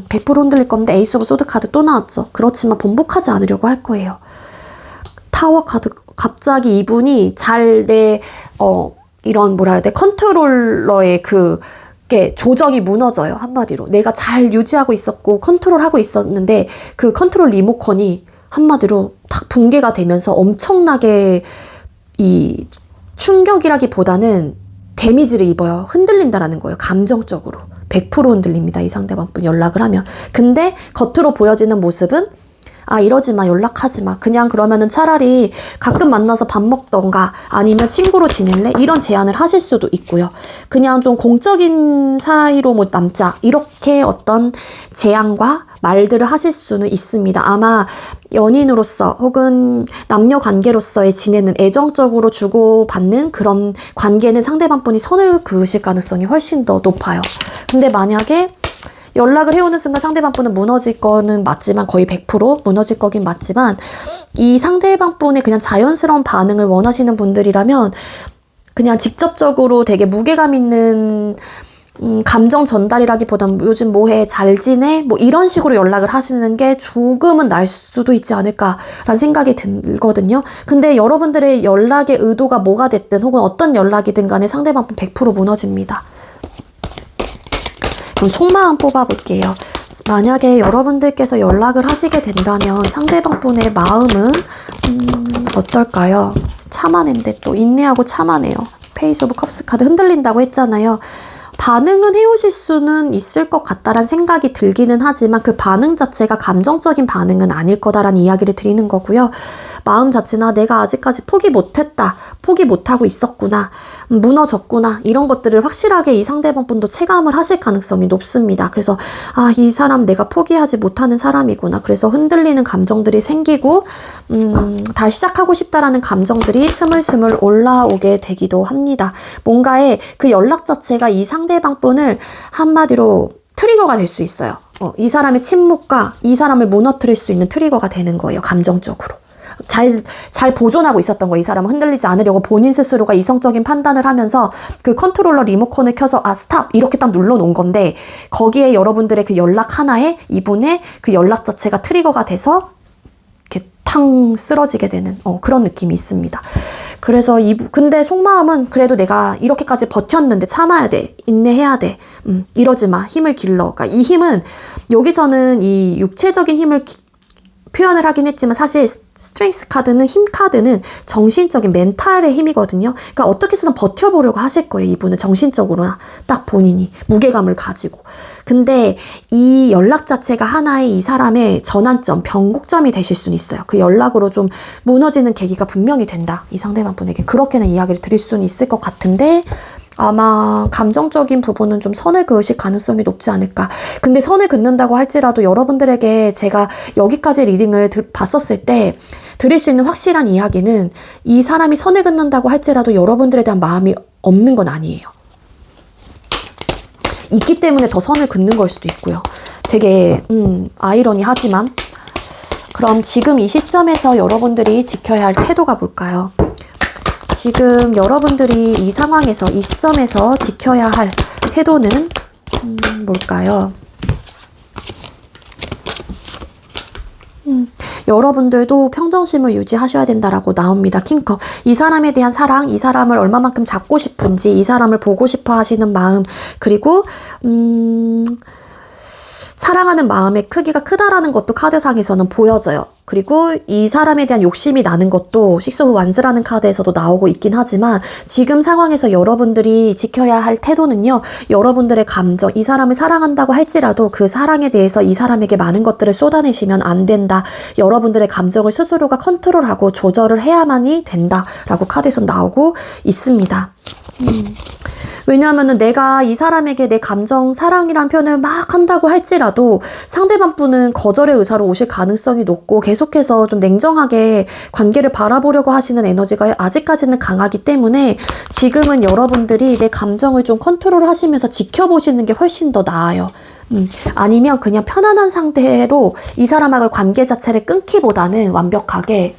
100% 흔들릴 건데 에이스 오브 소드 카드 또 나왔죠. 그렇지만 번복하지 않으려고 할 거예요. 타워 카드. 갑자기 이분이 이런 뭐라 해야 돼? 컨트롤러의 조정이 무너져요. 한마디로. 내가 잘 유지하고 있었고 컨트롤하고 있었는데 그 컨트롤 리모컨이 한마디로 탁 붕괴가 되면서 엄청나게 이 충격이라기보다는 데미지를 입어요. 흔들린다라는 거예요. 감정적으로. 100% 흔들립니다. 이 상대방 분 연락을 하면. 근데 겉으로 보여지는 모습은 이러지 마, 연락하지 마. 그냥 그러면은 차라리 가끔 만나서 밥 먹던가 아니면 친구로 지낼래? 이런 제안을 하실 수도 있고요. 그냥 좀 공적인 사이로 남자. 이렇게 어떤 제안과 말들을 하실 수는 있습니다. 아마 연인으로서 혹은 남녀 관계로서의 지내는 애정적으로 주고받는 그런 관계는 상대방 분이 선을 그으실 가능성이 훨씬 더 높아요. 근데 만약에 연락을 해오는 순간 상대방 분은 무너질 거는 맞지만 거의 100% 무너질 거긴 맞지만 이 상대방 분의 그냥 자연스러운 반응을 원하시는 분들이라면 그냥 직접적으로 되게 무게감 있는 감정 전달이라기보단 요즘 뭐해 잘 지내 뭐 이런 식으로 연락을 하시는 게 조금은 날 수도 있지 않을까라는 생각이 들거든요. 근데 여러분들의 연락의 의도가 뭐가 됐든 혹은 어떤 연락이든 간에 상대방 100% 무너집니다. 그럼 속마음 뽑아볼게요. 만약에 여러분들께서 연락을 하시게 된다면 상대방 분의 마음은 어떨까요? 참아낸데 또 인내하고 참아내요. 페이스 오브 컵스 카드 흔들린다고 했잖아요. 반응은 해오실 수는 있을 것 같다라는 생각이 들기는 하지만 그 반응 자체가 감정적인 반응은 아닐 거다라는 이야기를 드리는 거고요. 마음 자체나 내가 아직까지 포기 못했다, 포기 못하고 있었구나, 무너졌구나 이런 것들을 확실하게 이 상대방 분도 체감을 하실 가능성이 높습니다. 그래서 아, 이 사람 내가 포기하지 못하는 사람이구나. 그래서 흔들리는 감정들이 생기고 다시 시작하고 싶다라는 감정들이 스물스물 올라오게 되기도 합니다. 뭔가의 그 연락 자체가 이 상대방 분을 한마디로 트리거가 될 수 있어요. 이 사람의 침묵과 이 사람을 무너뜨릴 수 있는 트리거가 되는 거예요. 감정적으로. 잘 보존하고 있었던 거, 이 사람은 흔들리지 않으려고 본인 스스로가 이성적인 판단을 하면서 그 컨트롤러 리모컨을 켜서 아 스탑 이렇게 딱 눌러놓은 건데 거기에 여러분들의 그 연락 하나에 이분의 그 연락 자체가 트리거가 돼서 이렇게 탕 쓰러지게 되는 그런 느낌이 있습니다. 그래서 근데 속마음은 그래도 내가 이렇게까지 버텼는데 참아야 돼, 인내해야 돼, 이러지 마, 힘을 길러. 그러니까 이 힘은 여기서는 이 육체적인 힘을 표현을 하긴 했지만 사실 스트렝스 카드는 힘 카드는 정신적인 멘탈의 힘이거든요. 그러니까 어떻게 해서든 버텨보려고 하실 거예요. 이분은 정신적으로나 딱 본인이 무게감을 가지고. 근데 이 연락 자체가 하나의 이 사람의 전환점, 변곡점이 되실 수는 있어요. 그 연락으로 좀 무너지는 계기가 분명히 된다. 이 상대방 분에게 그렇게는 이야기를 드릴 수는 있을 것 같은데 아마 감정적인 부분은 좀 선을 그으실 가능성이 높지 않을까. 근데 선을 긋는다고 할지라도 여러분들에게 제가 여기까지 리딩을 봤었을 때 드릴 수 있는 확실한 이야기는 이 사람이 선을 긋는다고 할지라도 여러분들에 대한 마음이 없는 건 아니에요. 있기 때문에 더 선을 긋는 걸 수도 있고요. 되게 아이러니하지만 그럼 지금 이 시점에서 여러분들이 지켜야 할 태도가 뭘까요? 지금 여러분들이 이 상황에서, 이 시점에서 지켜야 할 태도는 뭘까요? 여러분들도 평정심을 유지하셔야 된다라고 나옵니다. 킹컵. 이 사람에 대한 사랑, 이 사람을 얼마만큼 잡고 싶은지, 이 사람을 보고 싶어 하시는 마음, 그리고 사랑하는 마음의 크기가 크다라는 것도 카드상에서는 보여져요. 그리고 이 사람에 대한 욕심이 나는 것도 식스 오브 완즈라는 카드에서도 나오고 있긴 하지만 지금 상황에서 여러분들이 지켜야 할 태도는요. 여러분들의 감정, 이 사람을 사랑한다고 할지라도 그 사랑에 대해서 이 사람에게 많은 것들을 쏟아내시면 안 된다. 여러분들의 감정을 스스로가 컨트롤하고 조절을 해야만이 된다라고 카드에서 나오고 있습니다. 왜냐하면은 내가 이 사람에게 내 감정, 사랑이란 표현을 막 한다고 할지라도 상대방 분은 거절의 의사로 오실 가능성이 높고 계속해서 좀 냉정하게 관계를 바라보려고 하시는 에너지가 아직까지는 강하기 때문에 지금은 여러분들이 내 감정을 좀 컨트롤 하시면서 지켜보시는 게 훨씬 더 나아요. 아니면 그냥 편안한 상태로 이 사람하고의 관계 자체를 끊기보다는 완벽하게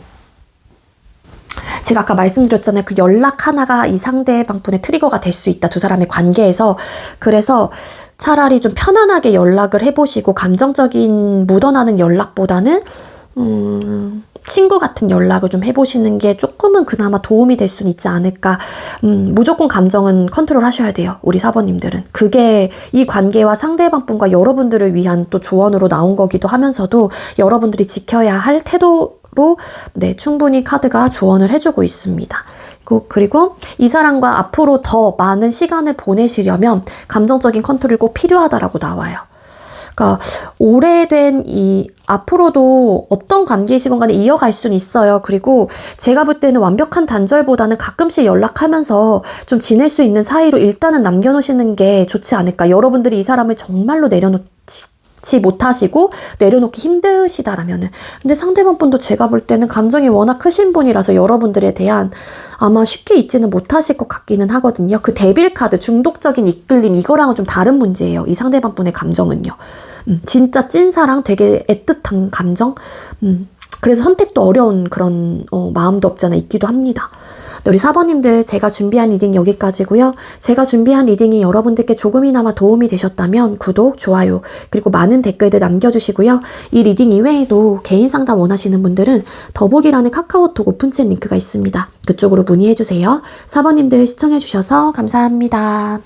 제가 아까 말씀드렸잖아요. 그 연락 하나가 이 상대방 분의 트리거가 될 수 있다. 두 사람의 관계에서. 그래서 차라리 좀 편안하게 연락을 해보시고 감정적인 묻어나는 연락보다는 친구 같은 연락을 좀 해보시는 게 조금은 그나마 도움이 될 수는 있지 않을까. 무조건 감정은 컨트롤 하셔야 돼요. 우리 사번님들은. 그게 이 관계와 상대방 분과 여러분들을 위한 또 조언으로 나온 거기도 하면서도 여러분들이 지켜야 할 태도 로 충분히 카드가 조언을 해주고 있습니다. 그리고 이 사람과 앞으로 더 많은 시간을 보내시려면 감정적인 컨트롤이 꼭 필요하다라고 나와요. 그러니까 오래된 앞으로도 어떤 관계이시건 간에 이어갈 수는 있어요. 그리고 제가 볼 때는 완벽한 단절보다는 가끔씩 연락하면서 좀 지낼 수 있는 사이로 일단은 남겨놓으시는 게 좋지 않을까. 여러분들이 이 사람을 정말로 내려놓지 받지 못하시고 내려놓기 힘드시다라면은. 근데 상대방 분도 제가 볼 때는 감정이 워낙 크신 분이라서 여러분들에 대한 아마 쉽게 잊지는 못하실 것 같기는 하거든요. 그 데빌 카드, 중독적인 이끌림, 이거랑은 좀 다른 문제예요. 이 상대방 분의 감정은요. 진짜 찐사랑, 되게 애틋한 감정? 그래서 선택도 어려운 그런 마음도 없잖아 있기도 합니다. 우리 4번님들, 제가 준비한 리딩 여기까지고요. 제가 준비한 리딩이 여러분들께 조금이나마 도움이 되셨다면 구독, 좋아요, 그리고 많은 댓글들 남겨주시고요. 이 리딩 이외에도 개인 상담 원하시는 분들은 더보기란에 카카오톡 오픈챗 링크가 있습니다. 그쪽으로 문의해주세요. 4번님들 시청해주셔서 감사합니다.